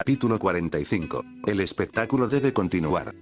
Capítulo 45. El espectáculo debe continuar.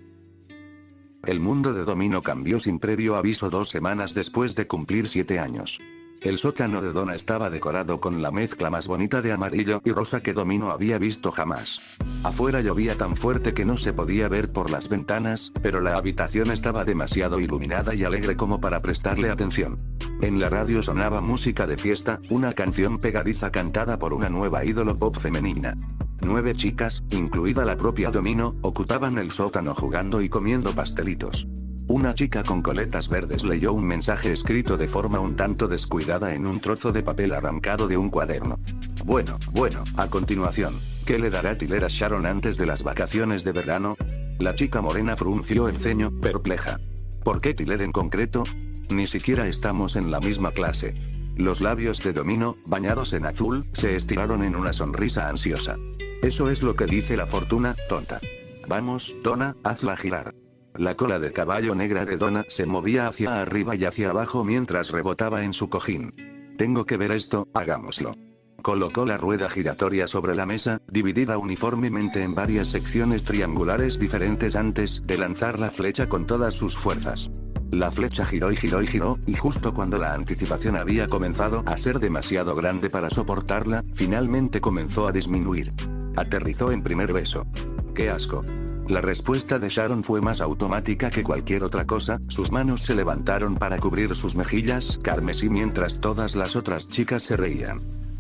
El mundo de Domino cambió sin previo aviso 2 semanas después de cumplir 7 años. El sótano de Donna estaba decorado con la mezcla más bonita de amarillo y rosa que Domino había visto jamás. Afuera llovía tan fuerte que no se podía ver por las ventanas, pero la habitación estaba demasiado iluminada y alegre como para prestarle atención. En la radio sonaba música de fiesta, una canción pegadiza cantada por una nueva ídolo pop femenina. 9 chicas, incluida la propia Domino, ocupaban el sótano jugando y comiendo pastelitos. Una chica con coletas verdes leyó un mensaje escrito de forma un tanto descuidada en un trozo de papel arrancado de un cuaderno. Bueno, a continuación, ¿qué le dará Tyler a Sharon antes de las vacaciones de verano? La chica morena frunció el ceño, perpleja. ¿Por qué Tyler en concreto? Ni siquiera estamos en la misma clase. Los labios de Domino, bañados en azul, se estiraron en una sonrisa ansiosa. Eso es lo que dice la fortuna, tonta. Vamos, Donna, hazla girar. La cola de caballo negra de Donna se movía hacia arriba y hacia abajo mientras rebotaba en su cojín. Tengo que ver esto, hagámoslo. Colocó la rueda giratoria sobre la mesa, dividida uniformemente en varias secciones triangulares diferentes antes de lanzar la flecha con todas sus fuerzas. La flecha giró y giró y giró, y justo cuando la anticipación había comenzado a ser demasiado grande para soportarla, finalmente comenzó a disminuir. Aterrizó en primer beso. ¡Qué asco! La respuesta de Sharon fue más automática que cualquier otra cosa, sus manos se levantaron para cubrir sus mejillas carmesí mientras todas las otras chicas se reían.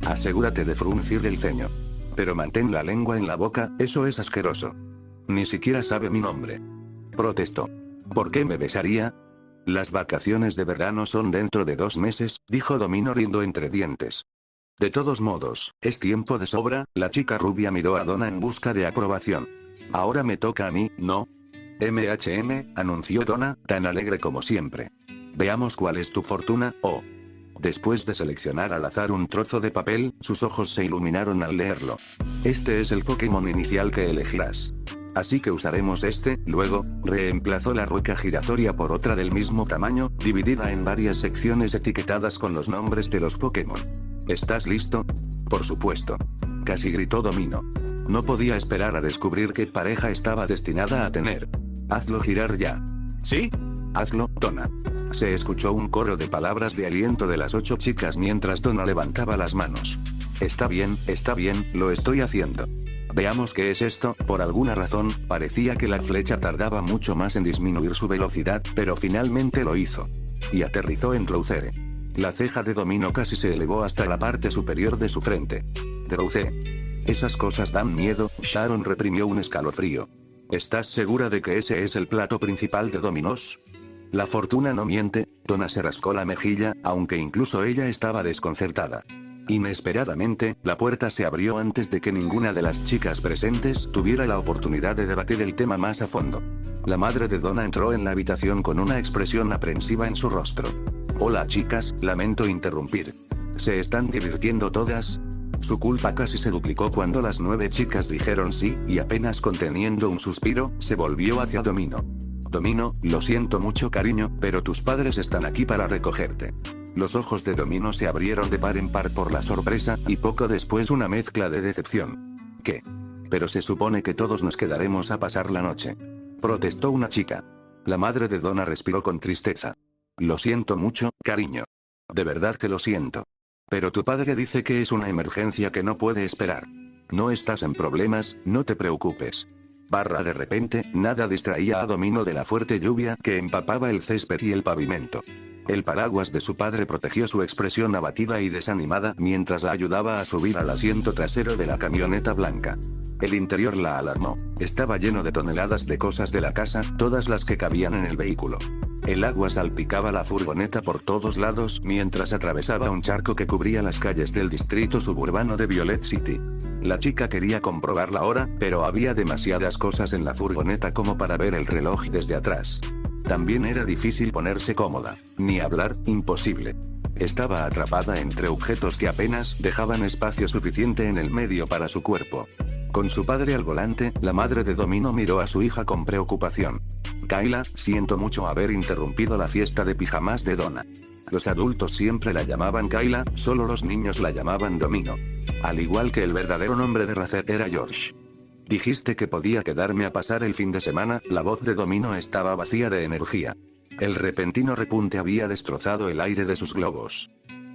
Asegúrate de fruncir el ceño. Pero mantén la lengua en la boca, eso es asqueroso. Ni siquiera sabe mi nombre. Protestó. ¿Por qué me besaría? Las vacaciones de verano son dentro de 2 meses, dijo Domino riendo entre dientes. De todos modos, es tiempo de sobra, la chica rubia miró a Donna en busca de aprobación. Ahora me toca a mí, ¿no? Anunció Donna, tan alegre como siempre. Veamos cuál es tu fortuna, oh. Después de seleccionar al azar un trozo de papel, sus ojos se iluminaron al leerlo. Este es el Pokémon inicial que elegirás. Así que usaremos este, luego, reemplazó la rueca giratoria por otra del mismo tamaño, dividida en varias secciones etiquetadas con los nombres de los Pokémon. ¿Estás listo? Por supuesto. Casi gritó Domino. No podía esperar a descubrir qué pareja estaba destinada a tener. Hazlo girar ya. ¿Sí? Hazlo, Donna. Se escuchó un coro de palabras de aliento de las 8 chicas mientras Donna levantaba las manos. Está bien, lo estoy haciendo. Veamos qué es esto, por alguna razón, parecía que la flecha tardaba mucho más en disminuir su velocidad, pero finalmente lo hizo. Y aterrizó en Drowzee. La ceja de Domino casi se elevó hasta la parte superior de su frente. Drowzee. Esas cosas dan miedo, Sharon reprimió un escalofrío. ¿Estás segura de que ese es el plato principal de Dominos? La fortuna no miente, Donna se rascó la mejilla, aunque incluso ella estaba desconcertada. Inesperadamente, la puerta se abrió antes de que ninguna de las chicas presentes tuviera la oportunidad de debatir el tema más a fondo. La madre de Donna entró en la habitación con una expresión aprensiva en su rostro. Hola chicas, lamento interrumpir. ¿Se están divirtiendo todas? Su culpa casi se duplicó cuando las 9 chicas dijeron sí, y apenas conteniendo un suspiro, se volvió hacia Domino. Domino, lo siento mucho cariño, pero tus padres están aquí para recogerte. Los ojos de Domino se abrieron de par en par por la sorpresa, y poco después una mezcla de decepción. ¿Qué? Pero se supone que todos nos quedaremos a pasar la noche. Protestó una chica. La madre de Donna respiró con tristeza. Lo siento mucho, cariño. De verdad que lo siento. Pero tu padre dice que es una emergencia que no puede esperar. No estás en problemas, no te preocupes. De repente, nada distraía a Domino de la fuerte lluvia que empapaba el césped y el pavimento. El paraguas de su padre protegió su expresión abatida y desanimada mientras la ayudaba a subir al asiento trasero de la camioneta blanca. El interior la alarmó. Estaba lleno de toneladas de cosas de la casa, todas las que cabían en el vehículo. El agua salpicaba la furgoneta por todos lados mientras atravesaba un charco que cubría las calles del distrito suburbano de Violet City. La chica quería comprobar la hora, pero había demasiadas cosas en la furgoneta como para ver el reloj desde atrás. También era difícil ponerse cómoda. Ni hablar, imposible. Estaba atrapada entre objetos que apenas dejaban espacio suficiente en el medio para su cuerpo. Con su padre al volante, la madre de Domino miró a su hija con preocupación. Kayla, siento mucho haber interrumpido la fiesta de pijamas de Donna. Los adultos siempre la llamaban Kayla, solo los niños la llamaban Domino. Al igual que el verdadero nombre de Racer era George. Dijiste que podía quedarme a pasar el fin de semana. La voz de Domino estaba vacía de energía. El repentino repunte había destrozado el aire de sus globos.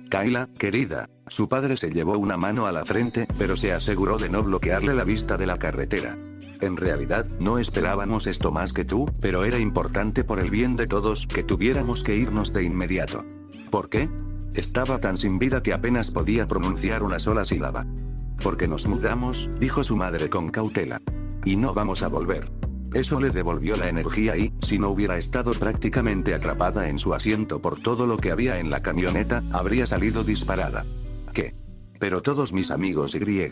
Kayla, querida, su padre se llevó una mano a la frente, pero se aseguró de no bloquearle la vista de la carretera. En realidad, no esperábamos esto más que tú, pero era importante por el bien de todos que tuviéramos que irnos de inmediato. ¿Por qué? Estaba tan sin vida que apenas podía pronunciar una sola sílaba. Porque nos mudamos, dijo su madre con cautela. Y no vamos a volver. Eso le devolvió la energía y, si no hubiera estado prácticamente atrapada en su asiento por todo lo que había en la camioneta, habría salido disparada. ¿Qué? Pero todos mis amigos y...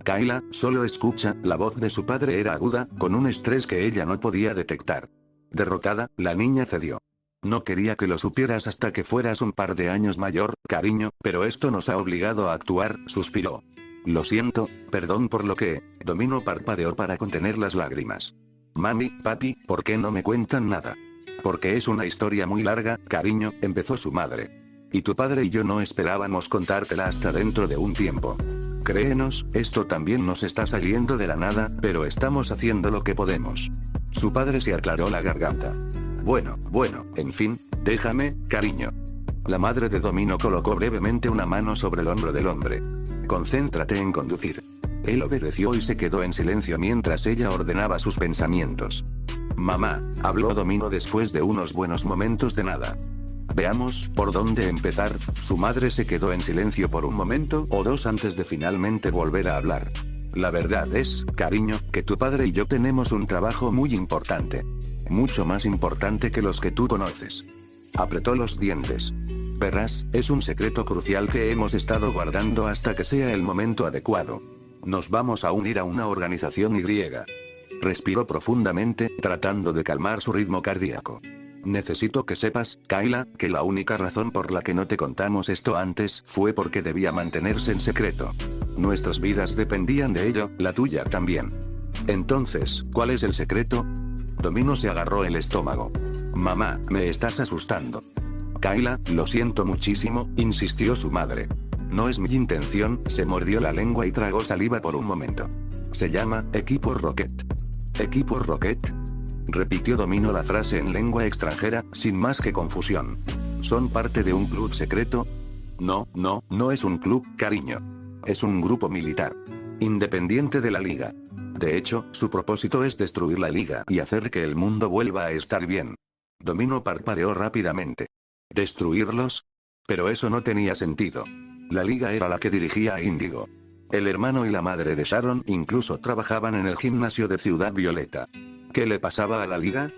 Kayla, solo escucha, la voz de su padre era aguda, con un estrés que ella no podía detectar. Derrotada, la niña cedió. No quería que lo supieras hasta que fueras un par de años mayor, cariño, pero esto nos ha obligado a actuar, suspiró. Lo siento, perdón por lo que... Domino parpadeó para contener las lágrimas. Mami, papi, ¿por qué no me cuentan nada? Porque es una historia muy larga, cariño, empezó su madre. Y tu padre y yo no esperábamos contártela hasta dentro de un tiempo. Créenos, esto también nos está saliendo de la nada, pero estamos haciendo lo que podemos. Su padre se aclaró la garganta. Bueno, en fin, déjame, cariño. La madre de Domino colocó brevemente una mano sobre el hombro del hombre. Concéntrate en conducir. Él obedeció y se quedó en silencio mientras ella ordenaba sus pensamientos. Mamá, habló Domino después de unos buenos momentos de nada. Veamos, ¿por dónde empezar? Su madre se quedó en silencio por un momento o dos antes de finalmente volver a hablar. La verdad es, cariño, que tu padre y yo tenemos un trabajo muy importante. Mucho más importante que los que tú conoces. Apretó los dientes. Verás, es un secreto crucial que hemos estado guardando hasta que sea el momento adecuado. Nos vamos a unir a una organización y... Respiró profundamente, tratando de calmar su ritmo cardíaco. Necesito que sepas, Kayla, que la única razón por la que no te contamos esto antes fue porque debía mantenerse en secreto. Nuestras vidas dependían de ello, la tuya también. Entonces, ¿cuál es el secreto? Domino se agarró el estómago. Mamá, me estás asustando. Kayla, lo siento muchísimo, insistió su madre. No es mi intención, se mordió la lengua y tragó saliva por un momento. Se llama, Equipo Rocket. ¿Equipo Rocket? Repitió Domino la frase en lengua extranjera, sin más que confusión. ¿Son parte de un club secreto? No es un club, cariño. Es un grupo militar. Independiente de la Liga. De hecho, su propósito es destruir la Liga y hacer que el mundo vuelva a estar bien. Domino parpadeó rápidamente. ¿Destruirlos? Pero eso no tenía sentido. La Liga era la que dirigía a Índigo. El hermano y la madre de Sharon incluso trabajaban en el gimnasio de Ciudad Violeta. ¿Qué le pasaba a la Liga?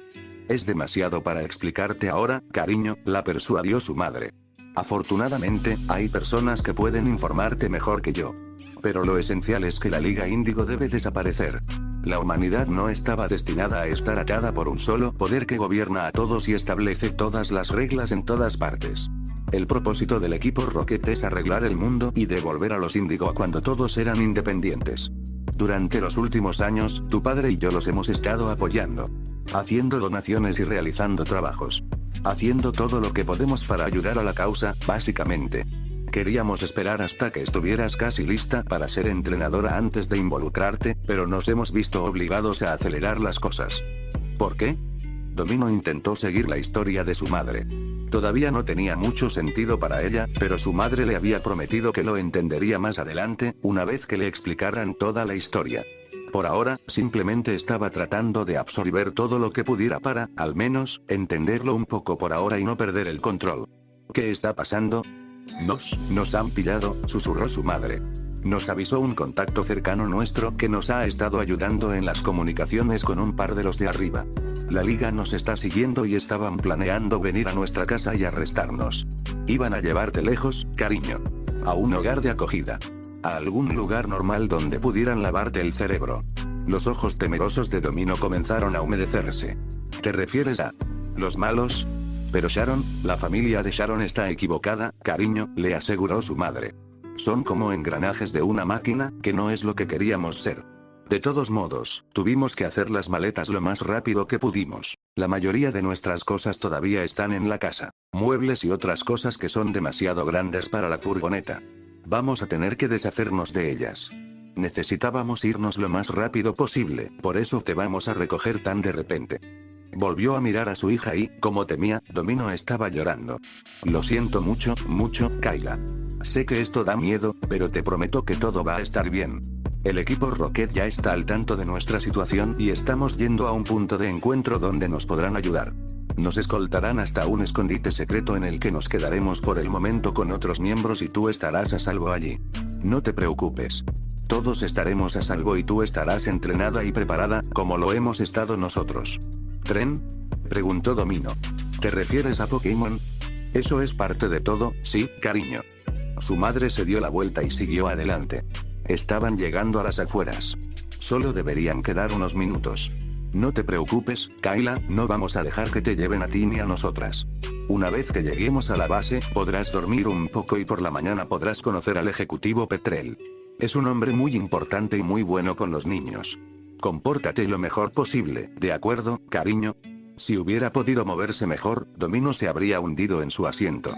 Es demasiado para explicarte ahora, cariño, la persuadió su madre. Afortunadamente, hay personas que pueden informarte mejor que yo. Pero lo esencial es que la Liga Índigo debe desaparecer. La humanidad no estaba destinada a estar atada por un solo poder que gobierna a todos y establece todas las reglas en todas partes. El propósito del equipo Rocket es arreglar el mundo y devolver a los Índigo a cuando todos eran independientes. Durante los últimos años, tu padre y yo los hemos estado apoyando. Haciendo donaciones y realizando trabajos. Haciendo todo lo que podemos para ayudar a la causa, básicamente. Queríamos esperar hasta que estuvieras casi lista para ser entrenadora antes de involucrarte, pero nos hemos visto obligados a acelerar las cosas. ¿Por qué? Domino intentó seguir la historia de su madre. Todavía no tenía mucho sentido para ella, pero su madre le había prometido que lo entendería más adelante, una vez que le explicaran toda la historia. Por ahora, simplemente estaba tratando de absorber todo lo que pudiera para, al menos, entenderlo un poco por ahora y no perder el control. ¿Qué está pasando? Nos han pillado, susurró su madre. Nos avisó un contacto cercano nuestro que nos ha estado ayudando en las comunicaciones con un par de los de arriba. La Liga nos está siguiendo y estaban planeando venir a nuestra casa y arrestarnos. Iban a llevarte lejos, cariño. A un hogar de acogida. A algún lugar normal donde pudieran lavarte el cerebro. Los ojos temerosos de Domino comenzaron a humedecerse. ¿Te refieres a los malos? Pero Sharon, la familia de Sharon está equivocada, cariño, le aseguró su madre. Son como engranajes de una máquina, que no es lo que queríamos ser. De todos modos, tuvimos que hacer las maletas lo más rápido que pudimos. La mayoría de nuestras cosas todavía están en la casa. Muebles y otras cosas que son demasiado grandes para la furgoneta. Vamos a tener que deshacernos de ellas. Necesitábamos irnos lo más rápido posible, por eso te vamos a recoger tan de repente. Volvió a mirar a su hija y, como temía, Domino estaba llorando. Lo siento mucho, mucho, Kayla. Sé que esto da miedo, pero te prometo que todo va a estar bien. El equipo Rocket ya está al tanto de nuestra situación y estamos yendo a un punto de encuentro donde nos podrán ayudar. Nos escoltarán hasta un escondite secreto en el que nos quedaremos por el momento con otros miembros y tú estarás a salvo allí. No te preocupes. Todos estaremos a salvo y tú estarás entrenada y preparada, como lo hemos estado nosotros. ¿Tren? Preguntó Domino. ¿Te refieres a Pokémon? Eso es parte de todo, sí, cariño. Su madre se dio la vuelta y siguió adelante. Estaban llegando a las afueras. Solo deberían quedar unos minutos. No te preocupes, Kayla, no vamos a dejar que te lleven a ti ni a nosotras. Una vez que lleguemos a la base, podrás dormir un poco y por la mañana podrás conocer al ejecutivo Petrel. Es un hombre muy importante y muy bueno con los niños. Compórtate lo mejor posible, ¿de acuerdo, cariño? Si hubiera podido moverse mejor, Domino se habría hundido en su asiento.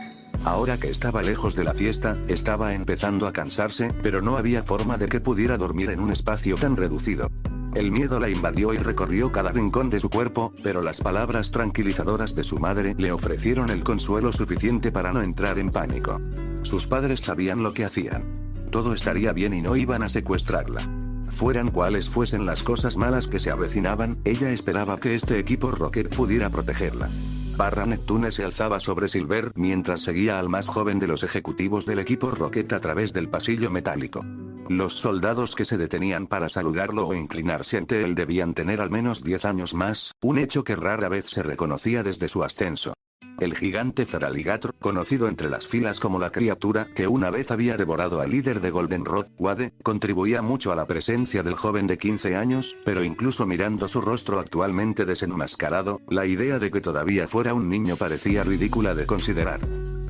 Ahora que estaba lejos de la fiesta, estaba empezando a cansarse, pero no había forma de que pudiera dormir en un espacio tan reducido. El miedo la invadió y recorrió cada rincón de su cuerpo, pero las palabras tranquilizadoras de su madre le ofrecieron el consuelo suficiente para no entrar en pánico. Sus padres sabían lo que hacían. Todo estaría bien y no iban a secuestrarla. Fueran cuales fuesen las cosas malas que se avecinaban, ella esperaba que este equipo Rocket pudiera protegerla. Neptune se alzaba sobre Silver mientras seguía al más joven de los ejecutivos del equipo Rocket a través del pasillo metálico. Los soldados que se detenían para saludarlo o inclinarse ante él debían tener al menos 10 años más, un hecho que rara vez se reconocía desde su ascenso. El gigante Feraligatr, conocido entre las filas como la criatura que una vez había devorado al líder de Goldenrod, Wade, contribuía mucho a la presencia del joven de 15 años, pero incluso mirando su rostro actualmente desenmascarado, la idea de que todavía fuera un niño parecía ridícula de considerar.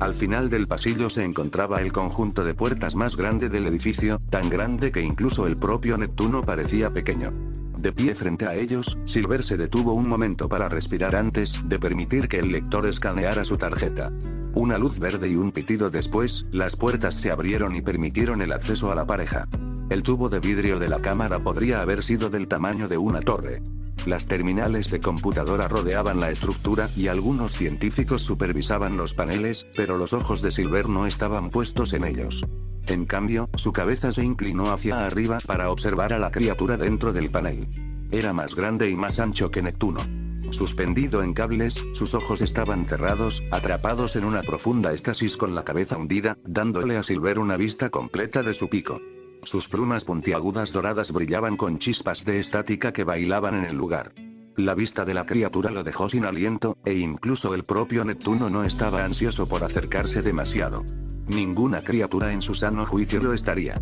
Al final del pasillo se encontraba el conjunto de puertas más grande del edificio, tan grande que incluso el propio Neptuno parecía pequeño. De pie frente a ellos, Silver se detuvo un momento para respirar antes de permitir que el lector escaneara su tarjeta. Una luz verde y un pitido después, las puertas se abrieron y permitieron el acceso a la pareja. El tubo de vidrio de la cámara podría haber sido del tamaño de una torre. Las terminales de computadora rodeaban la estructura y algunos científicos supervisaban los paneles, pero los ojos de Silver no estaban puestos en ellos. En cambio, su cabeza se inclinó hacia arriba para observar a la criatura dentro del panel. Era más grande y más ancho que Neptuno. Suspendido en cables, sus ojos estaban cerrados, atrapados en una profunda estasis con la cabeza hundida, dándole a Silver una vista completa de su pico. Sus plumas puntiagudas doradas brillaban con chispas de estática que bailaban en el lugar. La vista de la criatura lo dejó sin aliento, e incluso el propio Neptuno no estaba ansioso por acercarse demasiado. Ninguna criatura en su sano juicio lo estaría.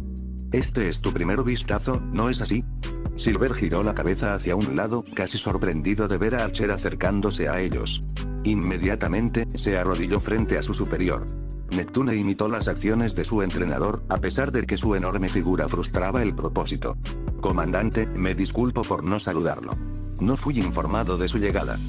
Este es tu primer vistazo, ¿no es así? Silver giró la cabeza hacia un lado, casi sorprendido de ver a Archer acercándose a ellos. Inmediatamente, se arrodilló frente a su superior. Neptune imitó las acciones de su entrenador, a pesar de que su enorme figura frustraba el propósito. Comandante, me disculpo por no saludarlo. No fui informado de su llegada.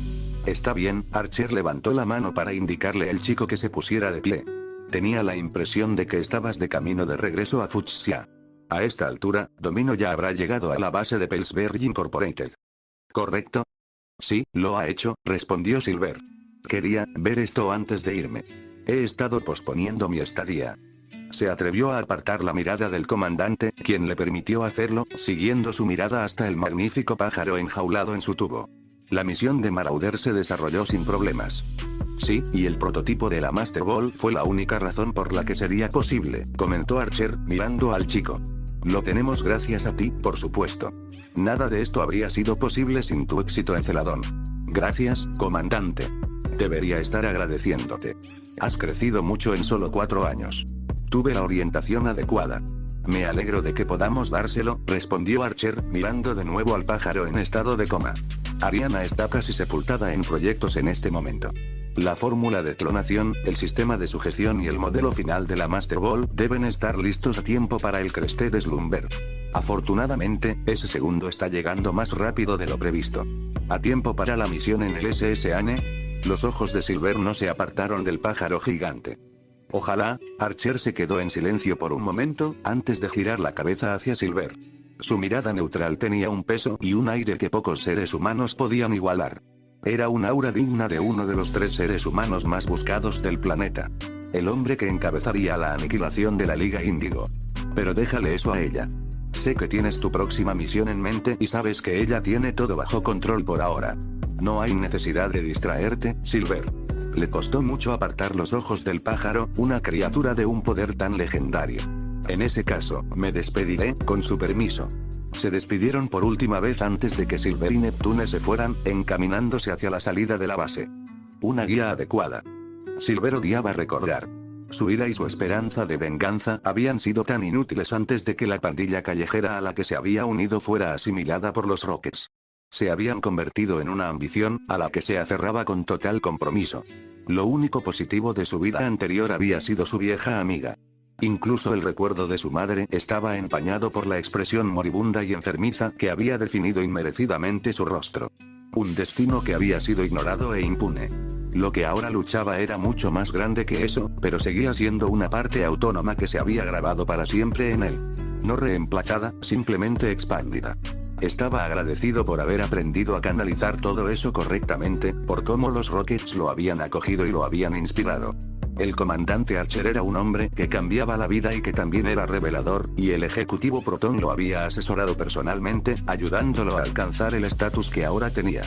Está bien, Archer levantó la mano para indicarle al chico que se pusiera de pie. Tenía la impresión de que estabas de camino de regreso a Fuchsia. A esta altura, Domino ya habrá llegado a la base de Pellsbury Incorporated. ¿Correcto? Sí, lo ha hecho, respondió Silver. Quería ver esto antes de irme. He estado posponiendo mi estadía. Se atrevió a apartar la mirada del comandante, quien le permitió hacerlo, siguiendo su mirada hasta el magnífico pájaro enjaulado en su tubo. La misión de Marauder se desarrolló sin problemas. Sí, y el prototipo de la Master Ball fue la única razón por la que sería posible, comentó Archer, mirando al chico. Lo tenemos gracias a ti, por supuesto. Nada de esto habría sido posible sin tu éxito en Celadón. Gracias, comandante. Debería estar agradeciéndote. Has crecido mucho en solo 4 años. Tuve la orientación adecuada. Me alegro de que podamos dárselo, respondió Archer, mirando de nuevo al pájaro en estado de coma. Ariana está casi sepultada en proyectos en este momento. La fórmula de clonación, el sistema de sujeción y el modelo final de la Master Ball deben estar listos a tiempo para el Crested Slumber. Afortunadamente, ese segundo está llegando más rápido de lo previsto. A tiempo para la misión en el SSN. Los ojos de Silver no se apartaron del pájaro gigante. Ojalá. Archer se quedó en silencio por un momento, antes de girar la cabeza hacia Silver. Su mirada neutral tenía un peso y un aire que pocos seres humanos podían igualar. Era un aura digna de uno de los 3 seres humanos más buscados del planeta. El hombre que encabezaría la aniquilación de la Liga Índigo. Pero déjale eso a ella. Sé que tienes tu próxima misión en mente y sabes que ella tiene todo bajo control por ahora. No hay necesidad de distraerte, Silver. Le costó mucho apartar los ojos del pájaro, una criatura de un poder tan legendario. En ese caso, me despediré, con su permiso. Se despidieron por última vez antes de que Silver y Neptune se fueran, encaminándose hacia la salida de la base. Una guía adecuada. Silver odiaba recordar. Su ira y su esperanza de venganza habían sido tan inútiles antes de que la pandilla callejera a la que se había unido fuera asimilada por los Rockets. Se habían convertido en una ambición, a la que se aferraba con total compromiso. Lo único positivo de su vida anterior había sido su vieja amiga. Incluso el recuerdo de su madre estaba empañado por la expresión moribunda y enfermiza que había definido inmerecidamente su rostro. Un destino que había sido ignorado e impune. Lo que ahora luchaba era mucho más grande que eso, pero seguía siendo una parte autónoma que se había grabado para siempre en él. No reemplazada, simplemente expandida. Estaba agradecido por haber aprendido a canalizar todo eso correctamente, por cómo los Rockets lo habían acogido y lo habían inspirado. El comandante Archer era un hombre que cambiaba la vida y que también era revelador, y el ejecutivo Proton lo había asesorado personalmente, ayudándolo a alcanzar el estatus que ahora tenía.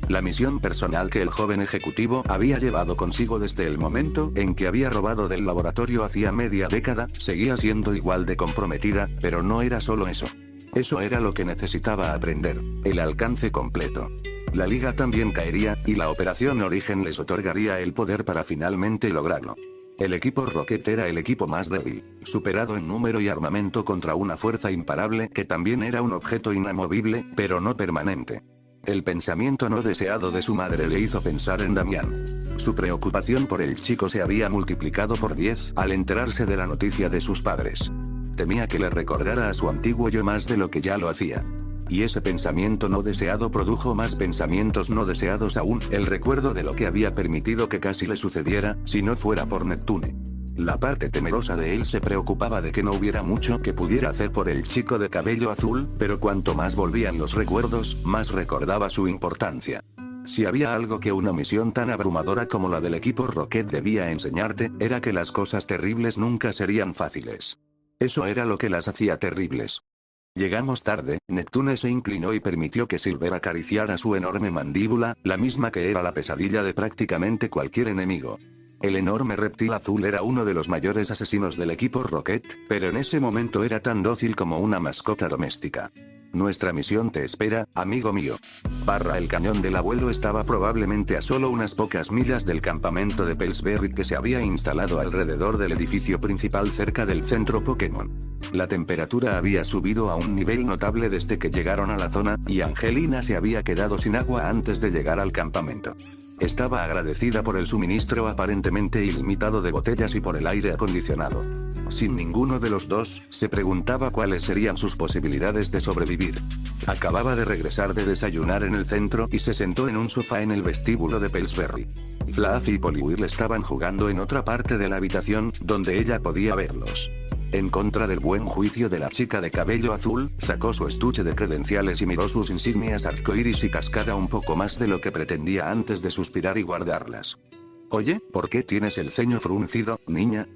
La misión personal que el joven ejecutivo había llevado consigo desde el momento en que había robado del laboratorio hacía media década, seguía siendo igual de comprometida, pero no era solo eso. Eso era lo que necesitaba aprender, el alcance completo. La Liga también caería, y la Operación Origen les otorgaría el poder para finalmente lograrlo. El equipo Rocket era el equipo más débil, superado en número y armamento contra una fuerza imparable que también era un objeto inamovible, pero no permanente. El pensamiento no deseado de su madre le hizo pensar en Damián. Su preocupación por el chico se había multiplicado por 10 al enterarse de la noticia de sus padres. Temía que le recordara a su antiguo yo más de lo que ya lo hacía. Y ese pensamiento no deseado produjo más pensamientos no deseados aún, el recuerdo de lo que había permitido que casi le sucediera, si no fuera por Neptune. La parte temerosa de él se preocupaba de que no hubiera mucho que pudiera hacer por el chico de cabello azul, pero cuanto más volvían los recuerdos, más recordaba su importancia. Si había algo que una misión tan abrumadora como la del equipo Rocket debía enseñarte, era que las cosas terribles nunca serían fáciles. Eso era lo que las hacía terribles. Llegamos tarde, Neptune se inclinó y permitió que Silver acariciara su enorme mandíbula, la misma que era la pesadilla de prácticamente cualquier enemigo. El enorme reptil azul era uno de los mayores asesinos del equipo Rocket, pero en ese momento era tan dócil como una mascota doméstica. Nuestra misión te espera, amigo mío. El cañón del abuelo estaba probablemente a solo unas pocas millas del campamento de Pillsbury que se había instalado alrededor del edificio principal cerca del centro Pokémon. La temperatura había subido a un nivel notable desde que llegaron a la zona, y Angelina se había quedado sin agua antes de llegar al campamento. Estaba agradecida por el suministro aparentemente ilimitado de botellas y por el aire acondicionado. Sin ninguno de los dos, se preguntaba cuáles serían sus posibilidades de sobrevivir. Acababa de regresar de desayunar en el centro y se sentó en un sofá en el vestíbulo de Pillsbury. Fluffy y Poliwhirl estaban jugando en otra parte de la habitación, donde ella podía verlos. En contra del buen juicio de la chica de cabello azul, sacó su estuche de credenciales y miró sus insignias arcoíris y cascada un poco más de lo que pretendía antes de suspirar y guardarlas. Oye, ¿por qué tienes el ceño fruncido, niña?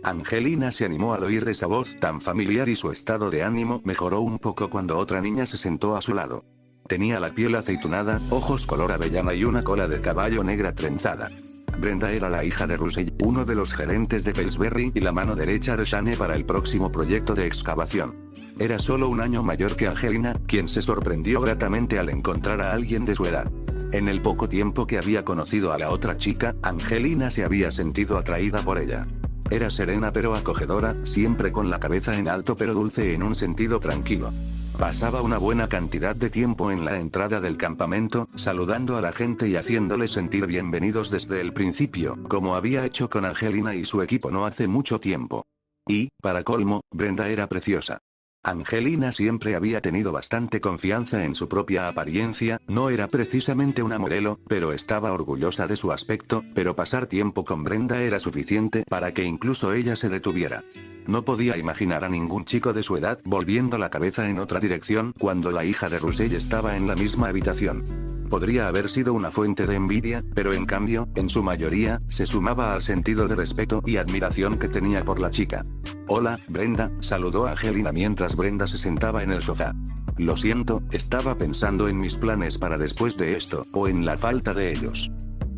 Angelina se animó al oír esa voz tan familiar y su estado de ánimo mejoró un poco cuando otra niña se sentó a su lado. Tenía la piel aceitunada, ojos color avellana y una cola de caballo negra trenzada. Brenda era la hija de Russell, uno de los gerentes de Pillsbury y la mano derecha de Shane para el próximo proyecto de excavación. Era solo un año mayor que Angelina, quien se sorprendió gratamente al encontrar a alguien de su edad. En el poco tiempo que había conocido a la otra chica, Angelina se había sentido atraída por ella. Era serena pero acogedora, siempre con la cabeza en alto pero dulce en un sentido tranquilo. Pasaba una buena cantidad de tiempo en la entrada del campamento, saludando a la gente y haciéndoles sentir bienvenidos desde el principio, como había hecho con Angelina y su equipo no hace mucho tiempo. Y, para colmo, Brenda era preciosa. Angelina siempre había tenido bastante confianza en su propia apariencia, no era precisamente una modelo, pero estaba orgullosa de su aspecto, pero pasar tiempo con Brenda era suficiente para que incluso ella se detuviera. No podía imaginar a ningún chico de su edad volviendo la cabeza en otra dirección cuando la hija de Russell estaba en la misma habitación. Podría haber sido una fuente de envidia, pero en cambio, en su mayoría, se sumaba al sentido de respeto y admiración que tenía por la chica. Hola, Brenda, saludó a Angelina mientras Brenda se sentaba en el sofá. Lo siento, estaba pensando en mis planes para después de esto, o en la falta de ellos.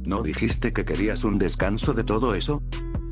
¿No dijiste que querías un descanso de todo eso?,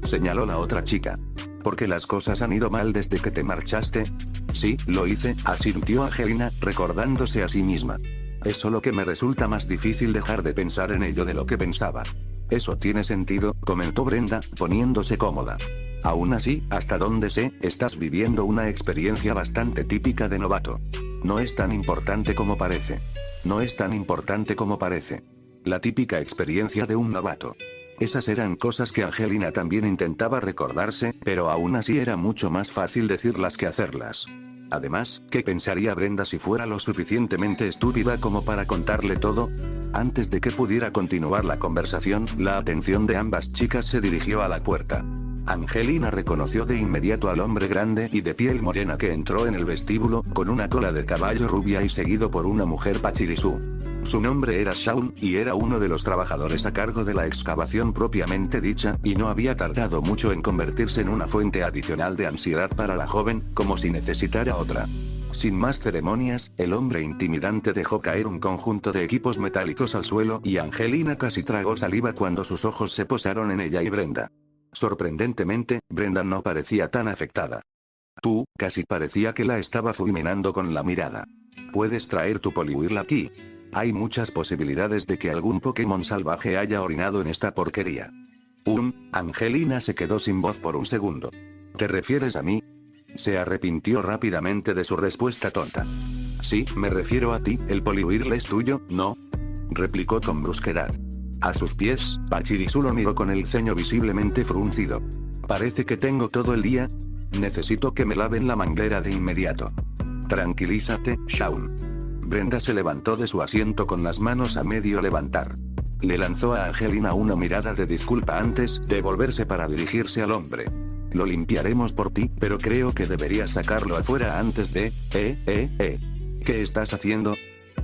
señaló la otra chica. ¿Porque las cosas han ido mal desde que te marchaste? Sí, lo hice, asintió Angelina, recordándose a sí misma. Es solo que me resulta más difícil dejar de pensar en ello de lo que pensaba. Eso tiene sentido, comentó Brenda, poniéndose cómoda. Aún así, hasta donde sé, estás viviendo una experiencia bastante típica de novato. No es tan importante como parece. No es tan importante como parece. La típica experiencia de un novato. Esas eran cosas que Angelina también intentaba recordarse, pero aún así era mucho más fácil decirlas que hacerlas. Además, ¿qué pensaría Brenda si fuera lo suficientemente estúpida como para contarle todo? Antes de que pudiera continuar la conversación, la atención de ambas chicas se dirigió a la puerta. Angelina reconoció de inmediato al hombre grande y de piel morena que entró en el vestíbulo, con una cola de caballo rubia y seguido por una mujer pachirisú. Su nombre era Shaun, y era uno de los trabajadores a cargo de la excavación propiamente dicha, y no había tardado mucho en convertirse en una fuente adicional de ansiedad para la joven, como si necesitara otra. Sin más ceremonias, el hombre intimidante dejó caer un conjunto de equipos metálicos al suelo y Angelina casi tragó saliva cuando sus ojos se posaron en ella y Brenda. Sorprendentemente, Brenda no parecía tan afectada. Tú, casi parecía que la estaba fulminando con la mirada. ¿Puedes traer tu Poliwhirl aquí? Hay muchas posibilidades de que algún Pokémon salvaje haya orinado en esta porquería. Angelina se quedó sin voz por un segundo. ¿Te refieres a mí? Se arrepintió rápidamente de su respuesta tonta. Sí, me refiero a ti, el Poliwhirl es tuyo, ¿no?, replicó con brusquedad. A sus pies, Pachirisu lo miró con el ceño visiblemente fruncido. Parece que tengo todo el día. Necesito que me laven la manguera de inmediato. Tranquilízate, Shaun. Brenda se levantó de su asiento con las manos a medio levantar. Le lanzó a Angelina una mirada de disculpa antes de volverse para dirigirse al hombre. Lo limpiaremos por ti, pero creo que deberías sacarlo afuera antes de... ¿Qué estás haciendo?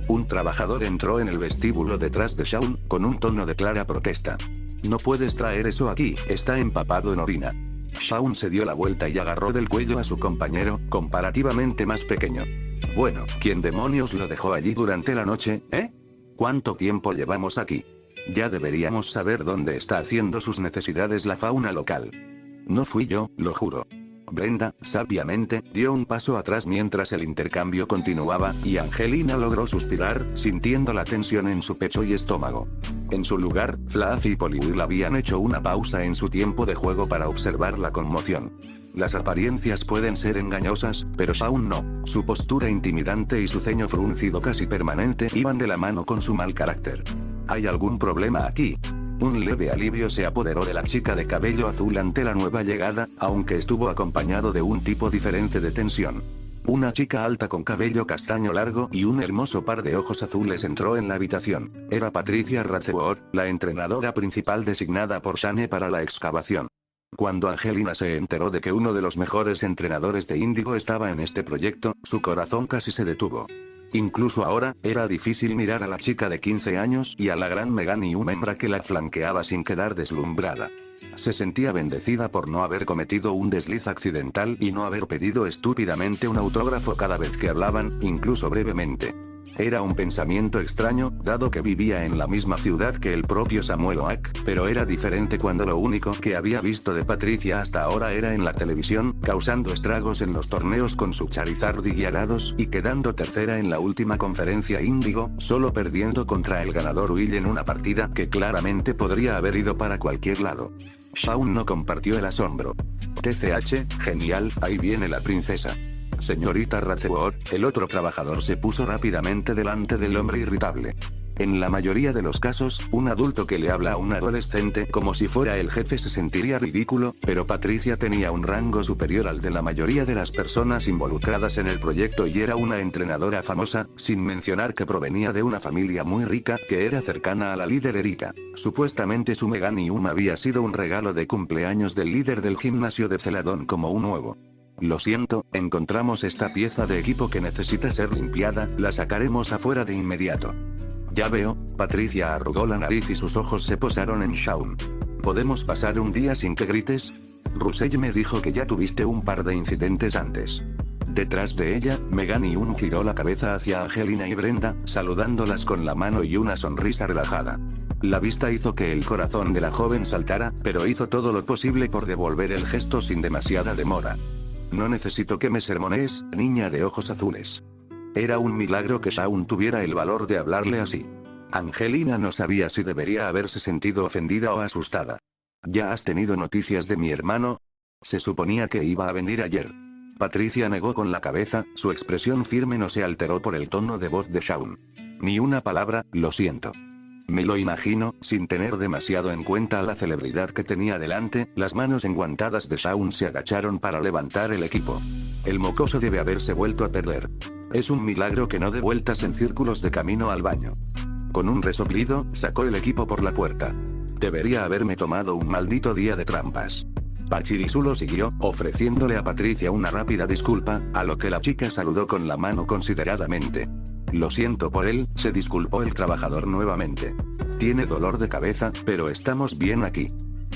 Un trabajador entró en el vestíbulo detrás de Shaun, con un tono de clara protesta. No puedes traer eso aquí, está empapado en orina. Shaun se dio la vuelta y agarró del cuello a su compañero, comparativamente más pequeño. Bueno, ¿quién demonios lo dejó allí durante la noche, eh? ¿Cuánto tiempo llevamos aquí? Ya deberíamos saber dónde está haciendo sus necesidades la fauna local. No fui yo, lo juro. Brenda, sabiamente, dio un paso atrás mientras el intercambio continuaba, y Angelina logró suspirar, sintiendo la tensión en su pecho y estómago. En su lugar, Fluffy y Poliwhirl habían hecho una pausa en su tiempo de juego para observar la conmoción. Las apariencias pueden ser engañosas, pero Shaun no. Su postura intimidante y su ceño fruncido casi permanente iban de la mano con su mal carácter. ¿Hay algún problema aquí? Un leve alivio se apoderó de la chica de cabello azul ante la nueva llegada, aunque estuvo acompañado de un tipo diferente de tensión. Una chica alta con cabello castaño largo y un hermoso par de ojos azules entró en la habitación. Era Patricia Ratheward, la entrenadora principal designada por Shane para la excavación. Cuando Angelina se enteró de que uno de los mejores entrenadores de Índigo estaba en este proyecto, su corazón casi se detuvo. Incluso ahora, era difícil mirar a la chica de 15 años y a la gran Megani hembra que la flanqueaba sin quedar deslumbrada. Se sentía bendecida por no haber cometido un desliz accidental y no haber pedido estúpidamente un autógrafo cada vez que hablaban, incluso brevemente. Era un pensamiento extraño, dado que vivía en la misma ciudad que el propio Samuel Oak, pero era diferente cuando lo único que había visto de Patricia hasta ahora era en la televisión, causando estragos en los torneos con su Charizard y Gyarados y quedando tercera en la última conferencia Índigo, solo perdiendo contra el ganador Will en una partida que claramente podría haber ido para cualquier lado. Shaun no compartió el asombro. TCH, genial, ahí viene la princesa. Señorita Ratheward, el otro trabajador se puso rápidamente delante del hombre irritable. En la mayoría de los casos, un adulto que le habla a un adolescente como si fuera el jefe se sentiría ridículo, pero Patricia tenía un rango superior al de la mayoría de las personas involucradas en el proyecto y era una entrenadora famosa, sin mencionar que provenía de una familia muy rica que era cercana a la líder Erika. Supuestamente su Meganium había sido un regalo de cumpleaños del líder del gimnasio de Celadon como un nuevo. Lo siento, encontramos esta pieza de equipo que necesita ser limpiada, la sacaremos afuera de inmediato. Ya veo, Patricia arrugó la nariz y sus ojos se posaron en Shaun. ¿Podemos pasar un día sin que grites? Russell me dijo que ya tuviste un par de incidentes antes. Detrás de ella, Meganium giró la cabeza hacia Angelina y Brenda, saludándolas con la mano y una sonrisa relajada. La vista hizo que el corazón de la joven saltara, pero hizo todo lo posible por devolver el gesto sin demasiada demora. No necesito que me sermonees, niña de ojos azules. Era un milagro que Shaun tuviera el valor de hablarle así. Angelina no sabía si debería haberse sentido ofendida o asustada. ¿Ya has tenido noticias de mi hermano? Se suponía que iba a venir ayer. Patricia negó con la cabeza, su expresión firme no se alteró por el tono de voz de Shaun. Ni una palabra, lo siento. Me lo imagino, sin tener demasiado en cuenta a la celebridad que tenía delante, las manos enguantadas de Shaun se agacharon para levantar el equipo. El mocoso debe haberse vuelto a perder. Es un milagro que no dé vueltas en círculos de camino al baño. Con un resoplido, sacó el equipo por la puerta. Debería haberme tomado un maldito día de trampas. Pachirisu siguió, ofreciéndole a Patricia una rápida disculpa, a lo que la chica saludó con la mano consideradamente. Lo siento por él, se disculpó el trabajador nuevamente. Tiene dolor de cabeza, pero estamos bien aquí.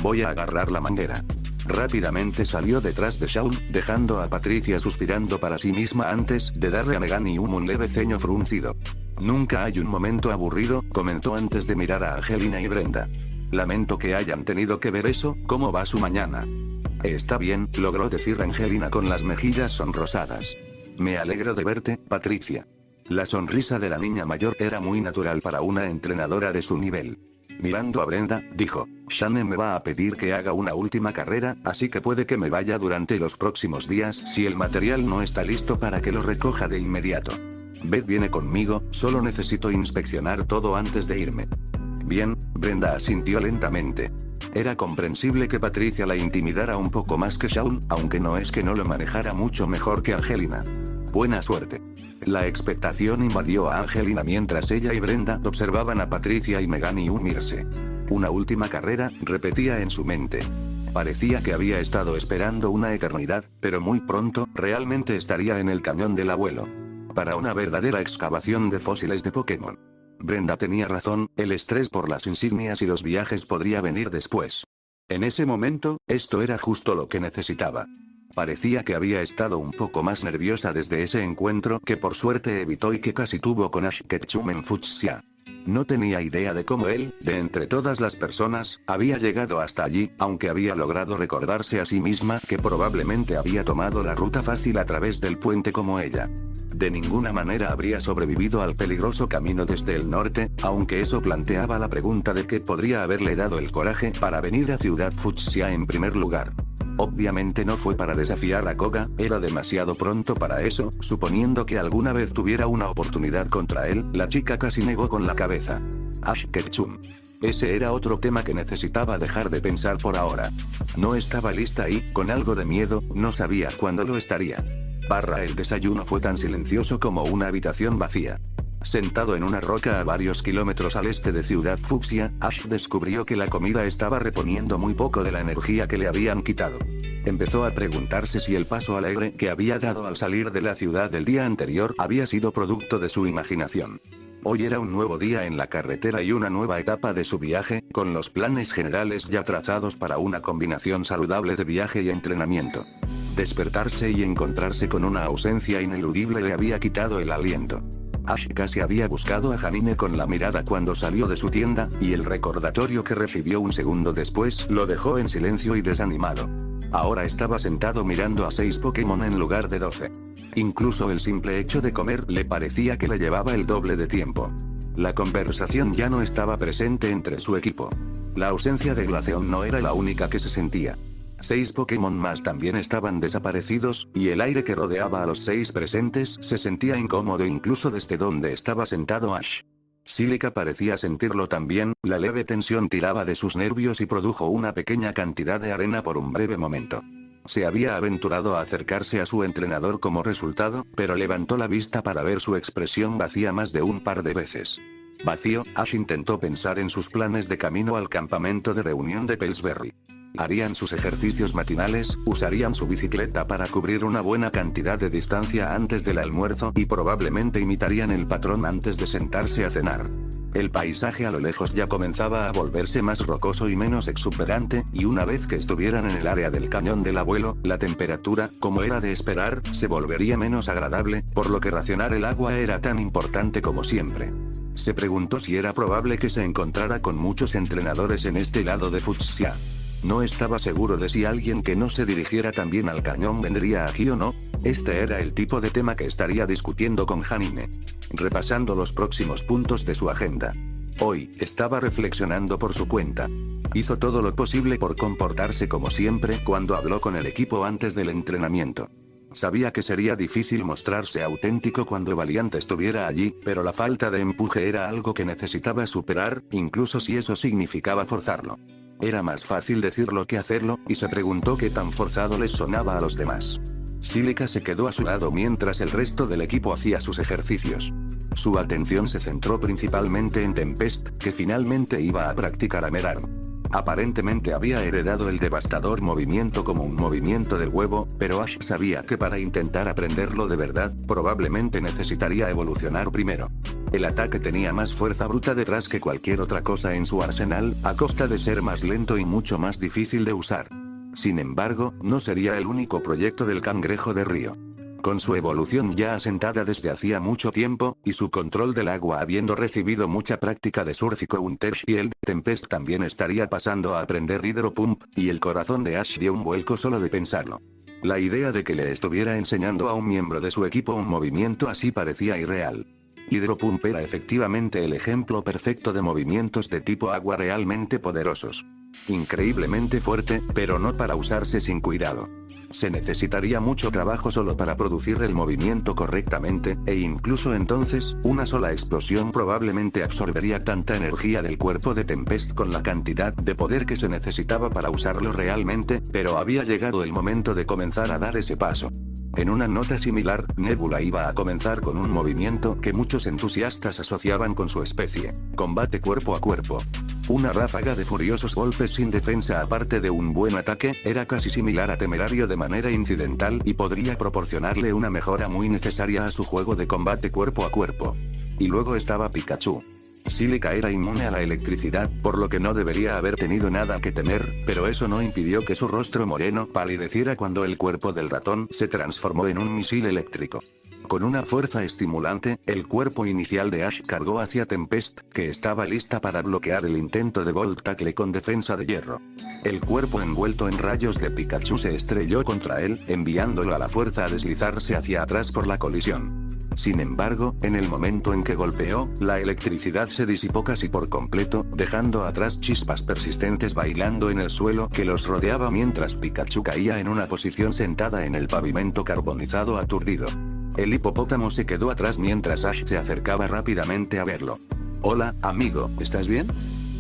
Voy a agarrar la manguera. Rápidamente salió detrás de Shaun, dejando a Patricia suspirando para sí misma antes de darle a Meganium un leve ceño fruncido. Nunca hay un momento aburrido, comentó antes de mirar a Angelina y Brenda. Lamento que hayan tenido que ver eso, ¿cómo va su mañana? Está bien, logró decir Angelina con las mejillas sonrosadas. Me alegro de verte, Patricia. La sonrisa de la niña mayor era muy natural para una entrenadora de su nivel. Mirando a Brenda, dijo, Shane me va a pedir que haga una última carrera, así que puede que me vaya durante los próximos días si el material no está listo para que lo recoja de inmediato. Beth viene conmigo, solo necesito inspeccionar todo antes de irme. Bien, Brenda asintió lentamente. Era comprensible que Patricia la intimidara un poco más que Shaun, aunque no es que no lo manejara mucho mejor que Angelina. Buena suerte. La expectación invadió a Angelina mientras ella y Brenda observaban a Patricia y Meganium irse. Una última carrera, repetía en su mente. Parecía que había estado esperando una eternidad, pero muy pronto, realmente estaría en el camión del abuelo. Para una verdadera excavación de fósiles de Pokémon. Brenda tenía razón, el estrés por las insignias y los viajes podría venir después. En ese momento, esto era justo lo que necesitaba. Parecía que había estado un poco más nerviosa desde ese encuentro que por suerte evitó y que casi tuvo con Ash Ketchum en Fuchsia. No tenía idea de cómo él, de entre todas las personas, había llegado hasta allí, aunque había logrado recordarse a sí misma que probablemente había tomado la ruta fácil a través del puente como ella. De ninguna manera habría sobrevivido al peligroso camino desde el norte, aunque eso planteaba la pregunta de qué podría haberle dado el coraje para venir a Ciudad Fuchsia en primer lugar. Obviamente no fue para desafiar a Koga, era demasiado pronto para eso, suponiendo que alguna vez tuviera una oportunidad contra él, la chica casi negó con la cabeza. Ash Ketchum. Ese era otro tema que necesitaba dejar de pensar por ahora. No estaba lista y, con algo de miedo, no sabía cuándo lo estaría. El desayuno fue tan silencioso como una habitación vacía. Sentado en una roca a varios kilómetros al este de Ciudad Fuchsia, Ash descubrió que la comida estaba reponiendo muy poco de la energía que le habían quitado. Empezó a preguntarse si el paso alegre que había dado al salir de la ciudad del día anterior había sido producto de su imaginación. Hoy era un nuevo día en la carretera y una nueva etapa de su viaje, con los planes generales ya trazados para una combinación saludable de viaje y entrenamiento. Despertarse y encontrarse con una ausencia ineludible le había quitado el aliento. Ash casi había buscado a Janine con la mirada cuando salió de su tienda, y el recordatorio que recibió un segundo después lo dejó en silencio y desanimado. Ahora estaba sentado mirando a 6 Pokémon en lugar de 12. Incluso el simple hecho de comer le parecía que le llevaba el doble de tiempo. La conversación ya no estaba presente entre su equipo. La ausencia de Glaceon no era la única que se sentía. 6 Pokémon más también estaban desaparecidos, y el aire que rodeaba a los 6 presentes se sentía incómodo incluso desde donde estaba sentado Ash. Silica parecía sentirlo también, la leve tensión tiraba de sus nervios y produjo una pequeña cantidad de arena por un breve momento. Se había aventurado a acercarse a su entrenador como resultado, pero levantó la vista para ver su expresión vacía más de un par de veces. Vacío, Ash intentó pensar en sus planes de camino al campamento de reunión de Pillsbury. Harían sus ejercicios matinales, usarían su bicicleta para cubrir una buena cantidad de distancia antes del almuerzo y probablemente imitarían el patrón antes de sentarse a cenar. El paisaje a lo lejos ya comenzaba a volverse más rocoso y menos exuberante, y una vez que estuvieran en el área del cañón del abuelo, la temperatura, como era de esperar, se volvería menos agradable, por lo que racionar el agua era tan importante como siempre. Se preguntó si era probable que se encontrara con muchos entrenadores en este lado de Fuchsia. No estaba seguro de si alguien que no se dirigiera también al cañón vendría aquí o no. Este era el tipo de tema que estaría discutiendo con Janine. Repasando los próximos puntos de su agenda. Hoy, estaba reflexionando por su cuenta. Hizo todo lo posible por comportarse como siempre cuando habló con el equipo antes del entrenamiento. Sabía que sería difícil mostrarse auténtico cuando Valiant estuviera allí, pero la falta de empuje era algo que necesitaba superar, incluso si eso significaba forzarlo. Era más fácil decirlo que hacerlo, y se preguntó qué tan forzado les sonaba a los demás. Silica se quedó a su lado mientras el resto del equipo hacía sus ejercicios. Su atención se centró principalmente en Tempest, que finalmente iba a practicar a Merar. Aparentemente había heredado el devastador movimiento como un movimiento de huevo, pero Ash sabía que para intentar aprenderlo de verdad, probablemente necesitaría evolucionar primero. El ataque tenía más fuerza bruta detrás que cualquier otra cosa en su arsenal, a costa de ser más lento y mucho más difícil de usar. Sin embargo, no sería el único proyecto del cangrejo de río. Con su evolución ya asentada desde hacía mucho tiempo, y su control del agua habiendo recibido mucha práctica de surf y Counter-Shield, Tempest también estaría pasando a aprender Hydro Pump, y el corazón de Ash dio un vuelco solo de pensarlo. La idea de que le estuviera enseñando a un miembro de su equipo un movimiento así parecía irreal. Hydro Pump era efectivamente el ejemplo perfecto de movimientos de tipo agua realmente poderosos. Increíblemente fuerte, pero no para usarse sin cuidado. Se necesitaría mucho trabajo solo para producir el movimiento correctamente, e incluso entonces, una sola explosión probablemente absorbería tanta energía del cuerpo de Tempest con la cantidad de poder que se necesitaba para usarlo realmente, pero había llegado el momento de comenzar a dar ese paso. En una nota similar, Nebula iba a comenzar con un movimiento que muchos entusiastas asociaban con su especie: combate cuerpo a cuerpo. Una ráfaga de furiosos golpes sin defensa aparte de un buen ataque, era casi similar a Temerario de manera incidental y podría proporcionarle una mejora muy necesaria a su juego de combate cuerpo a cuerpo. Y luego estaba Pikachu. Silica era inmune a la electricidad, por lo que no debería haber tenido nada que temer, pero eso no impidió que su rostro moreno palideciera cuando el cuerpo del ratón se transformó en un misil eléctrico. Con una fuerza estimulante, el cuerpo inicial de Ash cargó hacia Tempest, que estaba lista para bloquear el intento de Volt Tackle con defensa de hierro. El cuerpo envuelto en rayos de Pikachu se estrelló contra él, enviándolo a la fuerza a deslizarse hacia atrás por la colisión. Sin embargo, en el momento en que golpeó, la electricidad se disipó casi por completo, dejando atrás chispas persistentes bailando en el suelo que los rodeaba mientras Pikachu caía en una posición sentada en el pavimento carbonizado aturdido. El hipopótamo se quedó atrás mientras Ash se acercaba rápidamente a verlo. «Hola, amigo, ¿estás bien?»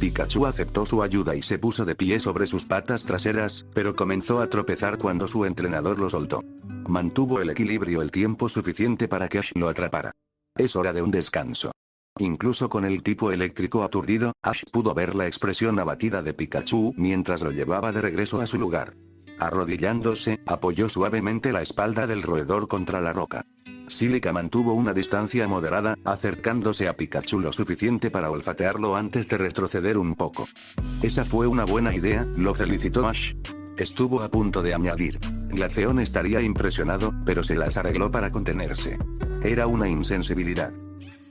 Pikachu aceptó su ayuda y se puso de pie sobre sus patas traseras, pero comenzó a tropezar cuando su entrenador lo soltó. Mantuvo el equilibrio el tiempo suficiente para que Ash lo atrapara. Es hora de un descanso. Incluso con el tipo eléctrico aturdido, Ash pudo ver la expresión abatida de Pikachu mientras lo llevaba de regreso a su lugar. Arrodillándose, apoyó suavemente la espalda del roedor contra la roca. Silica mantuvo una distancia moderada, acercándose a Pikachu lo suficiente para olfatearlo antes de retroceder un poco. Esa fue una buena idea, lo felicitó Ash. Estuvo a punto de añadir. Glaceon estaría impresionado, pero se las arregló para contenerse. Era una insensibilidad.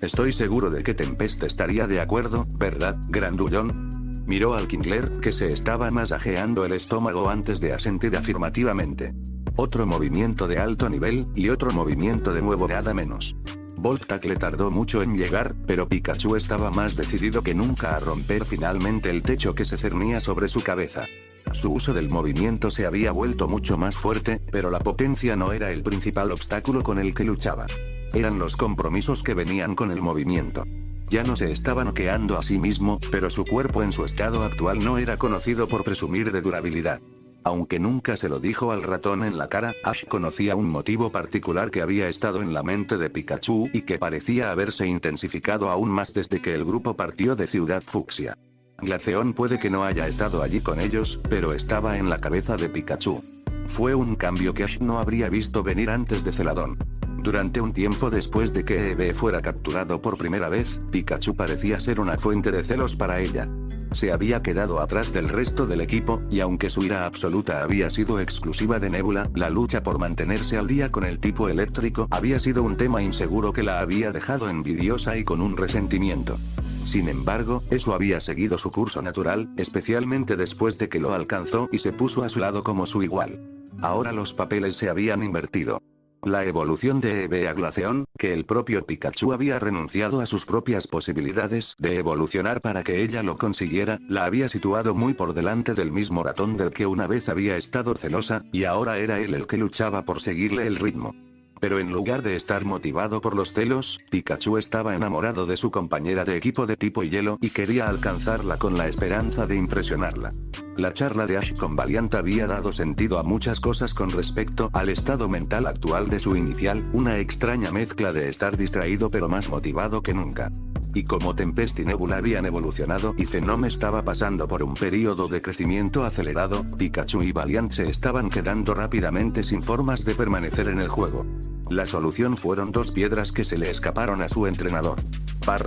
Estoy seguro de que Tempest estaría de acuerdo, ¿verdad, grandullón? Miró al Kingler, que se estaba masajeando el estómago antes de asentir afirmativamente. Otro movimiento de alto nivel, y otro movimiento de nuevo nada menos. Volt Tackle tardó mucho en llegar, pero Pikachu estaba más decidido que nunca a romper finalmente el techo que se cernía sobre su cabeza. Su uso del movimiento se había vuelto mucho más fuerte, pero la potencia no era el principal obstáculo con el que luchaba. Eran los compromisos que venían con el movimiento. Ya no se estaba noqueando a sí mismo, pero su cuerpo en su estado actual no era conocido por presumir de durabilidad. Aunque nunca se lo dijo al ratón en la cara, Ash conocía un motivo particular que había estado en la mente de Pikachu y que parecía haberse intensificado aún más desde que el grupo partió de Ciudad Fucsia. Glaceon puede que no haya estado allí con ellos, pero estaba en la cabeza de Pikachu. Fue un cambio que Ash no habría visto venir antes de Celadon. Durante un tiempo después de que Eevee fuera capturado por primera vez, Pikachu parecía ser una fuente de celos para ella. Se había quedado atrás del resto del equipo, y aunque su ira absoluta había sido exclusiva de Nebula, la lucha por mantenerse al día con el tipo eléctrico había sido un tema inseguro que la había dejado envidiosa y con un resentimiento. Sin embargo, eso había seguido su curso natural, especialmente después de que lo alcanzó y se puso a su lado como su igual. Ahora los papeles se habían invertido. La evolución de Eevee a Glaceon, que el propio Pikachu había renunciado a sus propias posibilidades de evolucionar para que ella lo consiguiera, la había situado muy por delante del mismo ratón del que una vez había estado celosa, y ahora era él el que luchaba por seguirle el ritmo. Pero en lugar de estar motivado por los celos, Pikachu estaba enamorado de su compañera de equipo de tipo hielo y quería alcanzarla con la esperanza de impresionarla. La charla de Ash con Valiant había dado sentido a muchas cosas con respecto al estado mental actual de su inicial, una extraña mezcla de estar distraído pero más motivado que nunca. Y como Tempest y Nebula habían evolucionado y Venom estaba pasando por un periodo de crecimiento acelerado, Pikachu y Valiant se estaban quedando rápidamente sin formas de permanecer en el juego. La solución fueron dos piedras que se le escaparon a su entrenador.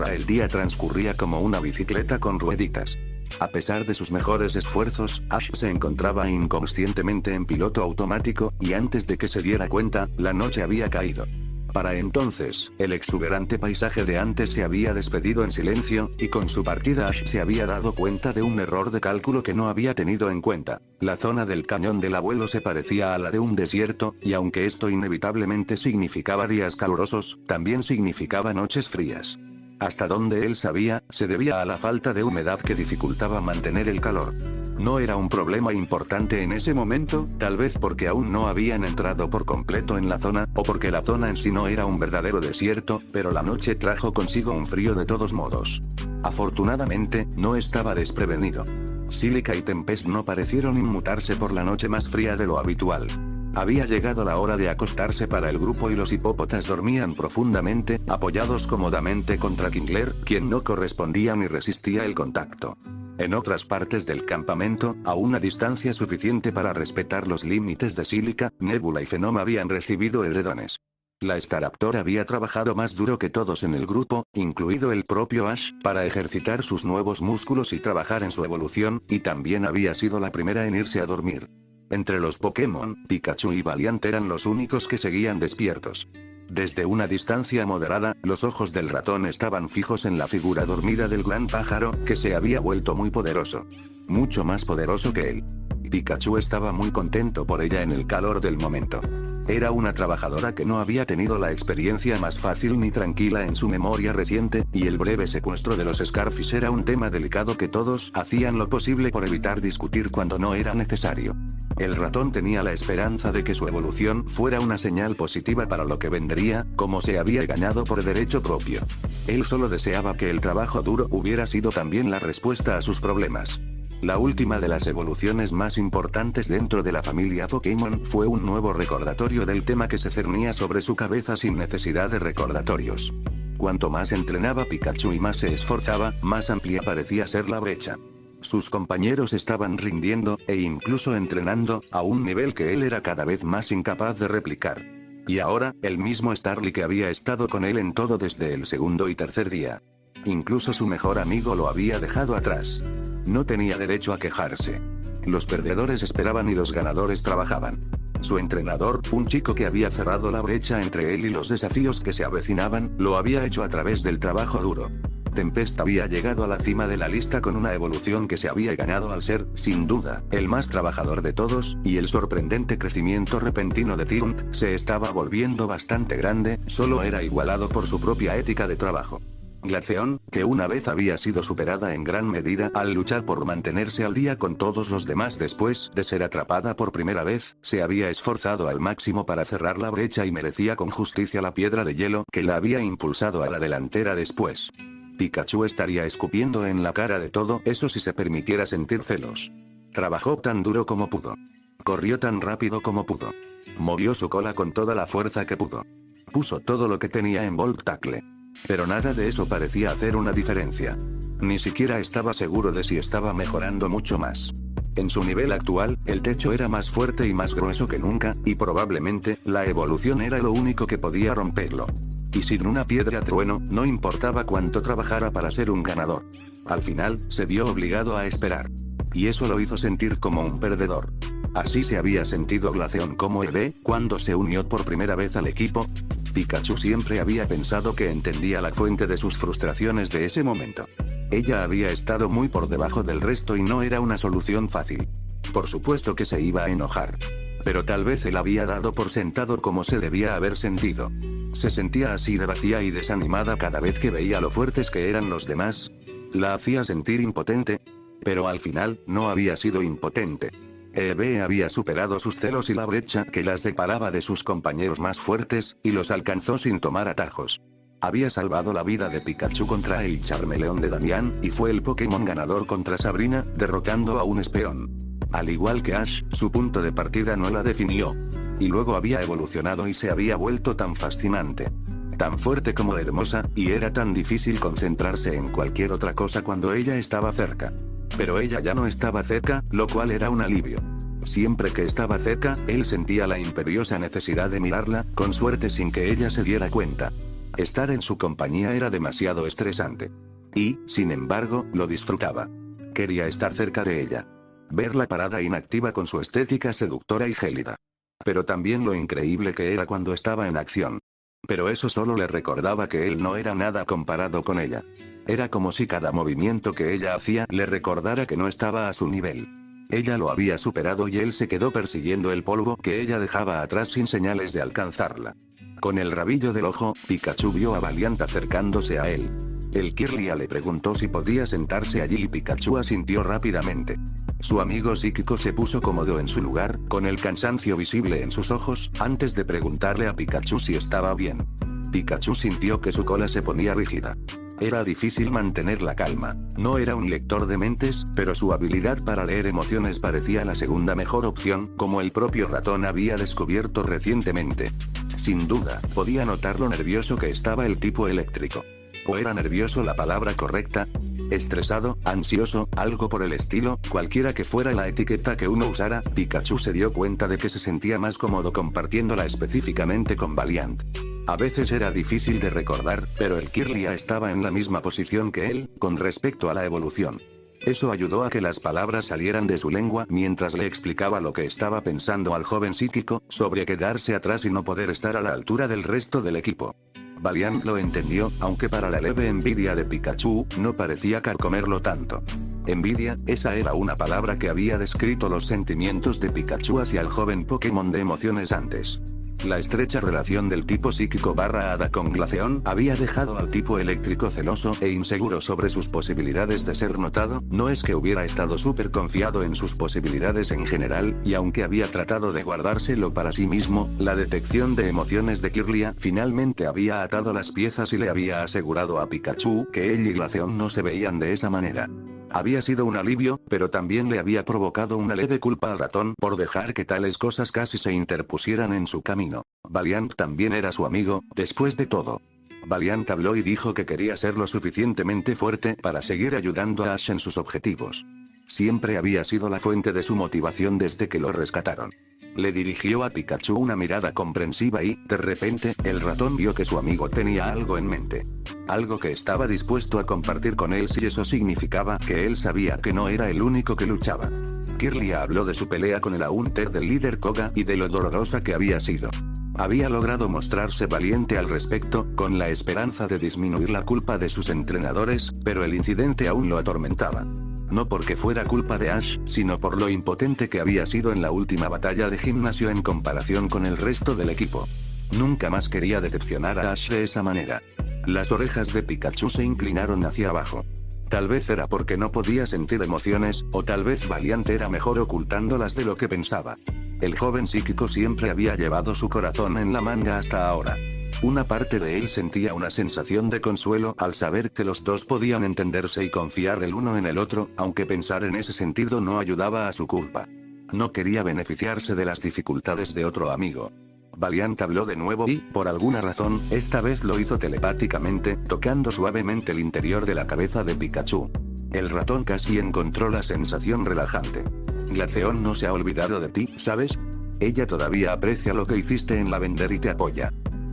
El día transcurría como una bicicleta con rueditas. A pesar de sus mejores esfuerzos, Ash se encontraba inconscientemente en piloto automático, y antes de que se diera cuenta, la noche había caído. Para entonces, el exuberante paisaje de antes se había despedido en silencio, y con su partida Ash se había dado cuenta de un error de cálculo que no había tenido en cuenta. La zona del cañón del abuelo se parecía a la de un desierto, y aunque esto inevitablemente significaba días calurosos, también significaba noches frías. Hasta donde él sabía, se debía a la falta de humedad que dificultaba mantener el calor. No era un problema importante en ese momento, tal vez porque aún no habían entrado por completo en la zona, o porque la zona en sí no era un verdadero desierto, pero la noche trajo consigo un frío de todos modos. Afortunadamente, no estaba desprevenido. Silica y Tempest no parecieron inmutarse por la noche más fría de lo habitual. Había llegado la hora de acostarse para el grupo y los hipópotas dormían profundamente, apoyados cómodamente contra Kingler, quien no correspondía ni resistía el contacto. En otras partes del campamento, a una distancia suficiente para respetar los límites de Silica, Nebula y Venom habían recibido edredones. La Staraptor había trabajado más duro que todos en el grupo, incluido el propio Ash, para ejercitar sus nuevos músculos y trabajar en su evolución, y también había sido la primera en irse a dormir. Entre los Pokémon, Pikachu y Valiant eran los únicos que seguían despiertos. Desde una distancia moderada, los ojos del ratón estaban fijos en la figura dormida del gran pájaro, que se había vuelto muy poderoso. Mucho más poderoso que él. Pikachu estaba muy contento por ella en el calor del momento. Era una trabajadora que no había tenido la experiencia más fácil ni tranquila en su memoria reciente, y el breve secuestro de los Scarfish era un tema delicado que todos hacían lo posible por evitar discutir cuando no era necesario. El ratón tenía la esperanza de que su evolución fuera una señal positiva para lo que vendría, como se había ganado por derecho propio. Él solo deseaba que el trabajo duro hubiera sido también la respuesta a sus problemas. La última de las evoluciones más importantes dentro de la familia Pokémon fue un nuevo recordatorio del tema que se cernía sobre su cabeza sin necesidad de recordatorios. Cuanto más entrenaba Pikachu y más se esforzaba, más amplia parecía ser la brecha. Sus compañeros estaban rindiendo, e incluso entrenando, a un nivel que él era cada vez más incapaz de replicar. Y ahora, el mismo Starly que había estado con él en todo desde el segundo y tercer día. Incluso su mejor amigo lo había dejado atrás. No tenía derecho a quejarse. Los perdedores esperaban y los ganadores trabajaban. Su entrenador, un chico que había cerrado la brecha entre él y los desafíos que se avecinaban, lo había hecho a través del trabajo duro. Tempest había llegado a la cima de la lista con una evolución que se había ganado al ser, sin duda, el más trabajador de todos, y el sorprendente crecimiento repentino de Tyrant se estaba volviendo bastante grande, solo era igualado por su propia ética de trabajo. Glaceon, que una vez había sido superada en gran medida al luchar por mantenerse al día con todos los demás después de ser atrapada por primera vez, se había esforzado al máximo para cerrar la brecha y merecía con justicia la piedra de hielo que la había impulsado a la delantera después. Pikachu estaría escupiendo en la cara de todo eso si se permitiera sentir celos. Trabajó tan duro como pudo. Corrió tan rápido como pudo. Movió su cola con toda la fuerza que pudo. Puso todo lo que tenía en Volt Tackle. Pero nada de eso parecía hacer una diferencia. Ni siquiera estaba seguro de si estaba mejorando mucho más. En su nivel actual, el techo era más fuerte y más grueso que nunca, y probablemente, la evolución era lo único que podía romperlo. Y sin una piedra trueno, no importaba cuánto trabajara para ser un ganador. Al final, se vio obligado a esperar. Y eso lo hizo sentir como un perdedor. Así se había sentido Glaceon como EV, cuando se unió por primera vez al equipo. Pikachu siempre había pensado que entendía la fuente de sus frustraciones de ese momento. Ella había estado muy por debajo del resto y no era una solución fácil. Por supuesto que se iba a enojar. Pero tal vez él había dado por sentado como se debía haber sentido. Se sentía así de vacía y desanimada cada vez que veía lo fuertes que eran los demás. La hacía sentir impotente. Pero al final, no había sido impotente. EV había superado sus celos y la brecha que la separaba de sus compañeros más fuertes, y los alcanzó sin tomar atajos. Había salvado la vida de Pikachu contra el Charmeleón de Damián, y fue el Pokémon ganador contra Sabrina, derrotando a un Espeon. Al igual que Ash, su punto de partida no la definió. Y luego había evolucionado y se había vuelto tan fascinante. Tan fuerte como hermosa, y era tan difícil concentrarse en cualquier otra cosa cuando ella estaba cerca. Pero ella ya no estaba cerca, lo cual era un alivio. Siempre que estaba cerca, él sentía la imperiosa necesidad de mirarla, con suerte sin que ella se diera cuenta. Estar en su compañía era demasiado estresante. Y, sin embargo, lo disfrutaba. Quería estar cerca de ella. Verla parada inactiva con su estética seductora y gélida. Pero también lo increíble que era cuando estaba en acción. Pero eso solo le recordaba que él no era nada comparado con ella. Era como si cada movimiento que ella hacía le recordara que no estaba a su nivel. Ella lo había superado y él se quedó persiguiendo el polvo que ella dejaba atrás sin señales de alcanzarla. Con el rabillo del ojo, Pikachu vio a Valiant acercándose a él. El Kirlia le preguntó si podía sentarse allí y Pikachu asintió rápidamente. Su amigo psíquico se puso cómodo en su lugar, con el cansancio visible en sus ojos, antes de preguntarle a Pikachu si estaba bien. Pikachu sintió que su cola se ponía rígida. Era difícil mantener la calma. No era un lector de mentes, pero su habilidad para leer emociones parecía la segunda mejor opción, como el propio ratón había descubierto recientemente. Sin duda, podía notar lo nervioso que estaba el tipo eléctrico. ¿O era nervioso la palabra correcta? Estresado, ansioso, algo por el estilo, cualquiera que fuera la etiqueta que uno usara, Pikachu se dio cuenta de que se sentía más cómodo compartiéndola específicamente con Valiant. A veces era difícil de recordar, pero el Kirlia estaba en la misma posición que él, con respecto a la evolución. Eso ayudó a que las palabras salieran de su lengua mientras le explicaba lo que estaba pensando al joven psíquico, sobre quedarse atrás y no poder estar a la altura del resto del equipo. Valiant lo entendió, aunque para la leve envidia de Pikachu, no parecía carcomerlo tanto. Envidia, esa era una palabra que había descrito los sentimientos de Pikachu hacia el joven Pokémon de emociones antes. La estrecha relación del tipo psíquico hada con Glaceon había dejado al tipo eléctrico celoso e inseguro sobre sus posibilidades de ser notado. No es que hubiera estado súper confiado en sus posibilidades en general, y aunque había tratado de guardárselo para sí mismo, la detección de emociones de Kirlia finalmente había atado las piezas y le había asegurado a Pikachu que él y Glaceon no se veían de esa manera. Había sido un alivio, pero también le había provocado una leve culpa al ratón por dejar que tales cosas casi se interpusieran en su camino. Valiant también era su amigo, después de todo. Valiant habló y dijo que quería ser lo suficientemente fuerte para seguir ayudando a Ash en sus objetivos. Siempre había sido la fuente de su motivación desde que lo rescataron. Le dirigió a Pikachu una mirada comprensiva y, de repente, el ratón vio que su amigo tenía algo en mente. Algo que estaba dispuesto a compartir con él si eso significaba que él sabía que no era el único que luchaba. Kirlia habló de su pelea con el Haunter del líder Koga y de lo dolorosa que había sido. Había logrado mostrarse valiente al respecto, con la esperanza de disminuir la culpa de sus entrenadores, pero el incidente aún lo atormentaba. No porque fuera culpa de Ash, sino por lo impotente que había sido en la última batalla de gimnasio en comparación con el resto del equipo. Nunca más quería decepcionar a Ash de esa manera. Las orejas de Pikachu se inclinaron hacia abajo. Tal vez era porque no podía sentir emociones, o tal vez Valiant era mejor ocultándolas de lo que pensaba. El joven psíquico siempre había llevado su corazón en la manga hasta ahora. Una parte de él sentía una sensación de consuelo al saber que los dos podían entenderse y confiar el uno en el otro, aunque pensar en ese sentido no ayudaba a su culpa. No quería beneficiarse de las dificultades de otro amigo. Valiant habló de nuevo y, por alguna razón, esta vez lo hizo telepáticamente, tocando suavemente el interior de la cabeza de Pikachu. El ratón casi encontró la sensación relajante. Glaceon no se ha olvidado de ti, ¿sabes? Ella todavía aprecia lo que hiciste en Lavender y te apoya.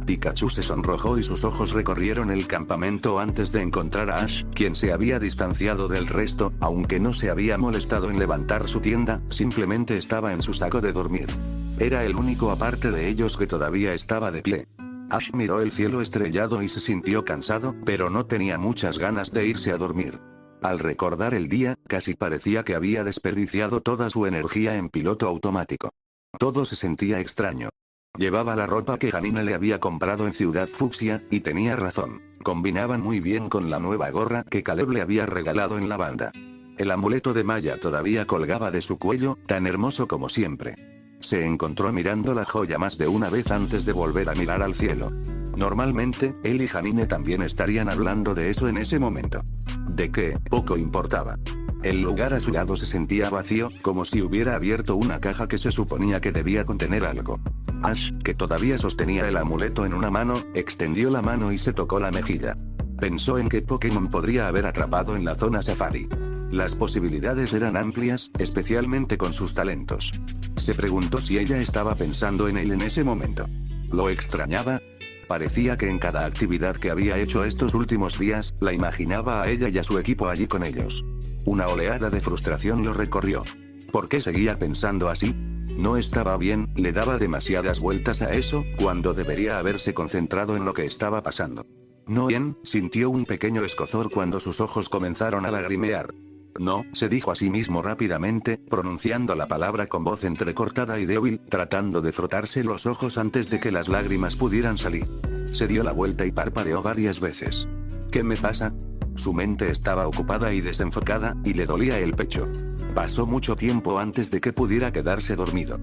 Pikachu se sonrojó y sus ojos recorrieron el campamento antes de encontrar a Ash, quien se había distanciado del resto, aunque no se había molestado en levantar su tienda, simplemente estaba en su saco de dormir. Era el único aparte de ellos que todavía estaba de pie. Ash miró el cielo estrellado y se sintió cansado, pero no tenía muchas ganas de irse a dormir. Al recordar el día, casi parecía que había desperdiciado toda su energía en piloto automático. Todo se sentía extraño. Llevaba la ropa que Janine le había comprado en Ciudad Fucsia, y tenía razón. Combinaban muy bien con la nueva gorra que Caleb le había regalado en la banda. El amuleto de Maya todavía colgaba de su cuello, tan hermoso como siempre. Se encontró mirando la joya más de una vez antes de volver a mirar al cielo. Normalmente, él y Janine también estarían hablando de eso en ese momento. De qué, poco importaba. El lugar a su lado se sentía vacío, como si hubiera abierto una caja que se suponía que debía contener algo. Ash, que todavía sostenía el amuleto en una mano, extendió la mano y se tocó la mejilla. Pensó en qué Pokémon podría haber atrapado en la zona Safari. Las posibilidades eran amplias, especialmente con sus talentos. Se preguntó si ella estaba pensando en él en ese momento. ¿Lo extrañaba? Parecía que en cada actividad que había hecho estos últimos días, la imaginaba a ella y a su equipo allí con ellos. Una oleada de frustración lo recorrió. ¿Por qué seguía pensando así? No estaba bien, le daba demasiadas vueltas a eso, cuando debería haberse concentrado en lo que estaba pasando. No bien, sintió un pequeño escozor cuando sus ojos comenzaron a lagrimear. No, se dijo a sí mismo rápidamente, pronunciando la palabra con voz entrecortada y débil, tratando de frotarse los ojos antes de que las lágrimas pudieran salir. Se dio la vuelta y parpadeó varias veces. ¿Qué me pasa? Su mente estaba ocupada y desenfocada, y le dolía el pecho. Pasó mucho tiempo antes de que pudiera quedarse dormido.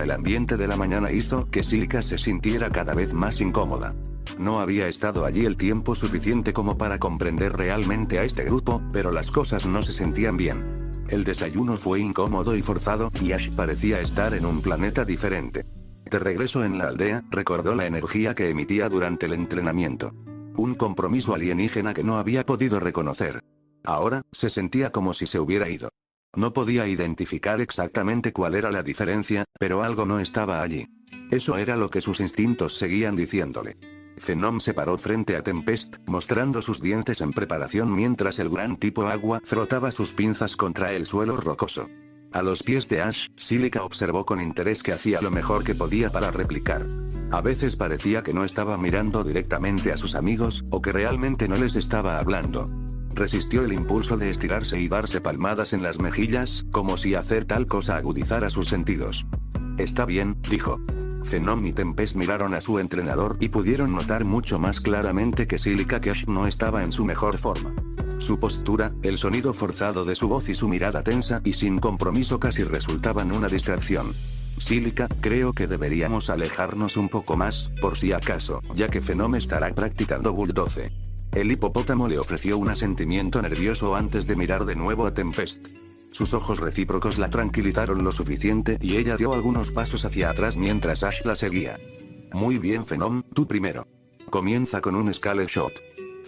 El ambiente de la mañana hizo que Silka se sintiera cada vez más incómoda. No había estado allí el tiempo suficiente como para comprender realmente a este grupo, pero las cosas no se sentían bien. El desayuno fue incómodo y forzado, y Ash parecía estar en un planeta diferente. De regreso en la aldea, recordó la energía que emitía durante el entrenamiento. Un compromiso alienígena que no había podido reconocer. Ahora, se sentía como si se hubiera ido. No podía identificar exactamente cuál era la diferencia, pero algo no estaba allí. Eso era lo que sus instintos seguían diciéndole. Venom se paró frente a Tempest, mostrando sus dientes en preparación mientras el gran tipo agua frotaba sus pinzas contra el suelo rocoso. A los pies de Ash, Silka observó con interés que hacía lo mejor que podía para replicar. A veces parecía que no estaba mirando directamente a sus amigos, o que realmente no les estaba hablando. Resistió el impulso de estirarse y darse palmadas en las mejillas, como si hacer tal cosa agudizara sus sentidos. Está bien, dijo. Venom y Tempest miraron a su entrenador y pudieron notar mucho más claramente que Silka que Ash no estaba en su mejor forma. Su postura, el sonido forzado de su voz y su mirada tensa y sin compromiso casi resultaban una distracción. Silka, creo que deberíamos alejarnos un poco más, por si acaso, ya que Venom estará practicando Bulldoze. El hipopótamo le ofreció un asentimiento nervioso antes de mirar de nuevo a Tempest. Sus ojos recíprocos la tranquilizaron lo suficiente y ella dio algunos pasos hacia atrás mientras Ash la seguía. Muy bien Venom, tú primero. Comienza con un Scale Shot.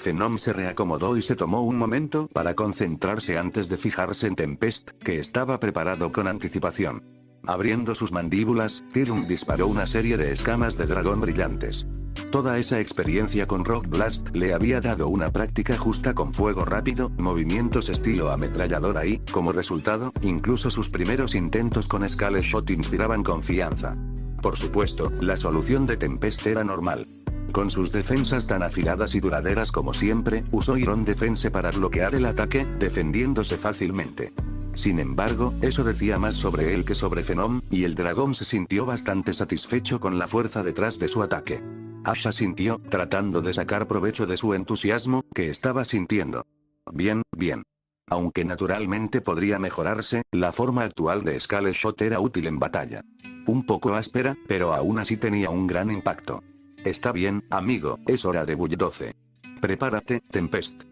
Venom se reacomodó y se tomó un momento para concentrarse antes de fijarse en Tempest, que estaba preparado con anticipación. Abriendo sus mandíbulas, Tyrum disparó una serie de escamas de dragón brillantes. Toda esa experiencia con Rock Blast le había dado una práctica justa con fuego rápido, movimientos estilo ametralladora y, como resultado, incluso sus primeros intentos con Scale Shot inspiraban confianza. Por supuesto, la solución de Tempest era normal. Con sus defensas tan afiladas y duraderas como siempre, usó Iron Defense para bloquear el ataque, defendiéndose fácilmente. Sin embargo, eso decía más sobre él que sobre Venom, y el dragón se sintió bastante satisfecho con la fuerza detrás de su ataque. Ash sintió, tratando de sacar provecho de su entusiasmo, que estaba sintiendo. Bien, bien. Aunque naturalmente podría mejorarse, la forma actual de Scale Shot era útil en batalla. Un poco áspera, pero aún así tenía un gran impacto. Está bien, amigo, es hora de Bulldoze. Prepárate, Tempest.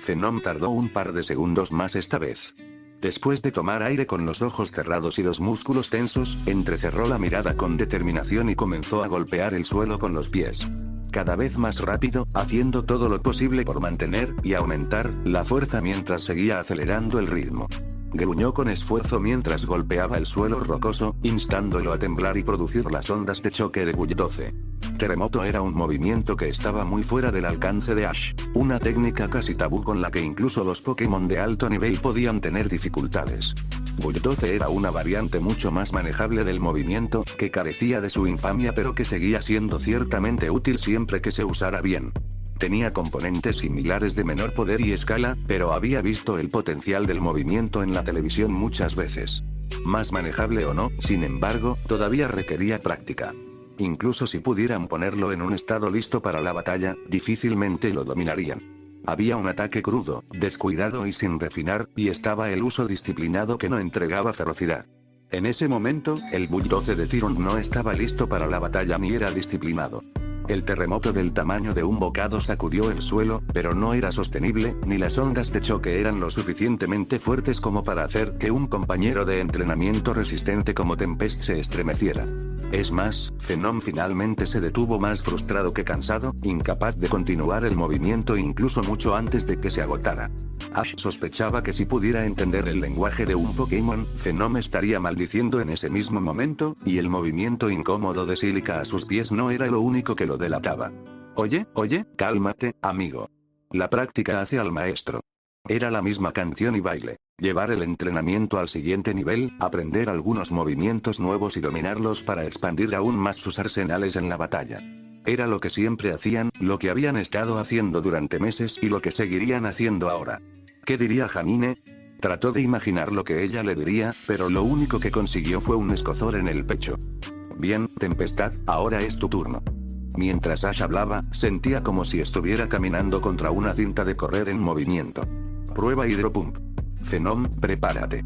Venom tardó un par de segundos más esta vez. Después de tomar aire con los ojos cerrados y los músculos tensos, entrecerró la mirada con determinación y comenzó a golpear el suelo con los pies. Cada vez más rápido, haciendo todo lo posible por mantener y aumentar la fuerza mientras seguía acelerando el ritmo. Gruñó con esfuerzo mientras golpeaba el suelo rocoso, instándolo a temblar y producir las ondas de choque de Bulldoze. Terremoto era un movimiento que estaba muy fuera del alcance de Ash, una técnica casi tabú con la que incluso los Pokémon de alto nivel podían tener dificultades. Bulldoze era una variante mucho más manejable del movimiento, que carecía de su infamia pero que seguía siendo ciertamente útil siempre que se usara bien. Tenía componentes similares de menor poder y escala, pero había visto el potencial del movimiento en la televisión muchas veces. Más manejable o no, sin embargo, todavía requería práctica. Incluso si pudieran ponerlo en un estado listo para la batalla, difícilmente lo dominarían. Había un ataque crudo, descuidado y sin refinar, y estaba el uso disciplinado que no entregaba ferocidad. En ese momento, el Bulldoze de Tyrunt no estaba listo para la batalla ni era disciplinado. El terremoto del tamaño de un bocado sacudió el suelo, pero no era sostenible, ni las ondas de choque eran lo suficientemente fuertes como para hacer que un compañero de entrenamiento resistente como Tempest se estremeciera. Es más, Venom finalmente se detuvo más frustrado que cansado, incapaz de continuar el movimiento incluso mucho antes de que se agotara. Ash sospechaba que si pudiera entender el lenguaje de un Pokémon, Venom estaría maldiciendo en ese mismo momento, y el movimiento incómodo de Silica a sus pies no era lo único que lo delataba. Oye, cálmate, amigo. La práctica hace al maestro. Era la misma canción y baile. Llevar el entrenamiento al siguiente nivel, aprender algunos movimientos nuevos y dominarlos para expandir aún más sus arsenales en la batalla. Era lo que siempre hacían, lo que habían estado haciendo durante meses y lo que seguirían haciendo ahora. ¿Qué diría Janine? Trató de imaginar lo que ella le diría, pero lo único que consiguió fue un escozor en el pecho. Bien, Tempestad, ahora es tu turno. Mientras Ash hablaba, sentía como si estuviera caminando contra una cinta de correr en movimiento. Prueba Hydropump. Venom, prepárate.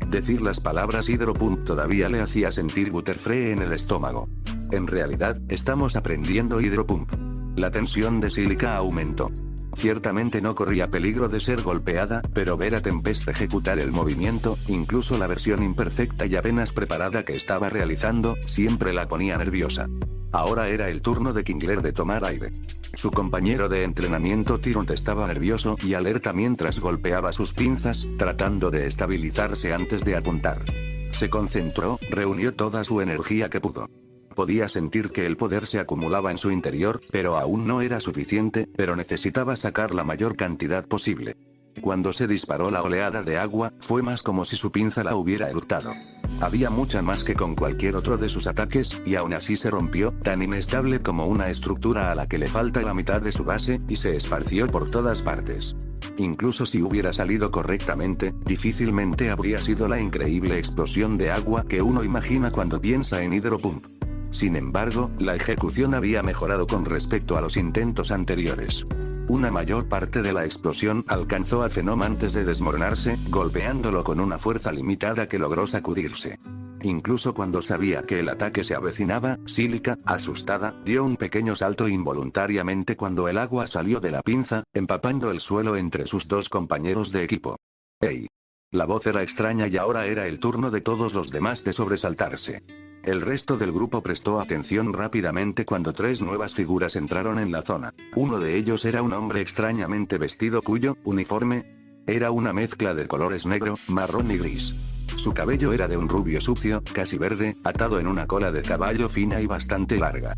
Decir las palabras Hydropump todavía le hacía sentir butterfree en el estómago. En realidad, estamos aprendiendo Hydropump. La tensión de Silica aumentó. Ciertamente no corría peligro de ser golpeada, pero ver a Tempest ejecutar el movimiento, incluso la versión imperfecta y apenas preparada que estaba realizando, siempre la ponía nerviosa. Ahora era el turno de Kingler de tomar aire. Su compañero de entrenamiento Tyrunt estaba nervioso y alerta mientras golpeaba sus pinzas, tratando de estabilizarse antes de apuntar. Se concentró, reunió toda su energía que pudo. Podía sentir que el poder se acumulaba en su interior, pero aún no era suficiente, pero necesitaba sacar la mayor cantidad posible. Cuando se disparó la oleada de agua, fue más como si su pinza la hubiera eructado. Había mucha más que con cualquier otro de sus ataques, y aún así se rompió, tan inestable como una estructura a la que le falta la mitad de su base, y se esparció por todas partes. Incluso si hubiera salido correctamente, difícilmente habría sido la increíble explosión de agua que uno imagina cuando piensa en Hydropump. Sin embargo, la ejecución había mejorado con respecto a los intentos anteriores. Una mayor parte de la explosión alcanzó a Venom antes de desmoronarse, golpeándolo con una fuerza limitada que logró sacudirse. Incluso cuando sabía que el ataque se avecinaba, Silica, asustada, dio un pequeño salto involuntariamente cuando el agua salió de la pinza, empapando el suelo entre sus dos compañeros de equipo. ¡Ey! La voz era extraña y ahora era el turno de todos los demás de sobresaltarse. El resto del grupo prestó atención rápidamente cuando tres nuevas figuras entraron en la zona. Uno de ellos era un hombre extrañamente vestido cuyo uniforme era una mezcla de colores negro, marrón y gris. Su cabello era de un rubio sucio, casi verde, atado en una cola de caballo fina y bastante larga.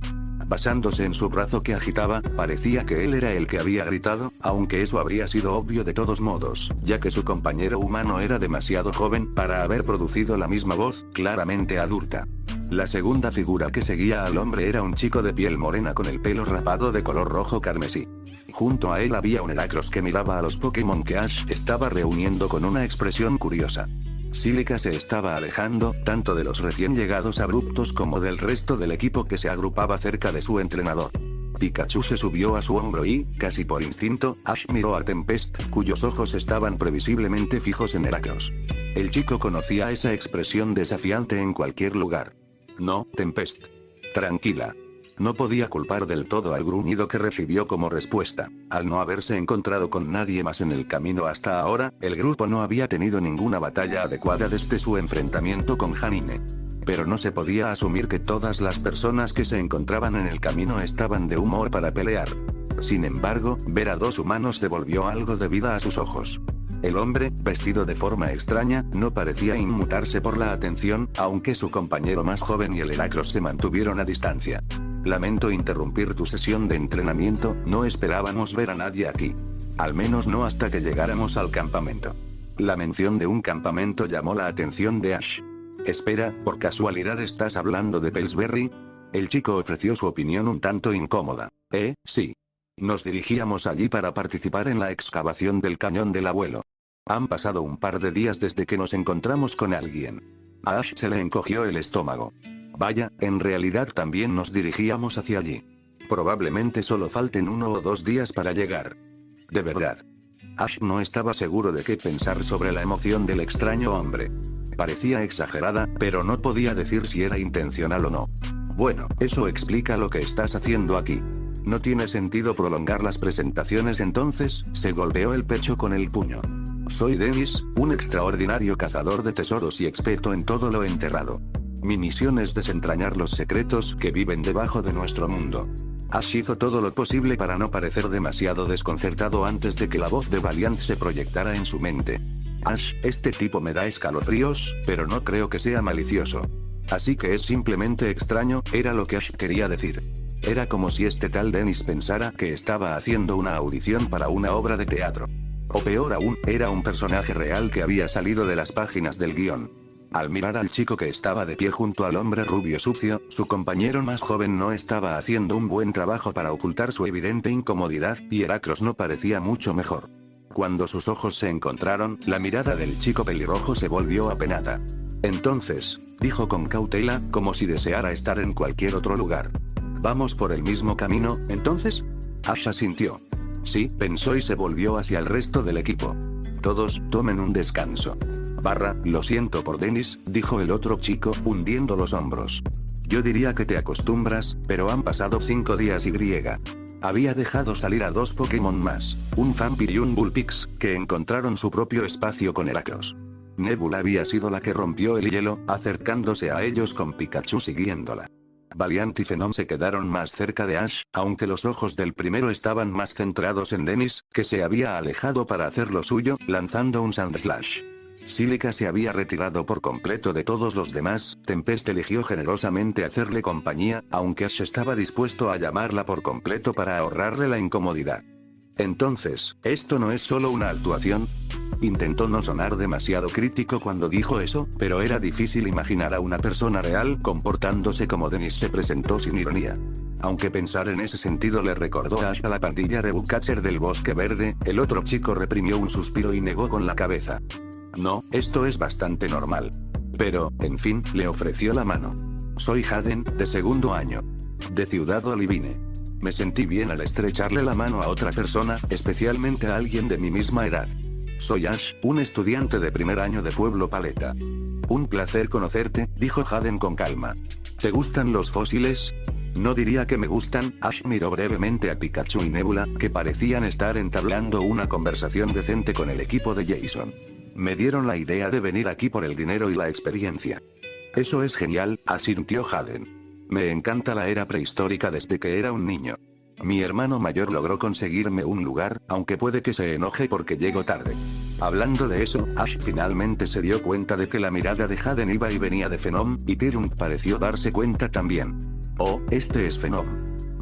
Basándose en su brazo que agitaba, parecía que él era el que había gritado, aunque eso habría sido obvio de todos modos, ya que su compañero humano era demasiado joven para haber producido la misma voz, claramente adulta. La segunda figura que seguía al hombre era un chico de piel morena con el pelo rapado de color rojo carmesí. Junto a él había un Heracross que miraba a los Pokémon que Ash estaba reuniendo con una expresión curiosa. Silica se estaba alejando, tanto de los recién llegados abruptos como del resto del equipo que se agrupaba cerca de su entrenador. Pikachu se subió a su hombro y, casi por instinto, Ash miró a Tempest, cuyos ojos estaban previsiblemente fijos en Heracross. El chico conocía esa expresión desafiante en cualquier lugar. No, Tempest. Tranquila. No podía culpar del todo al gruñido que recibió como respuesta. Al no haberse encontrado con nadie más en el camino hasta ahora, el grupo no había tenido ninguna batalla adecuada desde su enfrentamiento con Janine. Pero no se podía asumir que todas las personas que se encontraban en el camino estaban de humor para pelear. Sin embargo, ver a dos humanos devolvió algo de vida a sus ojos. El hombre, vestido de forma extraña, no parecía inmutarse por la atención, aunque su compañero más joven y el Heracros se mantuvieron a distancia. Lamento interrumpir tu sesión de entrenamiento, no esperábamos ver a nadie aquí. Al menos no hasta que llegáramos al campamento. La mención de un campamento llamó la atención de Ash. Espera, ¿por casualidad estás hablando de Pillsbury? El chico ofreció su opinión un tanto incómoda. Sí. Nos dirigíamos allí para participar en la excavación del cañón del abuelo. Han pasado un par de días desde que nos encontramos con alguien. A Ash se le encogió el estómago. Vaya, en realidad también nos dirigíamos hacia allí. Probablemente solo falten 1 o 2 días para llegar. De verdad. Ash no estaba seguro de qué pensar sobre la emoción del extraño hombre. Parecía exagerada, pero no podía decir si era intencional o no. Bueno, eso explica lo que estás haciendo aquí. No tiene sentido prolongar las presentaciones entonces, se golpeó el pecho con el puño. Soy Dennis, un extraordinario cazador de tesoros y experto en todo lo enterrado. Mi misión es desentrañar los secretos que viven debajo de nuestro mundo. Ash hizo todo lo posible para no parecer demasiado desconcertado antes de que la voz de Valiant se proyectara en su mente. Ash, este tipo me da escalofríos, pero no creo que sea malicioso. Así que es simplemente extraño, era lo que Ash quería decir. Era como si este tal Dennis pensara que estaba haciendo una audición para una obra de teatro. O peor aún, era un personaje real que había salido de las páginas del guión. Al mirar al chico que estaba de pie junto al hombre rubio sucio, su compañero más joven no estaba haciendo un buen trabajo para ocultar su evidente incomodidad, y Heracros no parecía mucho mejor. Cuando sus ojos se encontraron, la mirada del chico pelirrojo se volvió apenada. Entonces, dijo con cautela, como si deseara estar en cualquier otro lugar. ¿Vamos por el mismo camino, entonces? Ash asintió. Sí, pensó y se volvió hacia el resto del equipo. Todos, tomen un descanso. Lo siento por Dennis, dijo el otro chico, hundiendo los hombros. Yo diría que te acostumbras, pero han pasado 5 días y... Había dejado salir a 2 Pokémon más, un Vampire y un Vulpix, que encontraron su propio espacio con Heracros. Nebula había sido la que rompió el hielo, acercándose a ellos con Pikachu siguiéndola. Valiant y Phenom se quedaron más cerca de Ash, aunque los ojos del primero estaban más centrados en Dennis, que se había alejado para hacer lo suyo, lanzando un Sandslash. Silica se había retirado por completo de todos los demás, Tempest eligió generosamente hacerle compañía, aunque Ash estaba dispuesto a llamarla por completo para ahorrarle la incomodidad. Entonces, ¿esto no es solo una actuación? Intentó no sonar demasiado crítico cuando dijo eso, pero era difícil imaginar a una persona real comportándose como Dennis se presentó sin ironía. Aunque pensar en ese sentido le recordó a Ash a la pandilla de Bugcatcher del Bosque Verde, el otro chico reprimió un suspiro y negó con la cabeza. No, esto es bastante normal. Pero, en fin, le ofreció la mano. Soy Hayden, de 2º año. De Ciudad Olivine. Me sentí bien al estrecharle la mano a otra persona, especialmente a alguien de mi misma edad. Soy Ash, un estudiante de 1er año de Pueblo Paleta. Un placer conocerte, dijo Hayden con calma. ¿Te gustan los fósiles? No diría que me gustan. Ash miró brevemente a Pikachu y Nebula, que parecían estar entablando una conversación decente con el equipo de Jason. Me dieron la idea de venir aquí por el dinero y la experiencia. Eso es genial, asintió Hayden. Me encanta la era prehistórica desde que era un niño. Mi hermano mayor logró conseguirme un lugar, aunque puede que se enoje porque llego tarde. Hablando de eso, Ash finalmente se dio cuenta de que la mirada de Hayden iba y venía de Phenom, y Tyrant pareció darse cuenta también. Oh, este es Phenom.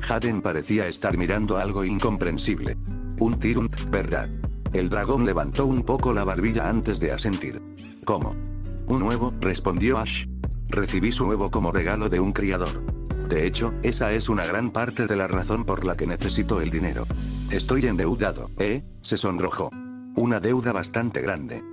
Hayden parecía estar mirando algo incomprensible. Un Tyrant, ¿verdad? El dragón levantó un poco la barbilla antes de asentir. ¿Cómo? Un huevo, respondió Ash. Recibí su huevo como regalo de un criador. De hecho, esa es una gran parte de la razón por la que necesito el dinero. Estoy endeudado, se sonrojó. Una deuda bastante grande.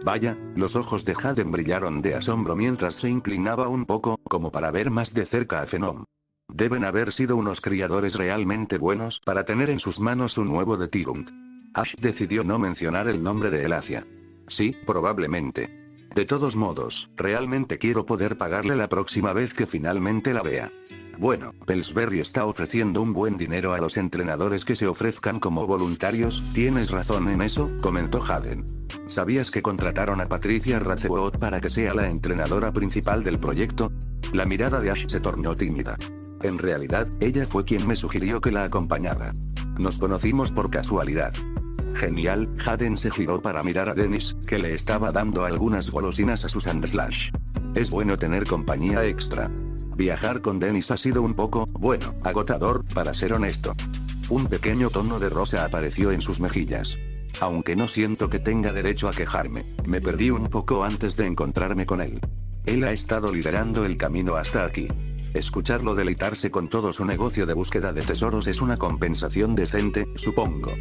Vaya, los ojos de Hayden brillaron de asombro mientras se inclinaba un poco, como para ver más de cerca a Phenom. Deben haber sido unos criadores realmente buenos para tener en sus manos un huevo de Tyrant. Ash decidió no mencionar el nombre de Elacia. Sí, probablemente. De todos modos, realmente quiero poder pagarle la próxima vez que finalmente la vea. Bueno, Pillsbury está ofreciendo un buen dinero a los entrenadores que se ofrezcan como voluntarios, tienes razón en eso, comentó Hayden. ¿Sabías que contrataron a Patricia Rothwell para que sea la entrenadora principal del proyecto? La mirada de Ash se tornó tímida. En realidad, ella fue quien me sugirió que la acompañara. Nos conocimos por casualidad. Genial, Hayden se giró para mirar a Dennis, que le estaba dando algunas golosinas a Susan Slash. Es bueno tener compañía extra. Viajar con Dennis ha sido un poco, bueno, agotador, para ser honesto. Un pequeño tono de rosa apareció en sus mejillas. Aunque no siento que tenga derecho a quejarme, me perdí un poco antes de encontrarme con él. Él ha estado liderando el camino hasta aquí. Escucharlo deleitarse con todo su negocio de búsqueda de tesoros es una compensación decente, supongo.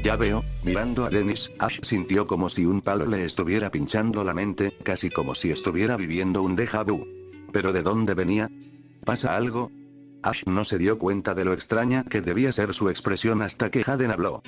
Ya veo, mirando a Dennis, Ash sintió como si un palo le estuviera pinchando la mente, casi como si estuviera viviendo un déjà vu. ¿Pero de dónde venía? ¿Pasa algo? Ash no se dio cuenta de lo extraña que debía ser su expresión hasta que Hayden habló.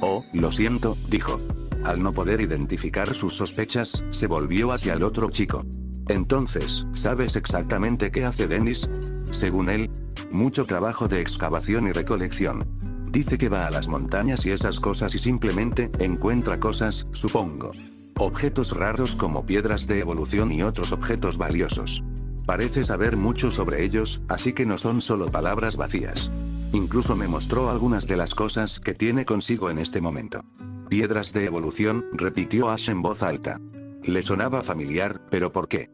Oh, lo siento, dijo. Al no poder identificar sus sospechas, se volvió hacia el otro chico. Entonces, ¿sabes exactamente qué hace Dennis? Según él, mucho trabajo de excavación y recolección. Dice que va a las montañas y esas cosas y simplemente encuentra cosas, supongo. Objetos raros como piedras de evolución y otros objetos valiosos. Parece saber mucho sobre ellos, así que no son solo palabras vacías. Incluso me mostró algunas de las cosas que tiene consigo en este momento. Piedras de evolución, repitió Ash en voz alta. Le sonaba familiar, pero ¿por qué?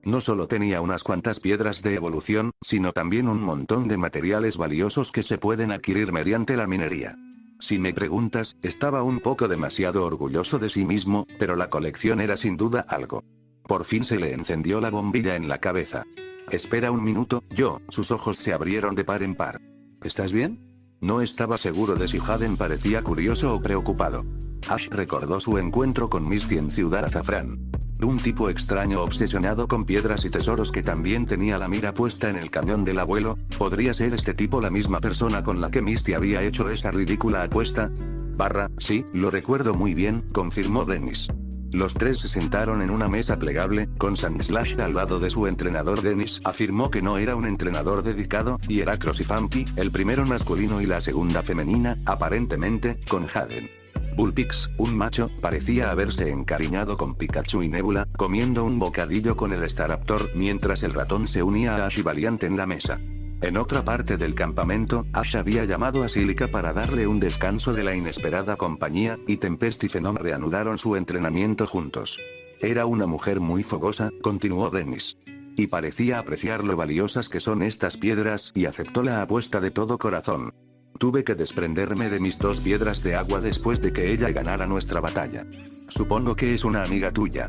No solo tenía unas cuantas piedras de evolución, sino también un montón de materiales valiosos que se pueden adquirir mediante la minería. Si me preguntas, estaba un poco demasiado orgulloso de sí mismo, pero la colección era sin duda algo. Por fin se le encendió la bombilla en la cabeza. Espera un minuto, sus ojos se abrieron de par en par. ¿Estás bien? No estaba seguro de si Hayden parecía curioso o preocupado. Ash recordó su encuentro con Misty en Ciudad Azafrán. Un tipo extraño obsesionado con piedras y tesoros que también tenía la mira puesta en el cañón del abuelo. ¿Podría ser este tipo la misma persona con la que Misty había hecho esa ridícula apuesta? Sí, lo recuerdo muy bien, confirmó Dennis. Los tres se sentaron en una mesa plegable, con Sam Slash al lado de su entrenador. Dennis afirmó que no era un entrenador dedicado, y Heracross y Fampi, el primero masculino y la segunda femenina, aparentemente, con Hayden. Bullpix, un macho, parecía haberse encariñado con Pikachu y Nebula, comiendo un bocadillo con el Staraptor mientras el ratón se unía a Ash y Valiant en la mesa. En otra parte del campamento, Ash había llamado a Silica para darle un descanso de la inesperada compañía, y Tempest y Phenom reanudaron su entrenamiento juntos. Era una mujer muy fogosa, continuó Dennis. Y parecía apreciar lo valiosas que son estas piedras, y aceptó la apuesta de todo corazón. Tuve que desprenderme de mis 2 piedras de agua después de que ella ganara nuestra batalla. Supongo que es una amiga tuya.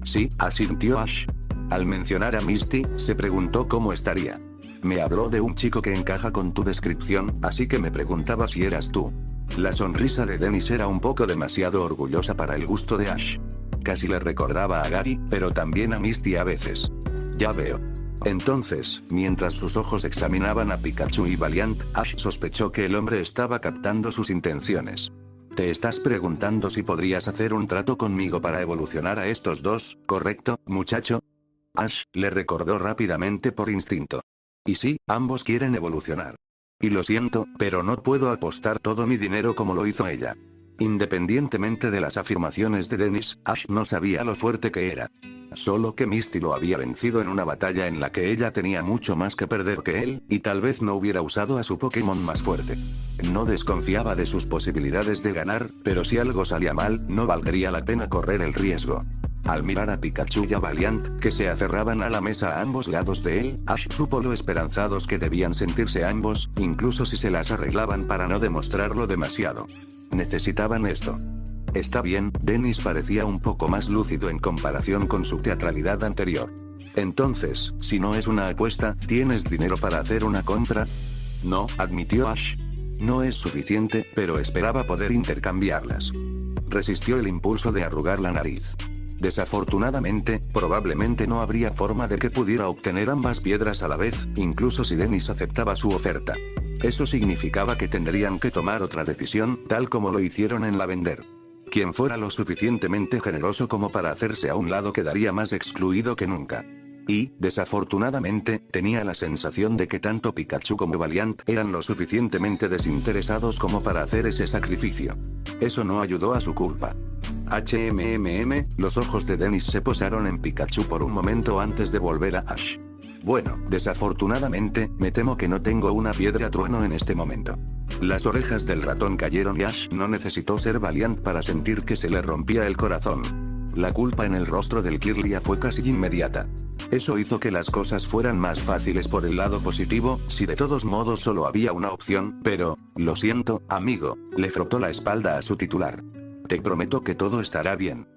Sí, asintió Ash. Al mencionar a Misty, se preguntó cómo estaría. Me habló de un chico que encaja con tu descripción, así que me preguntaba si eras tú. La sonrisa de Dennis era un poco demasiado orgullosa para el gusto de Ash. Casi le recordaba a Gary, pero también a Misty a veces. Ya veo. Entonces, mientras sus ojos examinaban a Pikachu y Valiant, Ash sospechó que el hombre estaba captando sus intenciones. Te estás preguntando si podrías hacer un trato conmigo para evolucionar a estos dos, ¿correcto, muchacho? Ash le recordó rápidamente por instinto. Y sí, ambos quieren evolucionar. Y lo siento, pero no puedo apostar todo mi dinero como lo hizo ella. Independientemente de las afirmaciones de Dennis, Ash no sabía lo fuerte que era. Solo que Misty lo había vencido en una batalla en la que ella tenía mucho más que perder que él, y tal vez no hubiera usado a su Pokémon más fuerte. No desconfiaba de sus posibilidades de ganar, pero si algo salía mal, no valdría la pena correr el riesgo. Al mirar a Pikachu y a Valiant, que se aferraban a la mesa a ambos lados de él, Ash supo lo esperanzados que debían sentirse ambos, incluso si se las arreglaban para no demostrarlo demasiado. Necesitaban esto. Está bien, Dennis parecía un poco más lúcido en comparación con su teatralidad anterior. Entonces, si no es una apuesta, ¿tienes dinero para hacer una compra? No, admitió Ash. No es suficiente, pero esperaba poder intercambiarlas. Resistió el impulso de arrugar la nariz. Desafortunadamente, probablemente no habría forma de que pudiera obtener ambas piedras a la vez, incluso si Dennis aceptaba su oferta. Eso significaba que tendrían que tomar otra decisión, tal como lo hicieron en la vender. Quien fuera lo suficientemente generoso como para hacerse a un lado quedaría más excluido que nunca. Y, desafortunadamente, tenía la sensación de que tanto Pikachu como Valiant eran lo suficientemente desinteresados como para hacer ese sacrificio. Eso no ayudó a su culpa. Los ojos de Dennis se posaron en Pikachu por un momento antes de volver a Ash. Bueno, desafortunadamente, me temo que no tengo una piedra trueno en este momento. Las orejas del ratón cayeron y Ash no necesitó ser Valiant para sentir que se le rompía el corazón. La culpa en el rostro del Kirlia fue casi inmediata. Eso hizo que las cosas fueran más fáciles por el lado positivo, si de todos modos solo había una opción, pero, lo siento, amigo, le frotó la espalda a su titular. Te prometo que todo estará bien.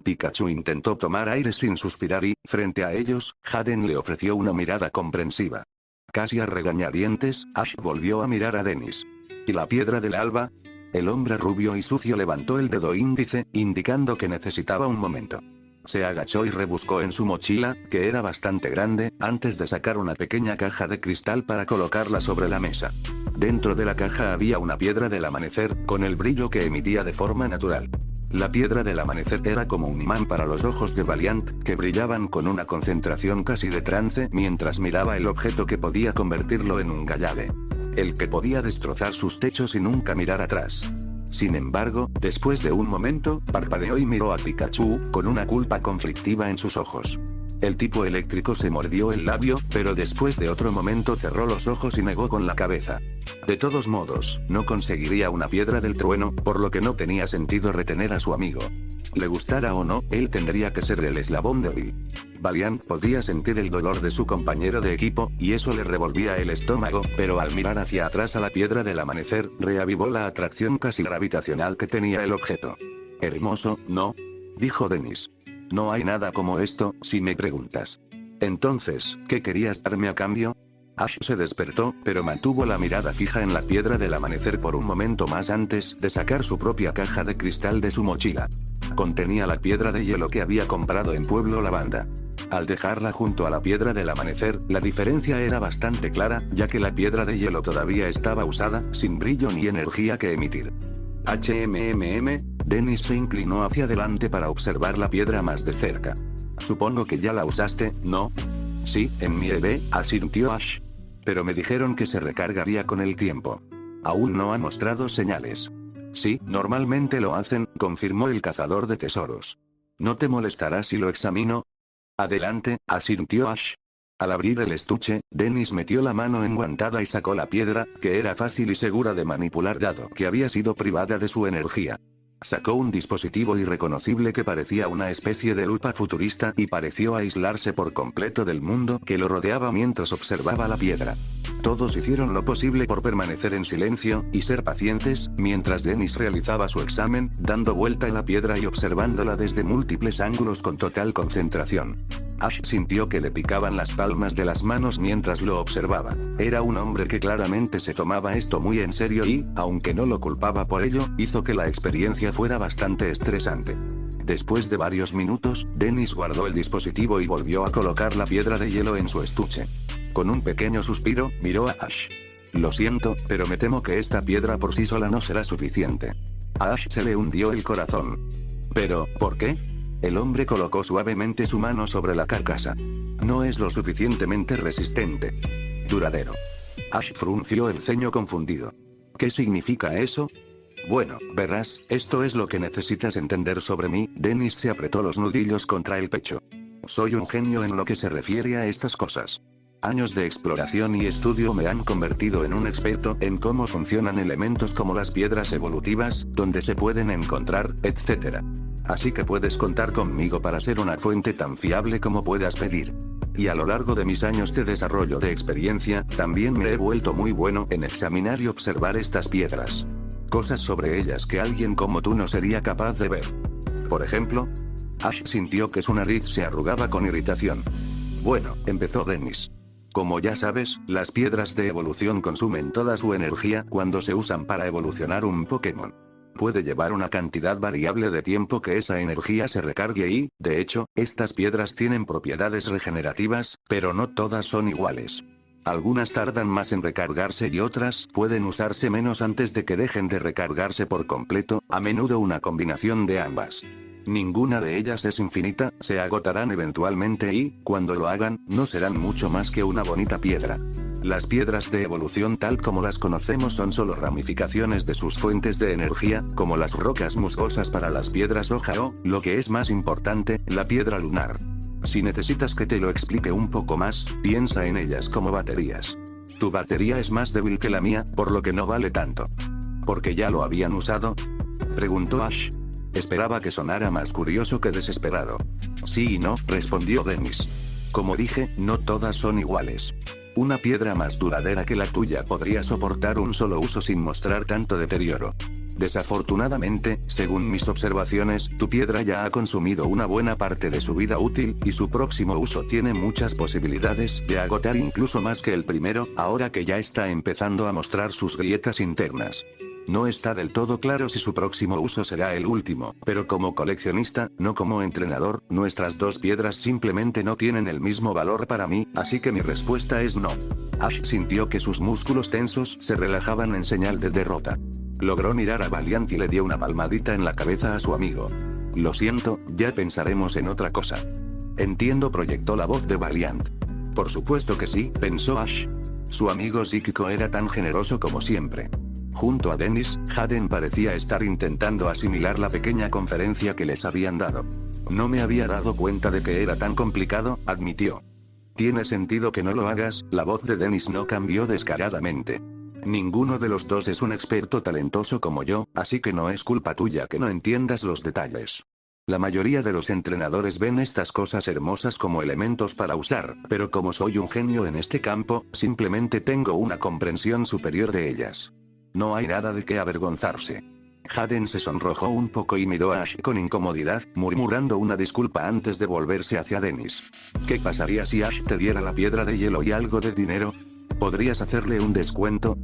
Pikachu intentó tomar aire sin suspirar y, frente a ellos, Jaden le ofreció una mirada comprensiva. Casi a regañadientes, Ash volvió a mirar a Dennis. ¿Y la piedra del alba? El hombre rubio y sucio levantó el dedo índice, indicando que necesitaba un momento. Se agachó y rebuscó en su mochila, que era bastante grande, antes de sacar una pequeña caja de cristal para colocarla sobre la mesa. Dentro de la caja había una piedra del amanecer, con el brillo que emitía de forma natural. La piedra del amanecer era como un imán para los ojos de Valiant, que brillaban con una concentración casi de trance mientras miraba el objeto que podía convertirlo en un Gallade. El que podía destrozar sus techos y nunca mirar atrás. Sin embargo, después de un momento, parpadeó y miró a Pikachu, con una culpa conflictiva en sus ojos. El tipo eléctrico se mordió el labio, pero después de otro momento cerró los ojos y negó con la cabeza. De todos modos, no conseguiría una piedra del trueno, por lo que no tenía sentido retener a su amigo. Le gustara o no, él tendría que ser el eslabón débil. Valiant podía sentir el dolor de su compañero de equipo, y eso le revolvía el estómago, pero al mirar hacia atrás a la piedra del amanecer, reavivó la atracción casi gravitacional que tenía el objeto. Hermoso, ¿no? Dijo Dennis. No hay nada como esto, si me preguntas. Entonces, ¿qué querías darme a cambio? Ash se despertó, pero mantuvo la mirada fija en la piedra del amanecer por un momento más antes de sacar su propia caja de cristal de su mochila. Contenía la piedra de hielo que había comprado en Pueblo Lavanda. Al dejarla junto a la piedra del amanecer, la diferencia era bastante clara, ya que la piedra de hielo todavía estaba usada, sin brillo ni energía que emitir. Dennis se inclinó hacia adelante para observar la piedra más de cerca. Supongo que ya la usaste, ¿no? Sí, en mi EV, asintió Ash. Pero me dijeron que se recargaría con el tiempo. Aún no ha mostrado señales. Sí, normalmente lo hacen, confirmó el cazador de tesoros. ¿No te molestará si lo examino? Adelante, asintió Ash. Al abrir el estuche, Dennis metió la mano enguantada y sacó la piedra, que era fácil y segura de manipular dado que había sido privada de su energía. Sacó un dispositivo irreconocible que parecía una especie de lupa futurista y pareció aislarse por completo del mundo que lo rodeaba mientras observaba la piedra. Todos hicieron lo posible por permanecer en silencio y ser pacientes, mientras Dennis realizaba su examen, dando vuelta en la piedra y observándola desde múltiples ángulos con total concentración. Ash sintió que le picaban las palmas de las manos mientras lo observaba. Era un hombre que claramente se tomaba esto muy en serio y, aunque no lo culpaba por ello, hizo que la experiencia fuera bastante estresante. Después de varios minutos, Dennis guardó el dispositivo y volvió a colocar la piedra de hielo en su estuche. Con un pequeño suspiro, miró a Ash. Lo siento, pero me temo que esta piedra por sí sola no será suficiente. A Ash se le hundió el corazón. ¿Pero, por qué? El hombre colocó suavemente su mano sobre la carcasa. No es lo suficientemente resistente. Duradero. Ash frunció el ceño confundido. ¿Qué significa eso? Bueno, verás, esto es lo que necesitas entender sobre mí. Dennis se apretó los nudillos contra el pecho. Soy un genio en lo que se refiere a estas cosas. Años de exploración y estudio me han convertido en un experto en cómo funcionan elementos como las piedras evolutivas, dónde se pueden encontrar, etc. Así que puedes contar conmigo para ser una fuente tan fiable como puedas pedir. Y a lo largo de mis años de desarrollo de experiencia, también me he vuelto muy bueno en examinar y observar estas piedras. Cosas sobre ellas que alguien como tú no sería capaz de ver. Por ejemplo, Ash sintió que su nariz se arrugaba con irritación. Bueno, empezó Dennis. Como ya sabes, las piedras de evolución consumen toda su energía cuando se usan para evolucionar un Pokémon. Puede llevar una cantidad variable de tiempo que esa energía se recargue y, de hecho, estas piedras tienen propiedades regenerativas, pero no todas son iguales. Algunas tardan más en recargarse y otras pueden usarse menos antes de que dejen de recargarse por completo, a menudo una combinación de ambas. Ninguna de ellas es infinita, se agotarán eventualmente y, cuando lo hagan, no serán mucho más que una bonita piedra. Las piedras de evolución tal como las conocemos son solo ramificaciones de sus fuentes de energía, como las rocas musgosas para las piedras hoja o, lo que es más importante, la piedra lunar. Si necesitas que te lo explique un poco más, piensa en ellas como baterías. Tu batería es más débil que la mía, por lo que no vale tanto. ¿Porque ya lo habían usado?, preguntó Ash. Esperaba que sonara más curioso que desesperado. Sí y no, respondió Dennis. Como dije, no todas son iguales. Una piedra más duradera que la tuya podría soportar un solo uso sin mostrar tanto deterioro. Desafortunadamente, según mis observaciones, tu piedra ya ha consumido una buena parte de su vida útil, y su próximo uso tiene muchas posibilidades de agotar incluso más que el primero, ahora que ya está empezando a mostrar sus grietas internas. No está del todo claro si su próximo uso será el último, pero como coleccionista, no como entrenador, nuestras dos piedras simplemente no tienen el mismo valor para mí, así que mi respuesta es no. Ash sintió que sus músculos tensos se relajaban en señal de derrota. Logró mirar a Valiant y le dio una palmadita en la cabeza a su amigo. Lo siento, ya pensaremos en otra cosa. Entiendo, proyectó la voz de Valiant. Por supuesto que sí, pensó Ash. Su amigo psíquico era tan generoso como siempre. Junto a Dennis, Hayden parecía estar intentando asimilar la pequeña conferencia que les habían dado. No me había dado cuenta de que era tan complicado, admitió. Tiene sentido que no lo hagas, la voz de Dennis no cambió descaradamente. Ninguno de los dos es un experto talentoso como yo, así que no es culpa tuya que no entiendas los detalles. La mayoría de los entrenadores ven estas cosas hermosas como elementos para usar, pero como soy un genio en este campo, simplemente tengo una comprensión superior de ellas. No hay nada de qué avergonzarse. Hayden se sonrojó un poco y miró a Ash con incomodidad, murmurando una disculpa antes de volverse hacia Dennis. ¿Qué pasaría si Ash te diera la piedra de hielo y algo de dinero? ¿Podrías hacerle un descuento?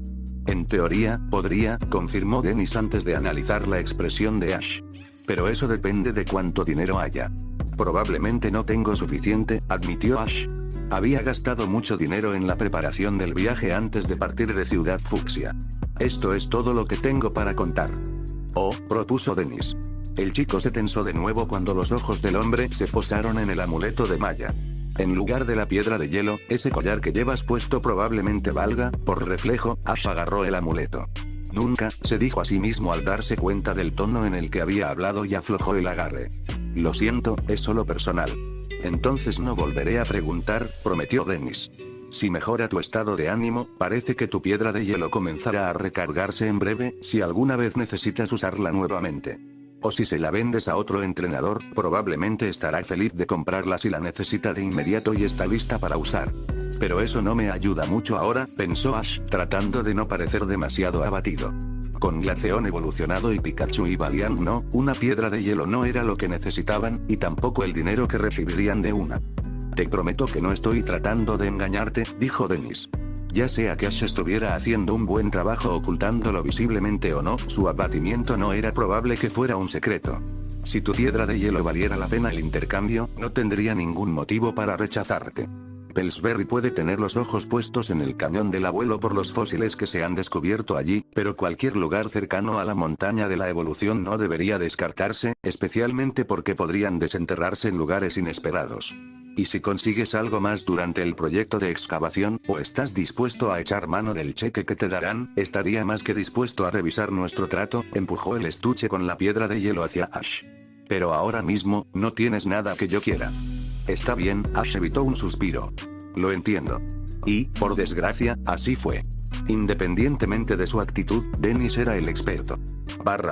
En teoría, podría, confirmó Dennis antes de analizar la expresión de Ash. Pero eso depende de cuánto dinero haya. Probablemente no tengo suficiente, admitió Ash. Había gastado mucho dinero en la preparación del viaje antes de partir de Ciudad Fucsia. Esto es todo lo que tengo para contar. Oh, propuso Dennis. El chico se tensó de nuevo cuando los ojos del hombre se posaron en el amuleto de Maya. En lugar de la piedra de hielo, ese collar que llevas puesto probablemente valga, por reflejo. Ash agarró el amuleto. Nunca, se dijo a sí mismo al darse cuenta del tono en el que había hablado y aflojó el agarre. Lo siento, es solo personal. Entonces no volveré a preguntar, prometió Dennis. Si mejora tu estado de ánimo, parece que tu piedra de hielo comenzará a recargarse en breve, si alguna vez necesitas usarla nuevamente. O si se la vendes a otro entrenador, probablemente estará feliz de comprarla si la necesita de inmediato y está lista para usar. Pero eso no me ayuda mucho ahora, pensó Ash, tratando de no parecer demasiado abatido. Con Glaceon evolucionado y Pikachu y Valiant no, una piedra de hielo no era lo que necesitaban, y tampoco el dinero que recibirían de una. Te prometo que no estoy tratando de engañarte, dijo Dennis. Ya sea que Ash estuviera haciendo un buen trabajo ocultándolo visiblemente o no, su abatimiento no era probable que fuera un secreto. Si tu piedra de hielo valiera la pena el intercambio, no tendría ningún motivo para rechazarte. Pillsbury puede tener los ojos puestos en el cañón del abuelo por los fósiles que se han descubierto allí, pero cualquier lugar cercano a la montaña de la evolución no debería descartarse, especialmente porque podrían desenterrarse en lugares inesperados. Y si consigues algo más durante el proyecto de excavación, o estás dispuesto a echar mano del cheque que te darán, estaría más que dispuesto a revisar nuestro trato, empujó el estuche con la piedra de hielo hacia Ash. Pero ahora mismo, no tienes nada que yo quiera. Está bien, Ash evitó un suspiro. Lo entiendo. Y, por desgracia, así fue. Independientemente de su actitud, Dennis era el experto.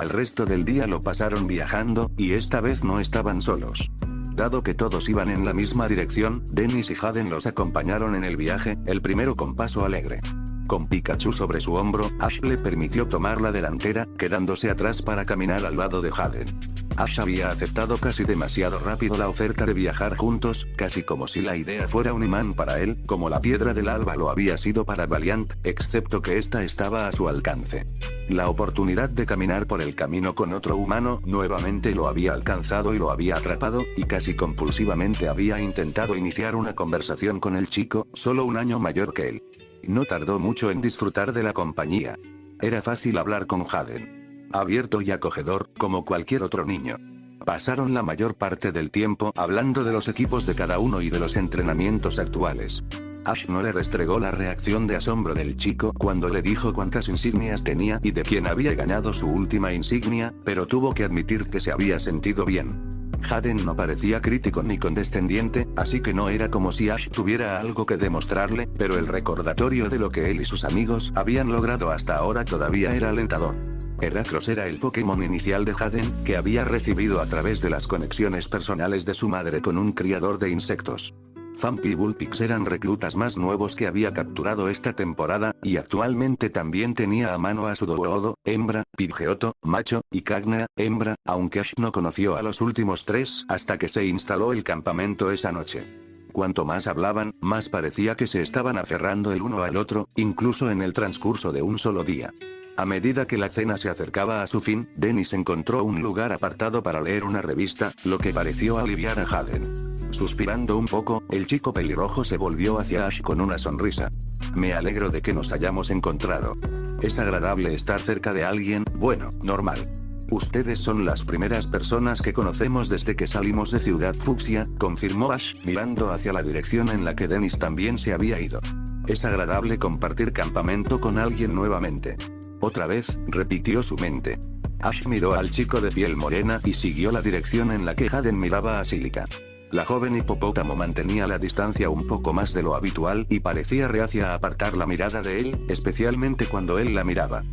El resto del día lo pasaron viajando, y esta vez no estaban solos. Dado que todos iban en la misma dirección, Dennis y Hayden los acompañaron en el viaje, el primero con paso alegre. Con Pikachu sobre su hombro, Ash le permitió tomar la delantera, quedándose atrás para caminar al lado de Hayden. Ash había aceptado casi demasiado rápido la oferta de viajar juntos, casi como si la idea fuera un imán para él, como la piedra del alba lo había sido para Valiant, excepto que esta estaba a su alcance. La oportunidad de caminar por el camino con otro humano nuevamente lo había alcanzado y lo había atrapado, y casi compulsivamente había intentado iniciar una conversación con el chico, solo un año mayor que él. No tardó mucho en disfrutar de la compañía. Era fácil hablar con Hayden. Abierto y acogedor, como cualquier otro niño. Pasaron la mayor parte del tiempo hablando de los equipos de cada uno y de los entrenamientos actuales. Ash no le restregó la reacción de asombro del chico cuando le dijo cuántas insignias tenía y de quién había ganado su última insignia, pero tuvo que admitir que se había sentido bien. Hayden no parecía crítico ni condescendiente, así que no era como si Ash tuviera algo que demostrarle, pero el recordatorio de lo que él y sus amigos habían logrado hasta ahora todavía era alentador. Heracross era el Pokémon inicial de Hayden, que había recibido a través de las conexiones personales de su madre con un criador de insectos. Fampi y Vulpix eran reclutas más nuevos que había capturado esta temporada, y actualmente también tenía a mano a Sudowoodo, hembra, Pidgeotto, macho, y Cagnea, hembra, aunque Ash no conoció a los últimos tres hasta que se instaló el campamento esa noche. Cuanto más hablaban, más parecía que se estaban aferrando el uno al otro, incluso en el transcurso de un solo día. A medida que la cena se acercaba a su fin, Dennis encontró un lugar apartado para leer una revista, lo que pareció aliviar a Hayden. Suspirando un poco, el chico pelirrojo se volvió hacia Ash con una sonrisa. Me alegro de que nos hayamos encontrado. Es agradable estar cerca de alguien, bueno, normal. Ustedes son las primeras personas que conocemos desde que salimos de Ciudad Fucsia, confirmó Ash, mirando hacia la dirección en la que Dennis también se había ido. Es agradable compartir campamento con alguien nuevamente. Otra vez, repitió su mente. Ash miró al chico de piel morena y siguió la dirección en la que Hayden miraba a Silica. La joven hipopótamo mantenía la distancia un poco más de lo habitual y parecía reacia a apartar la mirada de él, especialmente cuando él la miraba.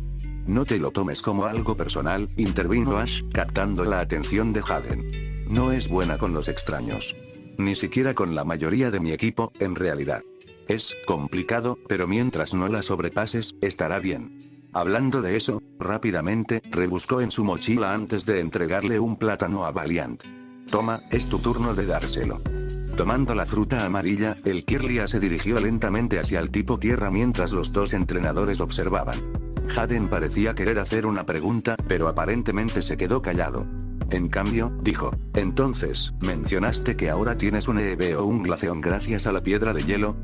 No te lo tomes como algo personal, intervino Ash, captando la atención de Hayden. No es buena con los extraños. Ni siquiera con la mayoría de mi equipo, en realidad. Es complicado, pero mientras no la sobrepases, estará bien. Hablando de eso, rápidamente, rebuscó en su mochila antes de entregarle un plátano a Valiant. Toma, es tu turno de dárselo. Tomando la fruta amarilla, el Kirlia se dirigió lentamente hacia el tipo tierra mientras los dos entrenadores observaban. Hayden parecía querer hacer una pregunta, pero aparentemente se quedó callado. En cambio, dijo, entonces, ¿mencionaste que ahora tienes un EV o un Glaceon gracias a la piedra de hielo?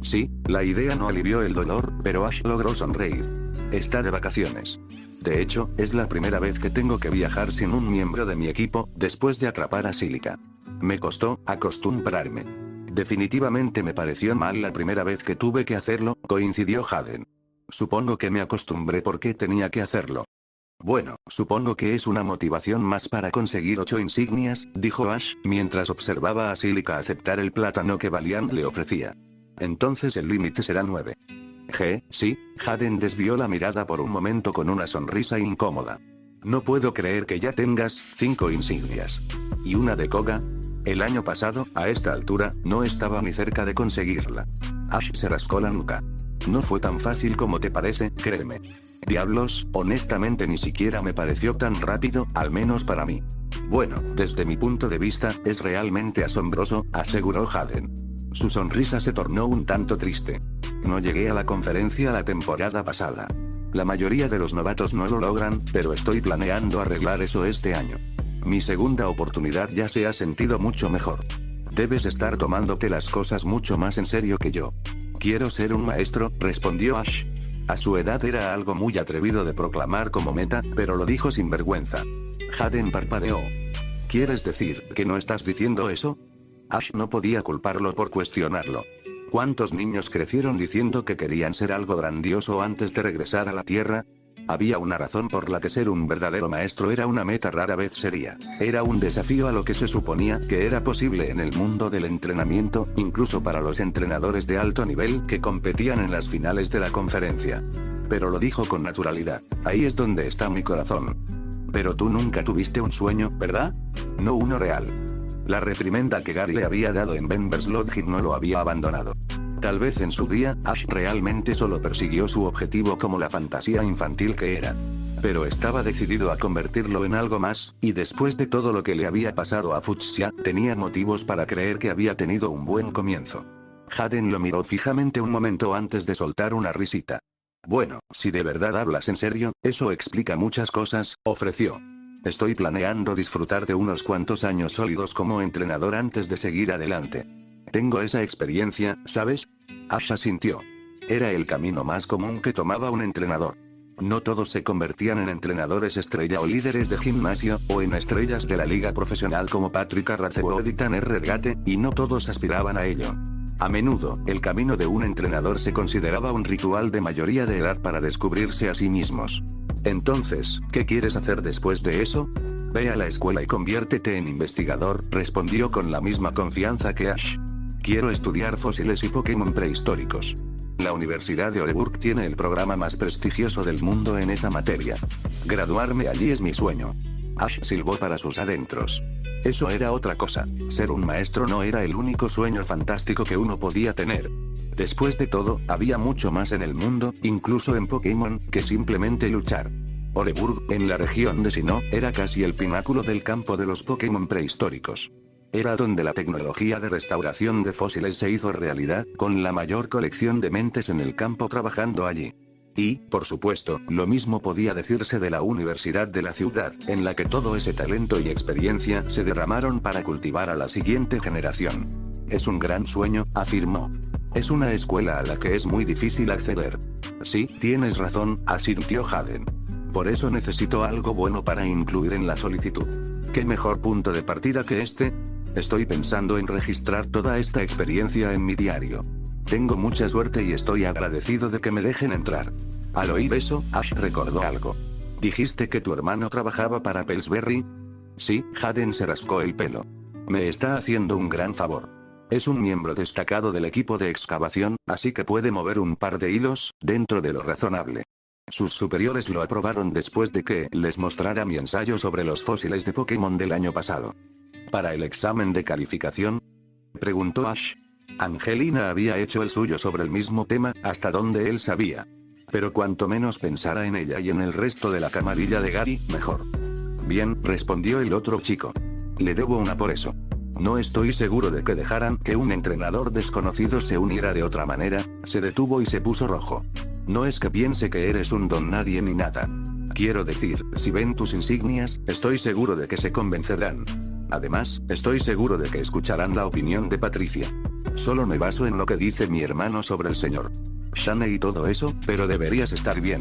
Sí, la idea no alivió el dolor, pero Ash logró sonreír. Está de vacaciones. De hecho, es la primera vez que tengo que viajar sin un miembro de mi equipo, después de atrapar a Silica. Me costó acostumbrarme. Definitivamente me pareció mal la primera vez que tuve que hacerlo, coincidió Hayden. Supongo que me acostumbré porque tenía que hacerlo. Bueno, supongo que es una motivación más para conseguir 8 insignias, dijo Ash, mientras observaba a Silica aceptar el plátano que Valiant le ofrecía. Entonces el límite será 9. Sí, Hayden desvió la mirada por un momento con una sonrisa incómoda. No puedo creer que ya tengas 5 insignias. ¿Y una de Koga? El año pasado, a esta altura, no estaba ni cerca de conseguirla. Ash se rascó la nuca. No fue tan fácil como te parece, créeme. Diablos, honestamente ni siquiera me pareció tan rápido, al menos para mí. Bueno, desde mi punto de vista, es realmente asombroso, aseguró Hayden. Su sonrisa se tornó un tanto triste. No llegué a la conferencia la temporada pasada. La mayoría de los novatos no lo logran, pero estoy planeando arreglar eso este año. Mi segunda oportunidad ya se ha sentido mucho mejor. Debes estar tomándote las cosas mucho más en serio que yo. Quiero ser un maestro, respondió Ash. A su edad era algo muy atrevido de proclamar como meta, pero lo dijo sin vergüenza. Hayden parpadeó. ¿Quieres decir que no estás diciendo eso? Ash no podía culparlo por cuestionarlo. ¿Cuántos niños crecieron diciendo que querían ser algo grandioso antes de regresar a la Tierra? Había una razón por la que ser un verdadero maestro era una meta rara vez seria. Era un desafío a lo que se suponía que era posible en el mundo del entrenamiento, incluso para los entrenadores de alto nivel que competían en las finales de la conferencia. Pero lo dijo con naturalidad. Ahí es donde está mi corazón. Pero tú nunca tuviste un sueño, ¿verdad? No uno real. La reprimenda que Gary le había dado en Benver's Lodge no lo había abandonado. Tal vez en su día, Ash realmente solo persiguió su objetivo como la fantasía infantil que era. Pero estaba decidido a convertirlo en algo más, y después de todo lo que le había pasado a Fucsia, tenía motivos para creer que había tenido un buen comienzo. Hayden lo miró fijamente un momento antes de soltar una risita. Bueno, si de verdad hablas en serio, eso explica muchas cosas, ofreció. Estoy planeando disfrutar de unos cuantos años sólidos como entrenador antes de seguir adelante. Tengo esa experiencia, ¿sabes? Ash asintió. Era el camino más común que tomaba un entrenador. No todos se convertían en entrenadores estrella o líderes de gimnasio, o en estrellas de la liga profesional como Patrick Arrace o Tanner Regate, y no todos aspiraban a ello. A menudo, el camino de un entrenador se consideraba un ritual de mayoría de edad para descubrirse a sí mismos. Entonces, ¿qué quieres hacer después de eso? Ve a la escuela y conviértete en investigador, respondió con la misma confianza que Ash. Quiero estudiar fósiles y Pokémon prehistóricos. La Universidad de Oreburgh tiene el programa más prestigioso del mundo en esa materia. Graduarme allí es mi sueño. Ash silbó para sus adentros. Eso era otra cosa. Ser un maestro no era el único sueño fantástico que uno podía tener. Después de todo, había mucho más en el mundo, incluso en Pokémon, que simplemente luchar. Oreburgh, en la región de Sinnoh, era casi el pináculo del campo de los Pokémon prehistóricos. Era donde la tecnología de restauración de fósiles se hizo realidad, con la mayor colección de mentes en el campo trabajando allí. Y, por supuesto, lo mismo podía decirse de la universidad de la ciudad, en la que todo ese talento y experiencia se derramaron para cultivar a la siguiente generación. Es un gran sueño, afirmó. Es una escuela a la que es muy difícil acceder. Sí, tienes razón, asintió Hayden. Por eso necesito algo bueno para incluir en la solicitud. ¿Qué mejor punto de partida que este? Estoy pensando en registrar toda esta experiencia en mi diario. Tengo mucha suerte y estoy agradecido de que me dejen entrar. Al oír eso, Ash recordó algo. ¿Dijiste que tu hermano trabajaba para Pillsbury? Sí, Hayden se rascó el pelo. Me está haciendo un gran favor. Es un miembro destacado del equipo de excavación, así que puede mover un par de hilos, dentro de lo razonable. Sus superiores lo aprobaron después de que les mostrara mi ensayo sobre los fósiles de Pokémon del año pasado. ¿Para el examen de calificación?, preguntó Ash. Angelina había hecho el suyo sobre el mismo tema, hasta donde él sabía. Pero cuanto menos pensara en ella y en el resto de la camarilla de Gary, mejor. Bien, respondió el otro chico. Le debo una por eso. No estoy seguro de que dejaran que un entrenador desconocido se uniera de otra manera. Se detuvo y se puso rojo. No es que piense que eres un don nadie ni nada. Quiero decir, si ven tus insignias, estoy seguro de que se convencerán. Además, estoy seguro de que escucharán la opinión de Patricia. Solo me baso en lo que dice mi hermano sobre el señor Shane y todo eso, pero deberías estar bien.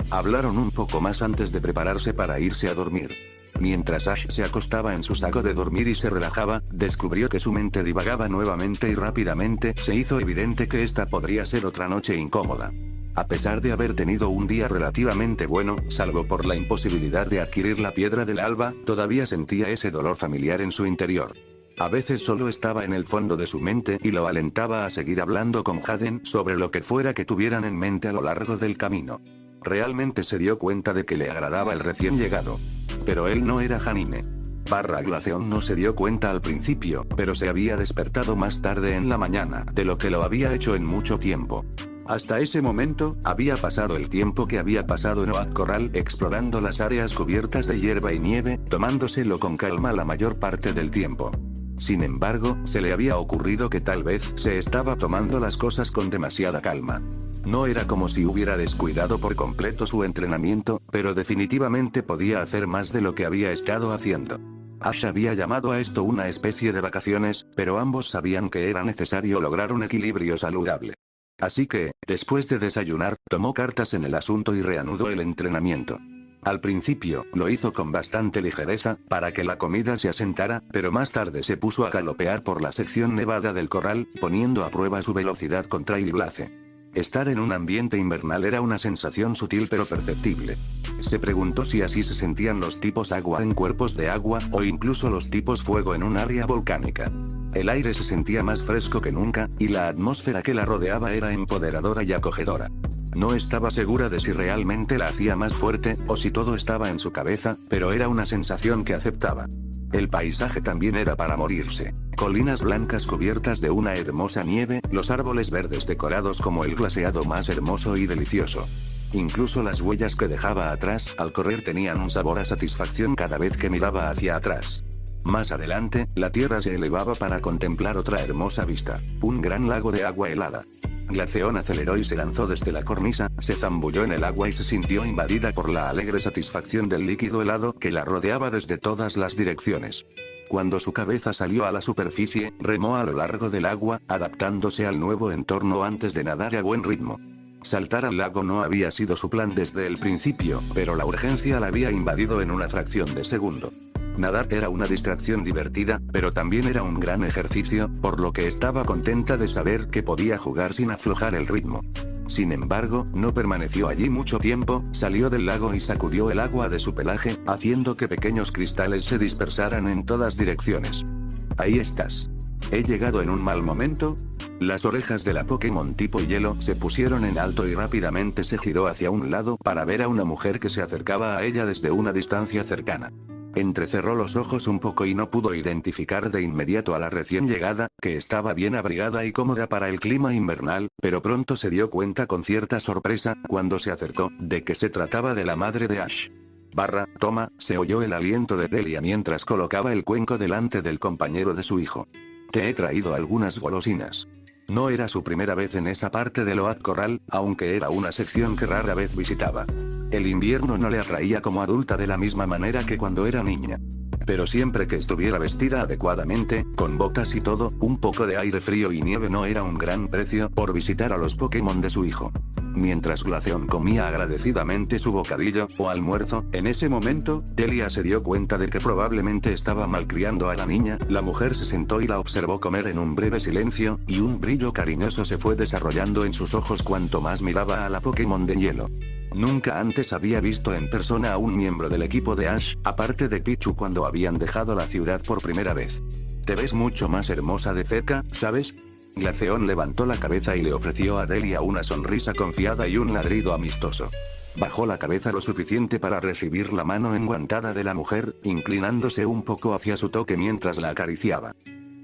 Hablaron un poco más antes de prepararse para irse a dormir. Mientras Ash se acostaba en su saco de dormir y se relajaba, descubrió que su mente divagaba nuevamente y rápidamente se hizo evidente que esta podría ser otra noche incómoda. A pesar de haber tenido un día relativamente bueno, salvo por la imposibilidad de adquirir la piedra del alba, todavía sentía ese dolor familiar en su interior. A veces solo estaba en el fondo de su mente y lo alentaba a seguir hablando con Hayden sobre lo que fuera que tuvieran en mente a lo largo del camino. Realmente se dio cuenta de que le agradaba el recién llegado. Pero él no era Janine. Glaceon no se dio cuenta al principio, pero se había despertado más tarde en la mañana de lo que lo había hecho en mucho tiempo. Hasta ese momento, había pasado el tiempo que había pasado en Oak Corral explorando las áreas cubiertas de hierba y nieve, tomándoselo con calma la mayor parte del tiempo. Sin embargo, se le había ocurrido que tal vez se estaba tomando las cosas con demasiada calma. No era como si hubiera descuidado por completo su entrenamiento, pero definitivamente podía hacer más de lo que había estado haciendo. Ash había llamado a esto una especie de vacaciones, pero ambos sabían que era necesario lograr un equilibrio saludable. Así que, después de desayunar, tomó cartas en el asunto y reanudó el entrenamiento. Al principio, lo hizo con bastante ligereza, para que la comida se asentara, pero más tarde se puso a galopear por la sección nevada del corral, poniendo a prueba su velocidad con Trail Blaze. Estar en un ambiente invernal era una sensación sutil pero perceptible. Se preguntó si así se sentían los tipos agua en cuerpos de agua, o incluso los tipos fuego en un área volcánica. El aire se sentía más fresco que nunca, y la atmósfera que la rodeaba era empoderadora y acogedora. No estaba segura de si realmente la hacía más fuerte, o si todo estaba en su cabeza, pero era una sensación que aceptaba. El paisaje también era para morirse. Colinas blancas cubiertas de una hermosa nieve, los árboles verdes decorados como el glaseado más hermoso y delicioso. Incluso las huellas que dejaba atrás al correr tenían un sabor a satisfacción cada vez que miraba hacia atrás. Más adelante, la tierra se elevaba para contemplar otra hermosa vista, un gran lago de agua helada. Glaceon aceleró y se lanzó desde la cornisa, se zambulló en el agua y se sintió invadida por la alegre satisfacción del líquido helado que la rodeaba desde todas las direcciones. Cuando su cabeza salió a la superficie, remó a lo largo del agua, adaptándose al nuevo entorno antes de nadar a buen ritmo. Saltar al lago no había sido su plan desde el principio, pero la urgencia la había invadido en una fracción de segundo. Nadar era una distracción divertida, pero también era un gran ejercicio, por lo que estaba contenta de saber que podía jugar sin aflojar el ritmo. Sin embargo, no permaneció allí mucho tiempo, salió del lago y sacudió el agua de su pelaje, haciendo que pequeños cristales se dispersaran en todas direcciones. Ahí estás. ¿He llegado en un mal momento? Las orejas de la Pokémon tipo hielo se pusieron en alto y rápidamente se giró hacia un lado para ver a una mujer que se acercaba a ella desde una distancia cercana. Entrecerró los ojos un poco y no pudo identificar de inmediato a la recién llegada, que estaba bien abrigada y cómoda para el clima invernal, pero pronto se dio cuenta con cierta sorpresa, cuando se acercó, de que se trataba de la madre de Ash. Toma, se oyó el aliento de Delia mientras colocaba el cuenco delante del compañero de su hijo. Te he traído algunas golosinas. No era su primera vez en esa parte de Load Coral, aunque era una sección que rara vez visitaba. El invierno no le atraía como adulta de la misma manera que cuando era niña. Pero siempre que estuviera vestida adecuadamente, con botas y todo, un poco de aire frío y nieve no era un gran precio por visitar a los Pokémon de su hijo. Mientras Glaceon comía agradecidamente su bocadillo, o almuerzo, en ese momento, Delia se dio cuenta de que probablemente estaba malcriando a la niña. La mujer se sentó y la observó comer en un breve silencio, y un brillo cariñoso se fue desarrollando en sus ojos cuanto más miraba a la Pokémon de hielo. Nunca antes había visto en persona a un miembro del equipo de Ash, aparte de Pichu cuando habían dejado la ciudad por primera vez. Te ves mucho más hermosa de cerca, ¿sabes? Glaceon levantó la cabeza y le ofreció a Delia una sonrisa confiada y un ladrido amistoso. Bajó la cabeza lo suficiente para recibir la mano enguantada de la mujer, inclinándose un poco hacia su toque mientras la acariciaba.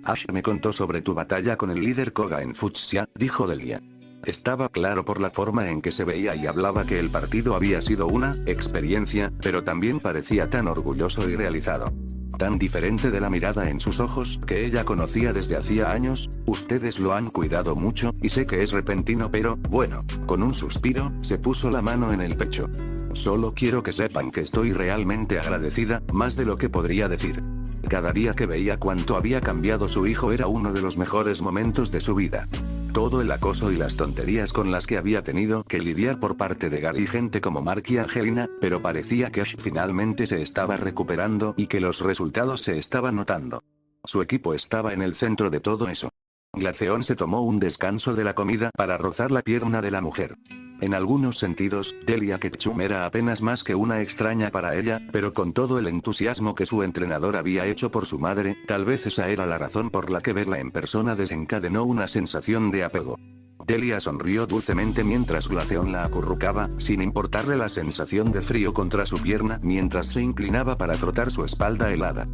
Ash me contó sobre tu batalla con el líder Koga en Fuchsia, dijo Delia. Estaba claro por la forma en que se veía y hablaba que el partido había sido una experiencia, pero también parecía tan orgulloso y realizado. Tan diferente de la mirada en sus ojos que ella conocía desde hacía años. Ustedes lo han cuidado mucho, y sé que es repentino, pero, bueno, con un suspiro, se puso la mano en el pecho. Solo quiero que sepan que estoy realmente agradecida, más de lo que podría decir. Cada día que veía cuánto había cambiado su hijo era uno de los mejores momentos de su vida. Todo el acoso y las tonterías con las que había tenido que lidiar por parte de Gary y gente como Mark y Angelina, pero parecía que Ash finalmente se estaba recuperando y que los resultados se estaban notando. Su equipo estaba en el centro de todo eso. Glaceon se tomó un descanso de la comida para rozar la pierna de la mujer. En algunos sentidos, Delia Ketchum era apenas más que una extraña para ella, pero con todo el entusiasmo que su entrenador había hecho por su madre, tal vez esa era la razón por la que verla en persona desencadenó una sensación de apego. Delia sonrió dulcemente mientras Glaceon la acurrucaba, sin importarle la sensación de frío contra su pierna mientras se inclinaba para frotar su espalda helada.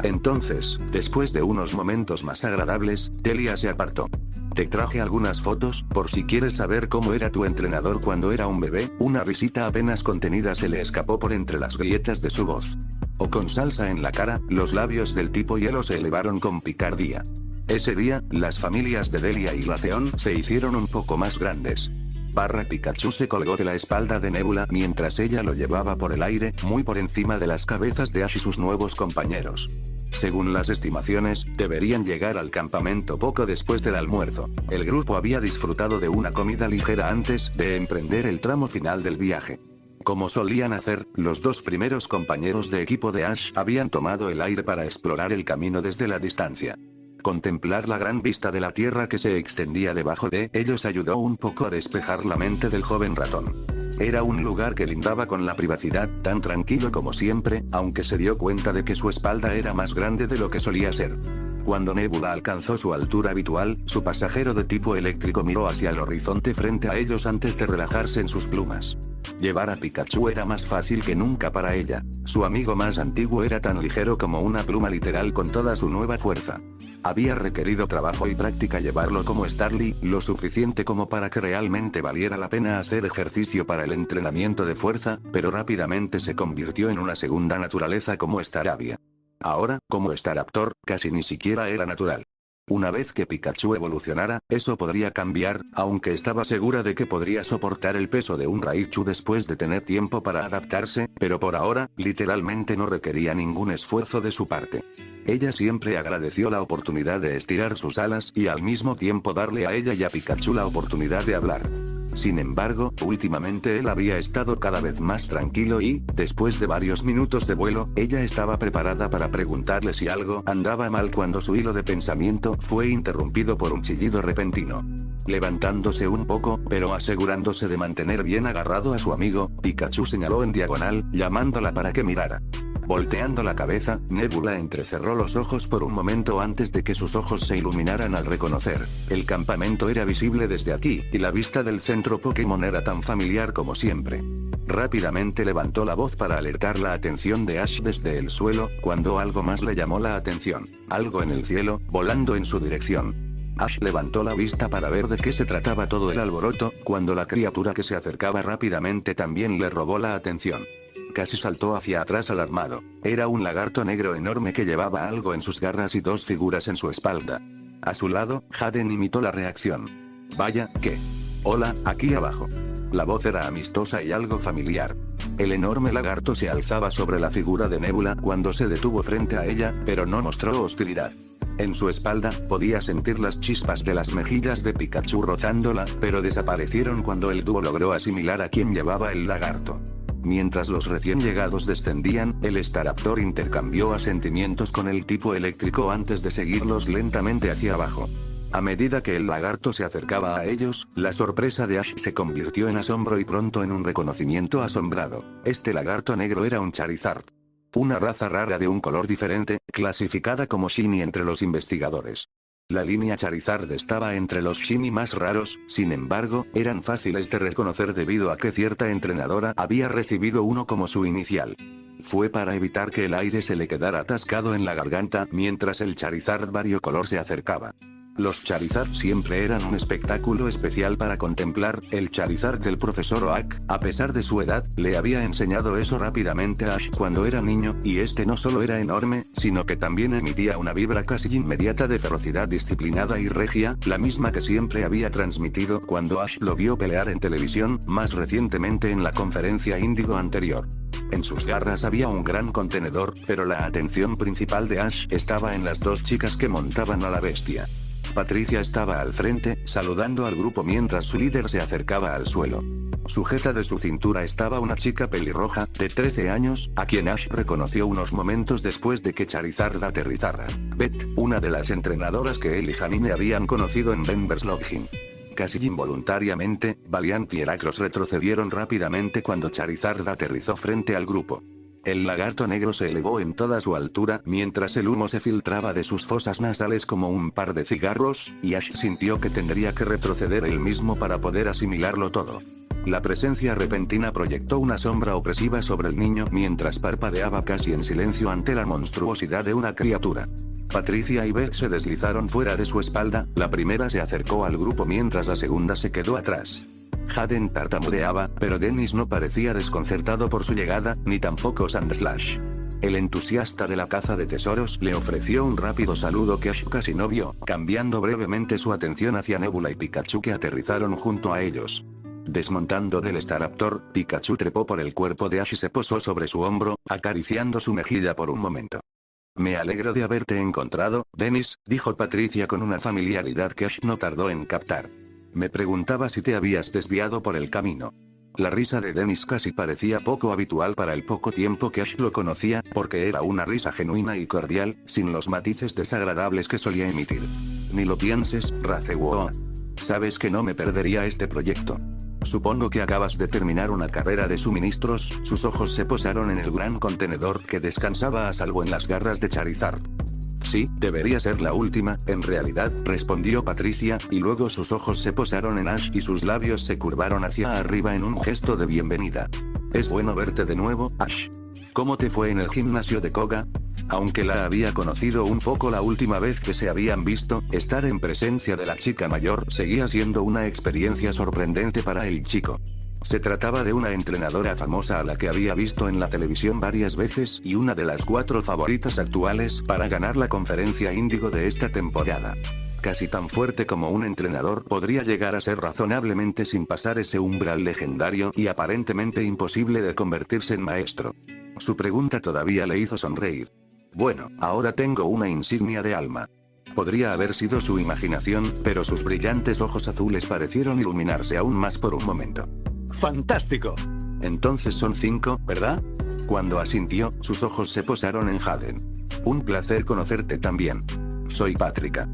Entonces, después de unos momentos más agradables, Delia se apartó. Te traje algunas fotos, por si quieres saber cómo era tu entrenador cuando era un bebé. Una risita apenas contenida se le escapó por entre las grietas de su voz. O con salsa en la cara, los labios del tipo hielo se elevaron con picardía. Ese día, las familias de Delia y Glaceon se hicieron un poco más grandes. Pikachu se colgó de la espalda de Nebula mientras ella lo llevaba por el aire, muy por encima de las cabezas de Ash y sus nuevos compañeros. Según las estimaciones, deberían llegar al campamento poco después del almuerzo. El grupo había disfrutado de una comida ligera antes de emprender el tramo final del viaje. Como solían hacer, los dos primeros compañeros de equipo de Ash habían tomado el aire para explorar el camino desde la distancia. Contemplar la gran vista de la tierra que se extendía debajo de ellos ayudó un poco a despejar la mente del joven ratón. Era un lugar que lindaba con la privacidad, tan tranquilo como siempre, aunque se dio cuenta de que su espalda era más grande de lo que solía ser. Cuando Nebula alcanzó su altura habitual, su pasajero de tipo eléctrico miró hacia el horizonte frente a ellos antes de relajarse en sus plumas. Llevar a Pikachu era más fácil que nunca para ella. Su amigo más antiguo era tan ligero como una pluma literal con toda su nueva fuerza. Había requerido trabajo y práctica llevarlo como Starly, lo suficiente como para que realmente valiera la pena hacer ejercicio para el entrenamiento de fuerza, pero rápidamente se convirtió en una segunda naturaleza como Staravia. Ahora, como Staraptor, casi ni siquiera era natural. Una vez que Pikachu evolucionara, eso podría cambiar, aunque estaba segura de que podría soportar el peso de un Raichu después de tener tiempo para adaptarse, pero por ahora, literalmente no requería ningún esfuerzo de su parte. Ella siempre agradeció la oportunidad de estirar sus alas y al mismo tiempo darle a ella y a Pikachu la oportunidad de hablar. Sin embargo, últimamente él había estado cada vez más tranquilo y, después de varios minutos de vuelo, ella estaba preparada para preguntarle si algo andaba mal cuando su hilo de pensamiento fue interrumpido por un chillido repentino. Levantándose un poco, pero asegurándose de mantener bien agarrado a su amigo, Pikachu señaló en diagonal, llamándola para que mirara. Volteando la cabeza, Nebula entrecerró los ojos por un momento antes de que sus ojos se iluminaran al reconocer. El campamento era visible desde aquí, y la vista del centro Pokémon era tan familiar como siempre. Rápidamente levantó la voz para alertar la atención de Ash desde el suelo, cuando algo más le llamó la atención. Algo en el cielo, volando en su dirección. Ash levantó la vista para ver de qué se trataba todo el alboroto, cuando la criatura que se acercaba rápidamente también le robó la atención. Casi saltó hacia atrás alarmado. Era un lagarto negro enorme que llevaba algo en sus garras y dos figuras en su espalda. A su lado, Jaden imitó la reacción. Vaya, ¿qué? Hola, aquí abajo. La voz era amistosa y algo familiar. El enorme lagarto se alzaba sobre la figura de Nebula cuando se detuvo frente a ella, pero no mostró hostilidad. En su espalda, podía sentir las chispas de las mejillas de Pikachu rozándola, pero desaparecieron cuando el dúo logró asimilar a quien llevaba el lagarto. Mientras los recién llegados descendían, el Staraptor intercambió asentimientos con el tipo eléctrico antes de seguirlos lentamente hacia abajo. A medida que el lagarto se acercaba a ellos, la sorpresa de Ash se convirtió en asombro y pronto en un reconocimiento asombrado. Este lagarto negro era un Charizard. Una raza rara de un color diferente, clasificada como Shiny entre los investigadores. La línea Charizard estaba entre los Shiny más raros, sin embargo, eran fáciles de reconocer debido a que cierta entrenadora había recibido uno como su inicial. Fue para evitar que el aire se le quedara atascado en la garganta mientras el Charizard variocolor se acercaba. Los Charizard siempre eran un espectáculo especial para contemplar. El Charizard del profesor Oak, a pesar de su edad, le había enseñado eso rápidamente a Ash cuando era niño, y este no solo era enorme, sino que también emitía una vibra casi inmediata de ferocidad disciplinada y regia, la misma que siempre había transmitido cuando Ash lo vio pelear en televisión, más recientemente en la conferencia Índigo anterior. En sus garras había un gran contenedor, pero la atención principal de Ash estaba en las dos chicas que montaban a la bestia. Patricia estaba al frente, saludando al grupo mientras su líder se acercaba al suelo. Sujeta de su cintura estaba una chica pelirroja, de 13 años, a quien Ash reconoció unos momentos después de que Charizard aterrizara. Beth, una de las entrenadoras que él y Janine habían conocido en Denver's Lodging. Casi involuntariamente, Valiant y Heracross retrocedieron rápidamente cuando Charizard aterrizó frente al grupo. El lagarto negro se elevó en toda su altura mientras el humo se filtraba de sus fosas nasales como un par de cigarros, y Ash sintió que tendría que retroceder él mismo para poder asimilarlo todo. La presencia repentina proyectó una sombra opresiva sobre el niño mientras parpadeaba casi en silencio ante la monstruosidad de una criatura. Patricia y Beth se deslizaron fuera de su espalda, la primera se acercó al grupo mientras la segunda se quedó atrás. Jaden tartamudeaba, pero Dennis no parecía desconcertado por su llegada, ni tampoco Sandslash. El entusiasta de la caza de tesoros le ofreció un rápido saludo que Ash casi no vio, cambiando brevemente su atención hacia Nebula y Pikachu que aterrizaron junto a ellos. Desmontando del Staraptor, Pikachu trepó por el cuerpo de Ash y se posó sobre su hombro, acariciando su mejilla por un momento. Me alegro de haberte encontrado, Dennis, dijo Patricia con una familiaridad que Ash no tardó en captar. Me preguntaba si te habías desviado por el camino. La risa de Dennis casi parecía poco habitual para el poco tiempo que Ash lo conocía, porque era una risa genuina y cordial, sin los matices desagradables que solía emitir. Ni lo pienses, Racewoa. Sabes que no me perdería este proyecto. Supongo que acabas de terminar una carrera de suministros. Sus ojos se posaron en el gran contenedor que descansaba a salvo en las garras de Charizard. Sí, debería ser la última, en realidad, respondió Patricia, y luego sus ojos se posaron en Ash y sus labios se curvaron hacia arriba en un gesto de bienvenida. Es bueno verte de nuevo, Ash. ¿Cómo te fue en el gimnasio de Koga? Aunque la había conocido un poco la última vez que se habían visto, estar en presencia de la chica mayor seguía siendo una experiencia sorprendente para el chico. Se trataba de una entrenadora famosa a la que había visto en la televisión varias veces y una de las 4 favoritas actuales para ganar la conferencia Índigo de esta temporada. Casi tan fuerte como un entrenador podría llegar a ser razonablemente sin pasar ese umbral legendario y aparentemente imposible de convertirse en maestro. Su pregunta todavía le hizo sonreír. Bueno, ahora tengo una insignia de alma. Podría haber sido su imaginación, pero sus brillantes ojos azules parecieron iluminarse aún más por un momento. ¡Fantástico! Entonces son 5, ¿verdad? Cuando asintió, sus ojos se posaron en Haden. Un placer conocerte también. Soy Patricia.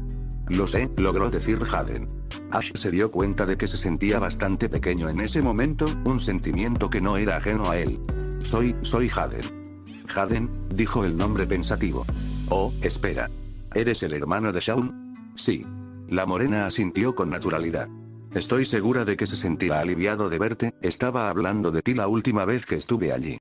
Lo sé, logró decir Haden. Ash se dio cuenta de que se sentía bastante pequeño en ese momento, un sentimiento que no era ajeno a él. Soy Haden. Haden, dijo el nombre pensativo. Oh, espera. ¿Eres el hermano de Shaun? Sí. La morena asintió con naturalidad. Estoy segura de que se sentirá aliviado de verte, estaba hablando de ti la última vez que estuve allí.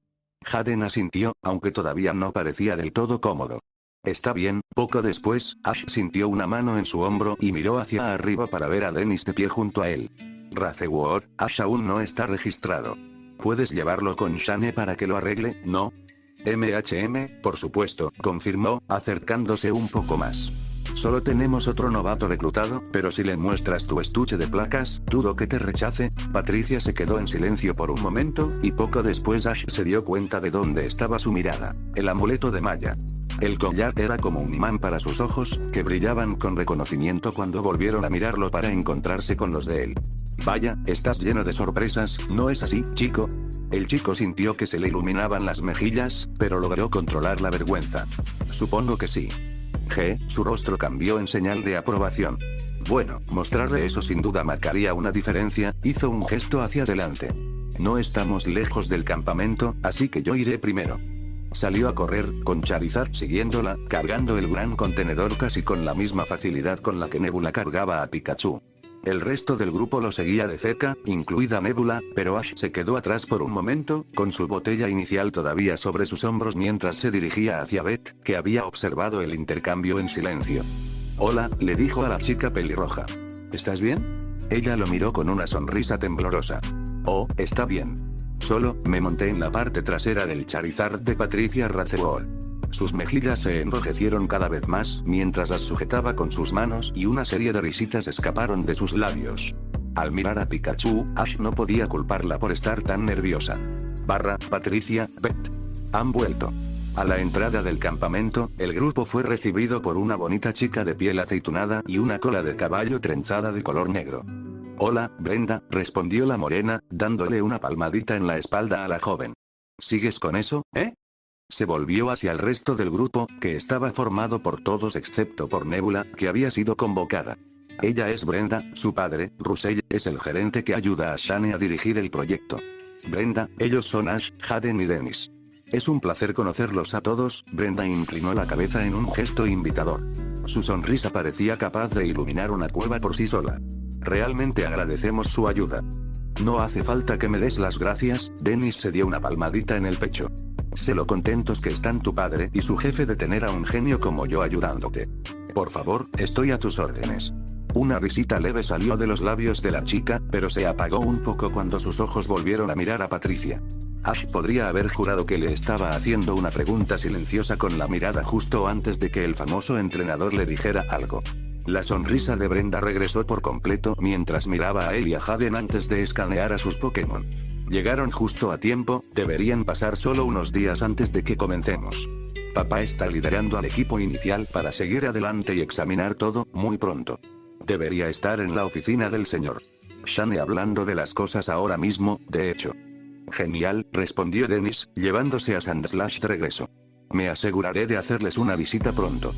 Haden asintió, aunque todavía no parecía del todo cómodo. Está bien. Poco después, Ash sintió una mano en su hombro y miró hacia arriba para ver a Dennis de pie junto a él. Razeward, Ash aún no está registrado. ¿Puedes llevarlo con Shane para que lo arregle, no? Por supuesto, confirmó, acercándose un poco más. Solo tenemos otro novato reclutado, pero si le muestras tu estuche de placas, dudo que te rechace. Patricia se quedó en silencio por un momento, y poco después Ash se dio cuenta de dónde estaba su mirada. El amuleto de Maya. El collar era como un imán para sus ojos, que brillaban con reconocimiento cuando volvieron a mirarlo para encontrarse con los de él. Vaya, estás lleno de sorpresas, ¿no es así, chico? El chico sintió que se le iluminaban las mejillas, pero logró controlar la vergüenza. Supongo que sí. Su rostro cambió en señal de aprobación. Bueno, mostrarle eso sin duda marcaría una diferencia, hizo un gesto hacia adelante. No estamos lejos del campamento, así que yo iré primero. Salió a correr, con Charizard siguiéndola, cargando el gran contenedor casi con la misma facilidad con la que Nebula cargaba a Pikachu. El resto del grupo lo seguía de cerca, incluida Nebula, pero Ash se quedó atrás por un momento, con su botella inicial todavía sobre sus hombros mientras se dirigía hacia Beth, que había observado el intercambio en silencio. Hola, le dijo a la chica pelirroja. ¿Estás bien? Ella lo miró con una sonrisa temblorosa. Oh, está bien. Solo, me monté en la parte trasera del Charizard de Patricia Razeward. Sus mejillas se enrojecieron cada vez más mientras las sujetaba con sus manos y una serie de risitas escaparon de sus labios. Al mirar a Pikachu, Ash no podía culparla por estar tan nerviosa. Patricia, Beth. Han vuelto. A la entrada del campamento, el grupo fue recibido por una bonita chica de piel aceitunada y una cola de caballo trenzada de color negro. Hola, Brenda, respondió la morena, dándole una palmadita en la espalda a la joven. ¿Sigues con eso, Se volvió hacia el resto del grupo, que estaba formado por todos excepto por Nebula, que había sido convocada. Ella es Brenda, su padre, Russell, es el gerente que ayuda a Shane a dirigir el proyecto. Brenda, ellos son Ash, Haden y Dennis. Es un placer conocerlos a todos. Brenda inclinó la cabeza en un gesto invitador. Su sonrisa parecía capaz de iluminar una cueva por sí sola. Realmente agradecemos su ayuda. No hace falta que me des las gracias, Dennis se dio una palmadita en el pecho. Sé lo contentos que están tu padre y su jefe de tener a un genio como yo ayudándote. Por favor, estoy a tus órdenes. Una risita leve salió de los labios de la chica, pero se apagó un poco cuando sus ojos volvieron a mirar a Patricia. Ash podría haber jurado que le estaba haciendo una pregunta silenciosa con la mirada justo antes de que el famoso entrenador le dijera algo. La sonrisa de Brenda regresó por completo mientras miraba a él y a Haden antes de escanear a sus Pokémon. Llegaron justo a tiempo, deberían pasar solo unos días antes de que comencemos. Papá está liderando al equipo inicial para seguir adelante y examinar todo, muy pronto. Debería estar en la oficina del señor Shane hablando de las cosas ahora mismo, de hecho. Genial, respondió Dennis, llevándose a Sandslash de regreso. Me aseguraré de hacerles una visita pronto.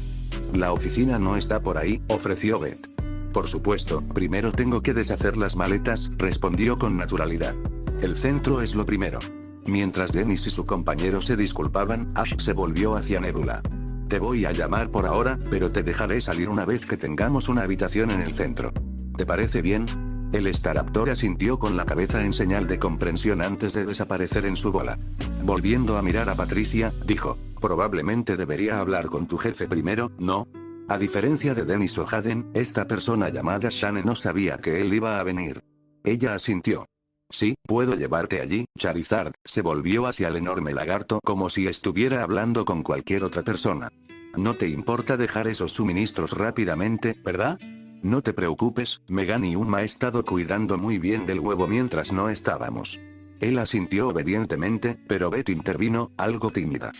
La oficina no está por ahí, ofreció Beth. Por supuesto, primero tengo que deshacer las maletas, respondió con naturalidad. El centro es lo primero. Mientras Dennis y su compañero se disculpaban, Ash se volvió hacia Nebula. Te voy a llamar por ahora, pero te dejaré salir una vez que tengamos una habitación en el centro. ¿Te parece bien? El Staraptor asintió con la cabeza en señal de comprensión antes de desaparecer en su bola. Volviendo a mirar a Patricia, dijo, probablemente debería hablar con tu jefe primero, ¿no? A diferencia de Dennis o Haden, esta persona llamada Shane no sabía que él iba a venir. Ella asintió. Sí, puedo llevarte allí. Charizard se volvió hacia el enorme lagarto como si estuviera hablando con cualquier otra persona. No te importa dejar esos suministros rápidamente, ¿verdad? No te preocupes, Megan y Uma ha estado cuidando muy bien del huevo mientras no estábamos. Él asintió obedientemente, pero Beth intervino, algo tímida.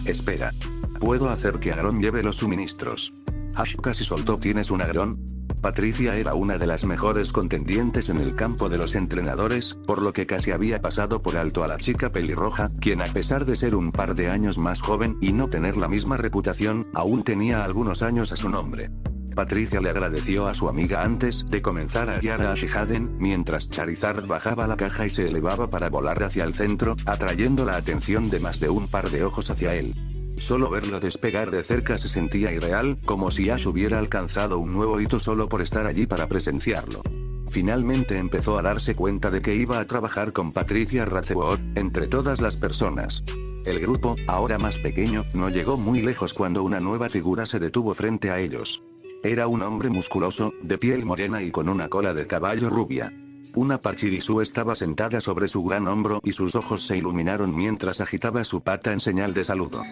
Espera. Puedo hacer que Aaron lleve los suministros. Ash casi soltó. ¿Tienes un agrón? Patricia era una de las mejores contendientes en el campo de los entrenadores, por lo que casi había pasado por alto a la chica pelirroja, quien a pesar de ser un par de años más joven y no tener la misma reputación, aún tenía algunos años a su nombre. Patricia le agradeció a su amiga antes de comenzar a guiar a Ash y Jaden, mientras Charizard bajaba la caja y se elevaba para volar hacia el centro, atrayendo la atención de más de un par de ojos hacia él. Solo verlo despegar de cerca se sentía irreal, como si Ash hubiera alcanzado un nuevo hito solo por estar allí para presenciarlo. Finalmente empezó a darse cuenta de que iba a trabajar con Patricia Rathebot, entre todas las personas. El grupo, ahora más pequeño, no llegó muy lejos cuando una nueva figura se detuvo frente a ellos. Era un hombre musculoso, de piel morena y con una cola de caballo rubia. Una Pachirisu estaba sentada sobre su gran hombro y sus ojos se iluminaron mientras agitaba su pata en señal de saludo.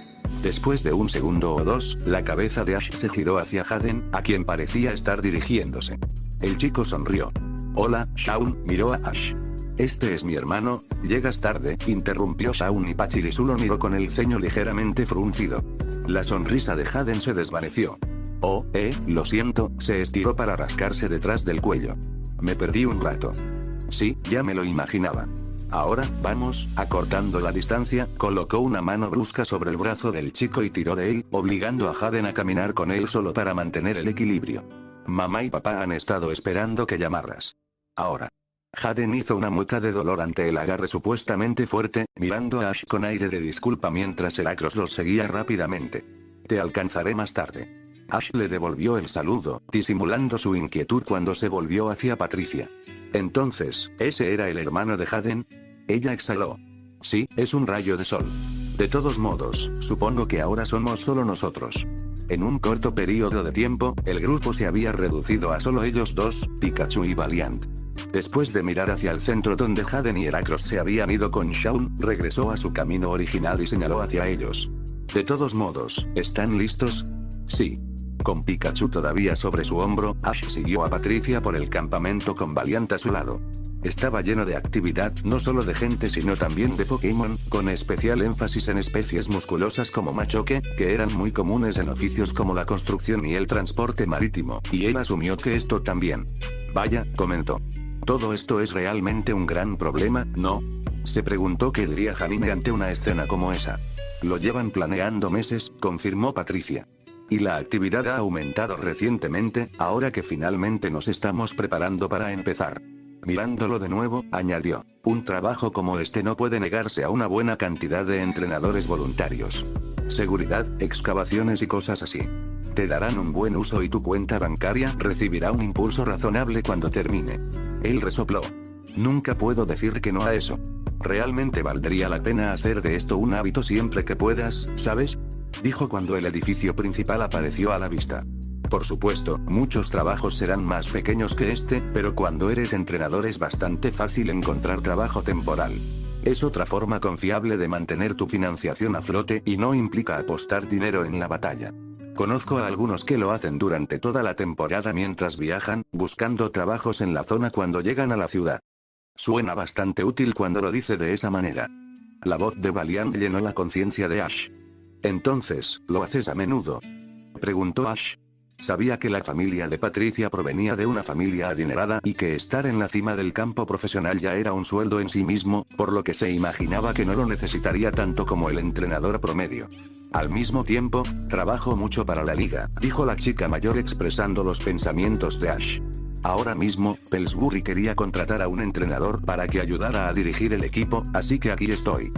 Después de un segundo o dos, la cabeza de Ash se giró hacia Jaden, a quien parecía estar dirigiéndose. El chico sonrió. Hola, Shaun, miró a Ash. Este es mi hermano, llegas tarde, interrumpió Shaun y Pachirisu lo miró con el ceño ligeramente fruncido. La sonrisa de Jaden se desvaneció. Oh, lo siento, se estiró para rascarse detrás del cuello. Me perdí un rato. Sí, ya me lo imaginaba. Ahora, vamos, acortando la distancia, colocó una mano brusca sobre el brazo del chico y tiró de él, obligando a Jaden a caminar con él solo para mantener el equilibrio. Mamá y papá han estado esperando que llamaras. Ahora. Jaden hizo una mueca de dolor ante el agarre supuestamente fuerte, mirando a Ash con aire de disculpa mientras Heracross los seguía rápidamente. Te alcanzaré más tarde. Ash le devolvió el saludo, disimulando su inquietud cuando se volvió hacia Patricia. Entonces, ¿ese era el hermano de Jaden? Ella exhaló. Sí, es un rayo de sol. De todos modos, supongo que ahora somos solo nosotros. En un corto periodo de tiempo, el grupo se había reducido a solo ellos dos, Pikachu y Valiant. Después de mirar hacia el centro donde Jaden y Heracross se habían ido con Shaun, regresó a su camino original y señaló hacia ellos. De todos modos, ¿están listos? Sí. Con Pikachu todavía sobre su hombro, Ash siguió a Patricia por el campamento con Valiant a su lado. Estaba lleno de actividad, no solo de gente sino también de Pokémon, con especial énfasis en especies musculosas como Machoke, que eran muy comunes en oficios como la construcción y el transporte marítimo, y él asumió que esto también. Vaya, comentó. Todo esto es realmente un gran problema, ¿no? Se preguntó qué diría Janine ante una escena como esa. Lo llevan planeando meses, confirmó Patricia. Y la actividad ha aumentado recientemente, ahora que finalmente nos estamos preparando para empezar. Mirándolo de nuevo, añadió, un trabajo como este no puede negarse a una buena cantidad de entrenadores voluntarios. Seguridad, excavaciones y cosas así. Te darán un buen uso y tu cuenta bancaria recibirá un impulso razonable cuando termine. Él resopló. Nunca puedo decir que no a eso. Realmente valdría la pena hacer de esto un hábito siempre que puedas, ¿sabes? Dijo cuando el edificio principal apareció a la vista. Por supuesto, muchos trabajos serán más pequeños que este, pero cuando eres entrenador es bastante fácil encontrar trabajo temporal. Es otra forma confiable de mantener tu financiación a flote y no implica apostar dinero en la batalla. Conozco a algunos que lo hacen durante toda la temporada mientras viajan, buscando trabajos en la zona cuando llegan a la ciudad. Suena bastante útil cuando lo dice de esa manera. La voz de Valiant llenó la conciencia de Ash. Entonces, ¿lo haces a menudo?, preguntó Ash. Sabía que la familia de Patricia provenía de una familia adinerada y que estar en la cima del campo profesional ya era un sueldo en sí mismo, por lo que se imaginaba que no lo necesitaría tanto como el entrenador promedio. Al mismo tiempo, trabajo mucho para la liga, dijo la chica mayor expresando los pensamientos de Ash. Ahora mismo, Pillsbury quería contratar a un entrenador para que ayudara a dirigir el equipo, así que aquí estoy.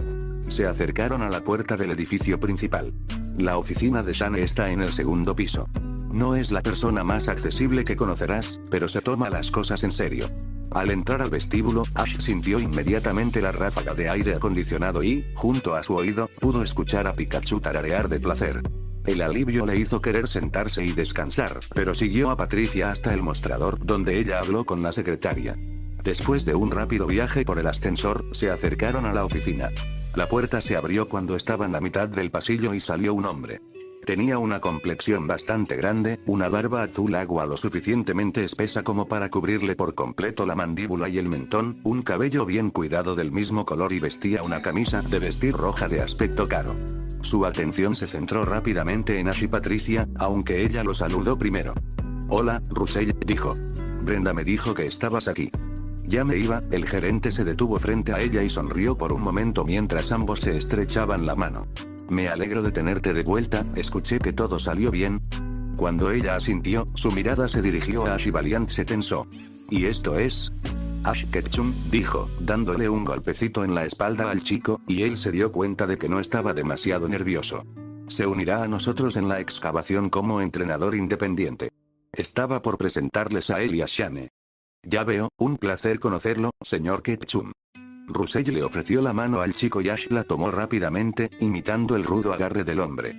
Se acercaron a la puerta del edificio principal. La oficina de Shane está en el segundo piso. No es la persona más accesible que conocerás, pero se toma las cosas en serio. Al entrar al vestíbulo, Ash sintió inmediatamente la ráfaga de aire acondicionado y, junto a su oído, pudo escuchar a Pikachu tararear de placer. El alivio le hizo querer sentarse y descansar, pero siguió a Patricia hasta el mostrador donde ella habló con la secretaria. Después de un rápido viaje por el ascensor, se acercaron a la oficina. La puerta se abrió cuando estaban a mitad del pasillo y salió un hombre. Tenía una complexión bastante grande, una barba azul agua lo suficientemente espesa como para cubrirle por completo la mandíbula y el mentón, un cabello bien cuidado del mismo color y vestía una camisa de vestir roja de aspecto caro. Su atención se centró rápidamente en Ash y Patricia, aunque ella lo saludó primero. Hola, Russell, dijo. Brenda me dijo que estabas aquí. Ya me iba. El gerente se detuvo frente a ella y sonrió por un momento mientras ambos se estrechaban la mano. Me alegro de tenerte de vuelta, escuché que todo salió bien. Cuando ella asintió, su mirada se dirigió a Ash y Valiant se tensó. ¿Y esto es? Ash Ketchum, dijo, dándole un golpecito en la espalda al chico, y él se dio cuenta de que no estaba demasiado nervioso. Se unirá a nosotros en la excavación como entrenador independiente. Estaba por presentarles a él y a Shane. Ya veo, un placer conocerlo, señor Ketchum. Russell le ofreció la mano al chico y Ash la tomó rápidamente, imitando el rudo agarre del hombre.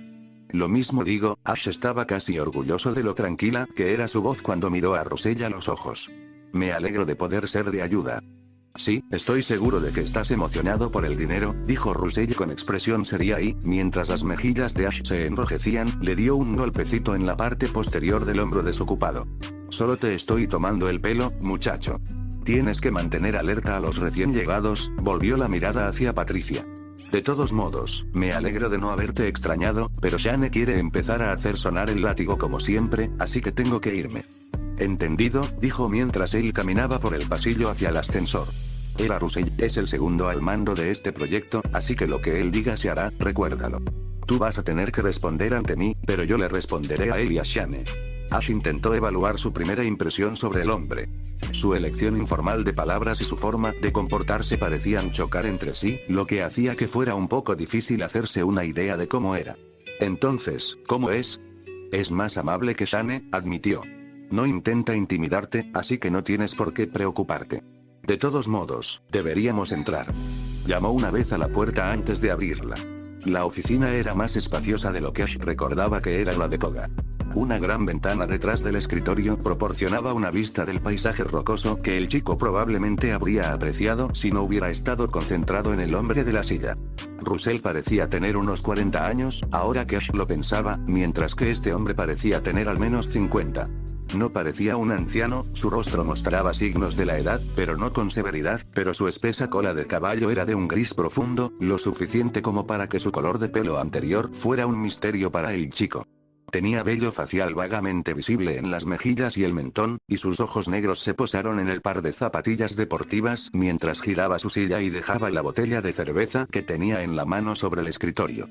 Lo mismo digo, Ash estaba casi orgulloso de lo tranquila que era su voz cuando miró a Russell a los ojos. Me alegro de poder ser de ayuda. Sí, estoy seguro de que estás emocionado por el dinero, dijo Russell con expresión seria y, mientras las mejillas de Ash se enrojecían, le dio un golpecito en la parte posterior del hombro desocupado. Solo te estoy tomando el pelo, muchacho. Tienes que mantener alerta a los recién llegados, volvió la mirada hacia Patricia. De todos modos, me alegro de no haberte extrañado, pero Shane quiere empezar a hacer sonar el látigo como siempre, así que tengo que irme. Entendido, dijo mientras él caminaba por el pasillo hacia el ascensor. Era Russell es el segundo al mando de este proyecto, así que lo que él diga se hará, recuérdalo. Tú vas a tener que responder ante mí, pero yo le responderé a él y a Shane. Ash intentó evaluar su primera impresión sobre el hombre. Su elección informal de palabras y su forma de comportarse parecían chocar entre sí, lo que hacía que fuera un poco difícil hacerse una idea de cómo era. Entonces, ¿cómo es? Es más amable que Shane, admitió. No intenta intimidarte, así que no tienes por qué preocuparte. De todos modos, deberíamos entrar. Llamó una vez a la puerta antes de abrirla. La oficina era más espaciosa de lo que Ash recordaba que era la de Koga. Una gran ventana detrás del escritorio proporcionaba una vista del paisaje rocoso que el chico probablemente habría apreciado si no hubiera estado concentrado en el hombre de la silla. Russell parecía tener unos 40 años, ahora que Ash lo pensaba, mientras que este hombre parecía tener al menos 50. No parecía un anciano, su rostro mostraba signos de la edad, pero no con severidad, pero su espesa cola de caballo era de un gris profundo, lo suficiente como para que su color de pelo anterior fuera un misterio para el chico. Tenía vello facial vagamente visible en las mejillas y el mentón, y sus ojos negros se posaron en el par de zapatillas deportivas mientras giraba su silla y dejaba la botella de cerveza que tenía en la mano sobre el escritorio.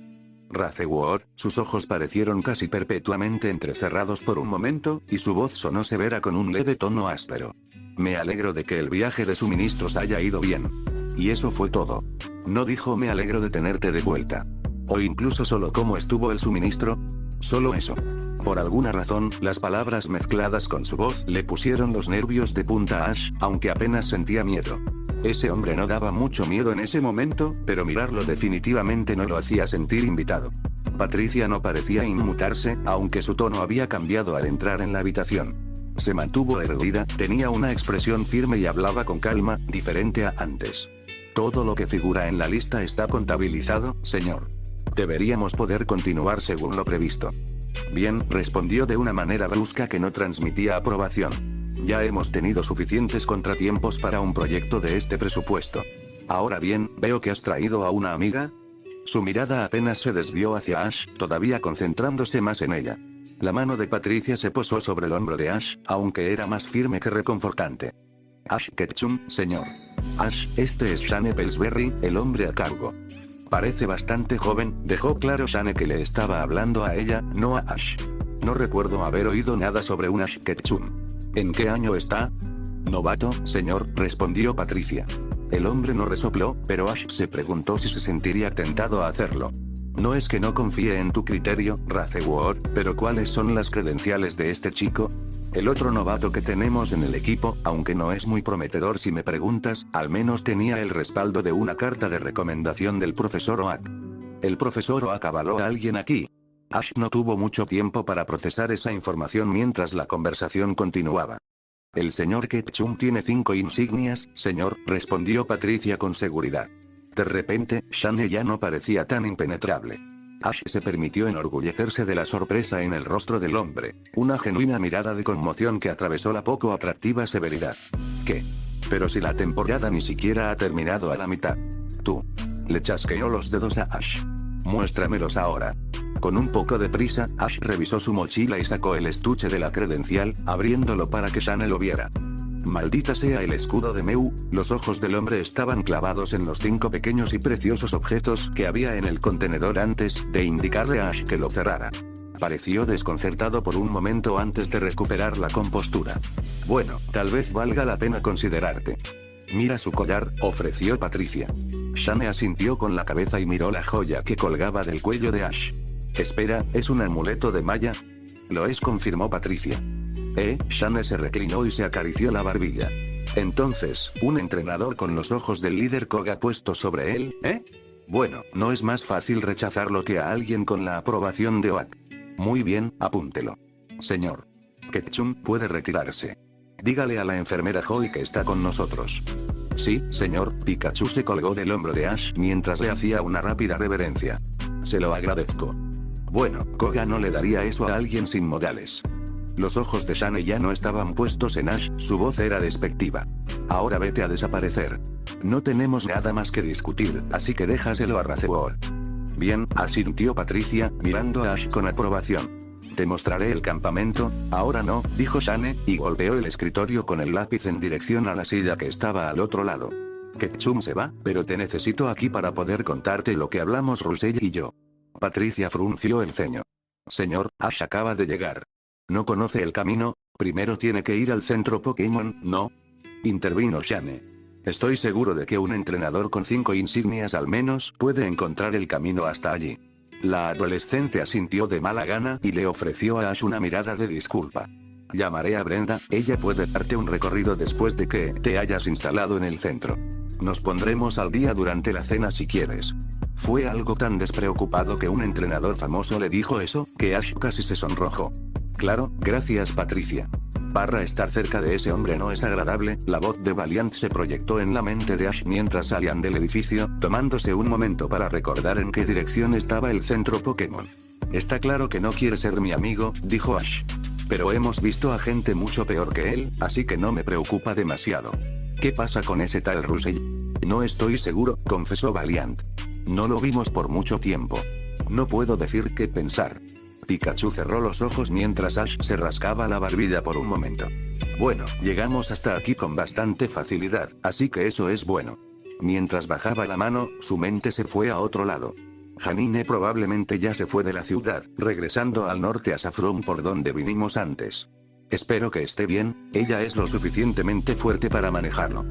Ratheward, sus ojos parecieron casi perpetuamente entrecerrados por un momento, y su voz sonó severa con un leve tono áspero. Me alegro de que el viaje de suministros haya ido bien. Y eso fue todo. No dijo me alegro de tenerte de vuelta. O incluso solo cómo estuvo el suministro. Solo eso. Por alguna razón, las palabras mezcladas con su voz le pusieron los nervios de punta a Ash, aunque apenas sentía miedo. Ese hombre no daba mucho miedo en ese momento, pero mirarlo definitivamente no lo hacía sentir invitado. Patricia no parecía inmutarse, aunque su tono había cambiado al entrar en la habitación. Se mantuvo erguida, tenía una expresión firme y hablaba con calma, diferente a antes. Todo lo que figura en la lista está contabilizado, señor. Deberíamos poder continuar según lo previsto. Bien, respondió de una manera brusca que no transmitía aprobación. Ya hemos tenido suficientes contratiempos para un proyecto de este presupuesto. Ahora bien, veo que has traído a una amiga. Su mirada apenas se desvió hacia Ash, todavía concentrándose más en ella. La mano de Patricia se posó sobre el hombro de Ash, aunque era más firme que reconfortante. Ash Ketchum, señor. Ash, este es Shane Pillsbury, el hombre a cargo. Parece bastante joven, dejó claro Shane que le estaba hablando a ella, no a Ash. No recuerdo haber oído nada sobre un Ash Ketchum. ¿En qué año está? Novato, señor, respondió Patricia. El hombre no resopló, pero Ash se preguntó si se sentiría tentado a hacerlo. No es que no confíe en tu criterio, Ratheward, pero ¿cuáles son las credenciales de este chico? El otro novato que tenemos en el equipo, aunque no es muy prometedor si me preguntas, al menos tenía el respaldo de una carta de recomendación del profesor Oak. El profesor Oak avaló a alguien aquí. Ash no tuvo mucho tiempo para procesar esa información mientras la conversación continuaba. El señor Ketchum tiene 5 insignias, señor, respondió Patricia con seguridad. De repente, Shane ya no parecía tan impenetrable. Ash se permitió enorgullecerse de la sorpresa en el rostro del hombre, una genuina mirada de conmoción que atravesó la poco atractiva severidad. ¿Qué? Pero si la temporada ni siquiera ha terminado a la mitad. Tú. Le chasqueó los dedos a Ash. Muéstramelos ahora. Con un poco de prisa, Ash revisó su mochila y sacó el estuche de la credencial, abriéndolo para que Shane lo viera. Maldita sea el escudo de Meu, los ojos del hombre estaban clavados en los 5 pequeños y preciosos objetos que había en el contenedor antes de indicarle a Ash que lo cerrara. Pareció desconcertado por un momento antes de recuperar la compostura. Bueno, tal vez valga la pena considerarte. Mira su collar, ofreció Patricia. Shane asintió con la cabeza y miró la joya que colgaba del cuello de Ash. Espera, ¿es un amuleto de Maya? Lo es, confirmó Patricia. Shane se reclinó y se acarició la barbilla. Entonces, un entrenador con los ojos del líder Koga puessto sobre él, Bueno, no es más fácil rechazarlo que a alguien con la aprobación de Oak. Muy bien, apúntelo. Señor Ketchum puede retirarse. Dígale a la enfermera Joy que está con nosotros. Sí, señor. Pikachu se colgó del hombro de Ash mientras le hacía una rápida reverencia. Se lo agradezco. Bueno, Koga no le daría eso a alguien sin modales. Los ojos de Shane ya no estaban puestos en Ash, su voz era despectiva. Ahora vete a desaparecer. No tenemos nada más que discutir, así que déjaselo a Razeor. Bien, asintió Patricia, mirando a Ash con aprobación. Te mostraré el campamento, ahora no, dijo Shane, y golpeó el escritorio con el lápiz en dirección a la silla que estaba al otro lado. Ketchum se va, pero te necesito aquí para poder contarte lo que hablamos Russell y yo. Patricia frunció el ceño. Señor, Ash acaba de llegar. ¿No conoce el camino? Primero tiene que ir al centro Pokémon, ¿no? Intervino Shane. Estoy seguro de que un entrenador con 5 insignias al menos puede encontrar el camino hasta allí. La adolescente asintió de mala gana y le ofreció a Ash una mirada de disculpa. Llamaré a Brenda, ella puede darte un recorrido después de que te hayas instalado en el centro. Nos pondremos al día durante la cena si quieres. Fue algo tan despreocupado que un entrenador famoso le dijo eso, que Ash casi se sonrojó. Claro, gracias Patricia. Estar cerca de ese hombre no es agradable, la voz de Valiant se proyectó en la mente de Ash mientras salían del edificio, tomándose un momento para recordar en qué dirección estaba el centro Pokémon. Está claro que no quiere ser mi amigo, dijo Ash. Pero hemos visto a gente mucho peor que él, así que no me preocupa demasiado. ¿Qué pasa con ese tal Russell? No estoy seguro, confesó Valiant. No lo vimos por mucho tiempo. No puedo decir qué pensar. Pikachu cerró los ojos mientras Ash se rascaba la barbilla por un momento. Bueno, llegamos hasta aquí con bastante facilidad, así que eso es bueno. Mientras bajaba la mano, su mente se fue a otro lado. Janine probablemente ya se fue de la ciudad, regresando al norte a Saffron por donde vinimos antes. Espero que esté bien, ella es lo suficientemente fuerte para manejarlo.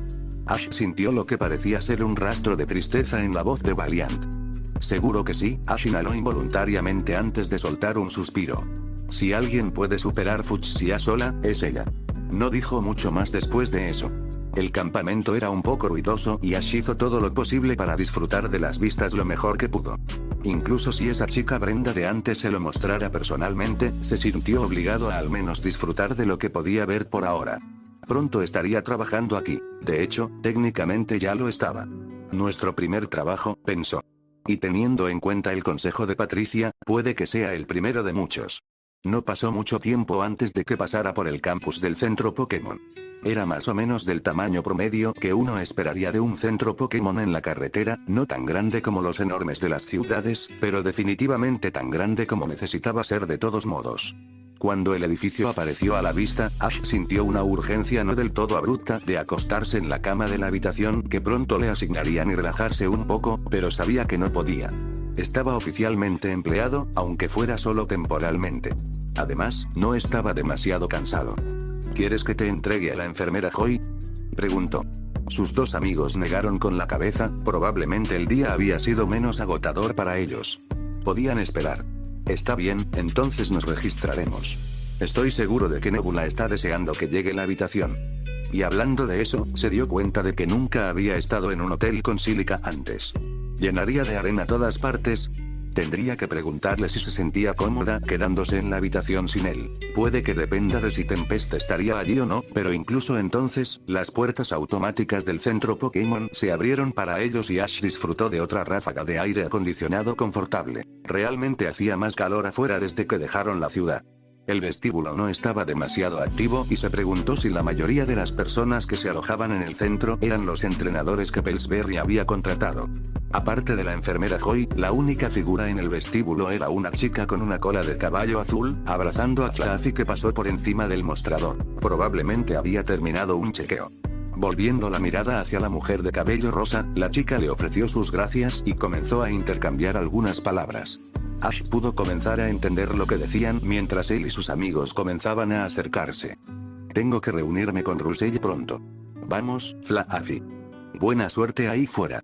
Ash sintió lo que parecía ser un rastro de tristeza en la voz de Valiant. Seguro que sí, Ash inhaló involuntariamente antes de soltar un suspiro. Si alguien puede superar Fuchsia sola, es ella. No dijo mucho más después de eso. El campamento era un poco ruidoso y Ash hizo todo lo posible para disfrutar de las vistas lo mejor que pudo. Incluso si esa chica Brenda de antes se lo mostrara personalmente, se sintió obligado a al menos disfrutar de lo que podía ver por ahora. Pronto estaría trabajando aquí, de hecho, técnicamente ya lo estaba. Nuestro primer trabajo, pensó. Y teniendo en cuenta el consejo de Patricia, puede que sea el primero de muchos. No pasó mucho tiempo antes de que pasara por el campus del centro Pokémon. Era más o menos del tamaño promedio que uno esperaría de un centro Pokémon en la carretera, no tan grande como los enormes de las ciudades, pero definitivamente tan grande como necesitaba ser de todos modos. Cuando el edificio apareció a la vista, Ash sintió una urgencia no del todo abrupta de acostarse en la cama de la habitación que pronto le asignarían y relajarse un poco, pero sabía que no podía. Estaba oficialmente empleado, aunque fuera solo temporalmente. Además, no estaba demasiado cansado. ¿Quieres que te entregue a la enfermera Joy? Preguntó. Sus dos amigos negaron con la cabeza, probablemente el día había sido menos agotador para ellos. Podían esperar. Está bien, entonces nos registraremos. Estoy seguro de que Nebula está deseando que llegue la habitación. Y hablando de eso, se dio cuenta de que nunca había estado en un hotel con sílica antes. ¿Llenaría de arena todas partes? Tendría que preguntarle si se sentía cómoda quedándose en la habitación sin él. Puede que dependa de si Tempest estaría allí o no, pero incluso entonces, las puertas automáticas del centro Pokémon se abrieron para ellos y Ash disfrutó de otra ráfaga de aire acondicionado confortable. Realmente hacía más calor afuera desde que dejaron la ciudad. El vestíbulo no estaba demasiado activo y se preguntó si la mayoría de las personas que se alojaban en el centro eran los entrenadores que Pillsbury había contratado. Aparte de la enfermera Joy, la única figura en el vestíbulo era una chica con una cola de caballo azul, abrazando a Fluffy que pasó por encima del mostrador. Probablemente había terminado un chequeo. Volviendo la mirada hacia la mujer de cabello rosa, la chica le ofreció sus gracias y comenzó a intercambiar algunas palabras. Ash pudo comenzar a entender lo que decían mientras él y sus amigos comenzaban a acercarse. Tengo que reunirme con Russell pronto. Vamos, Fluffy. Buena suerte ahí fuera.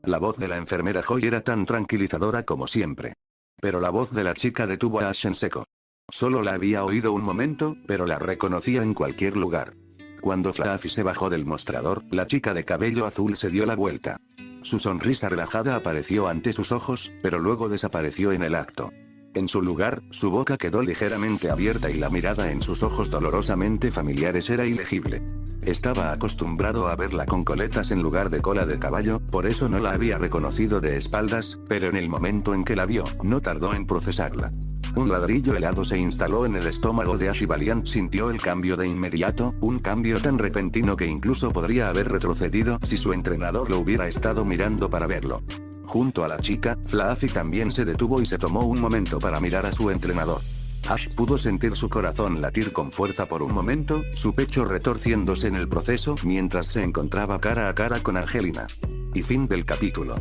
La voz de la enfermera Joy era tan tranquilizadora como siempre. Pero la voz de la chica detuvo a Ash en seco. Solo la había oído un momento, pero la reconocía en cualquier lugar. Cuando Fluffy se bajó del mostrador, la chica de cabello azul se dio la vuelta. Su sonrisa relajada apareció ante sus ojos, pero luego desapareció en el acto. En su lugar, su boca quedó ligeramente abierta y la mirada en sus ojos dolorosamente familiares era ilegible. Estaba acostumbrado a verla con coletas en lugar de cola de caballo, por eso no la había reconocido de espaldas, pero en el momento en que la vio, no tardó en procesarla. Un ladrillo helado se instaló en el estómago de Ash y Valiant sintió el cambio de inmediato, un cambio tan repentino que incluso podría haber retrocedido si su entrenador lo hubiera estado mirando para verlo. Junto a la chica, Fluffy también se detuvo y se tomó un momento para mirar a su entrenador. Ash pudo sentir su corazón latir con fuerza por un momento, su pecho retorciéndose en el proceso mientras se encontraba cara a cara con Angelina. Y fin del capítulo.